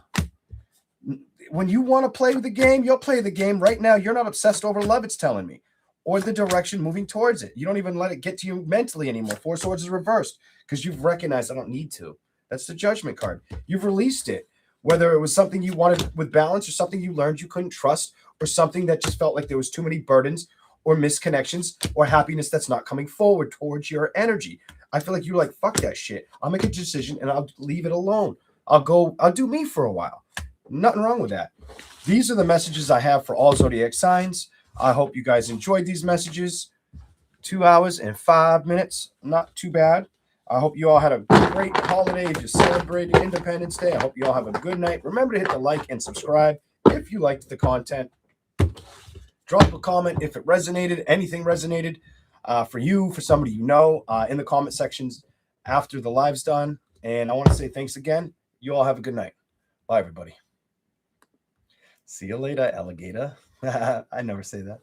[SPEAKER 1] When you want to play the game, you'll play the game. Right now, you're not obsessed over love, it's telling me. Or the direction moving towards it. You don't even let it get to you mentally anymore. 4 Swords is reversed because you've recognized I don't need to. That's the Judgment card. You've released it. whether it was something you wanted with balance or something you learned you couldn't trust or something that just felt like there was too many burdens or misconnections or happiness that's not coming forward towards your energy. I feel like you're like, fuck that shit. I'll make a decision and I'll leave it alone. I'll do me for a while. Nothing wrong with that. These are the messages I have for all zodiac signs. I hope you guys enjoyed these messages. 2 hours and 5 minutes. Not too bad. I hope you all had a great holiday if you celebrated Independence Day. I hope you all have a good night. Remember to hit the like and subscribe if you liked the content. Drop a comment if it resonated, anything resonated for you, for somebody you know, in the comment sections after the live's done. And I want to say thanks again. You all have a good night. Bye, everybody. See you later, alligator. I never say that.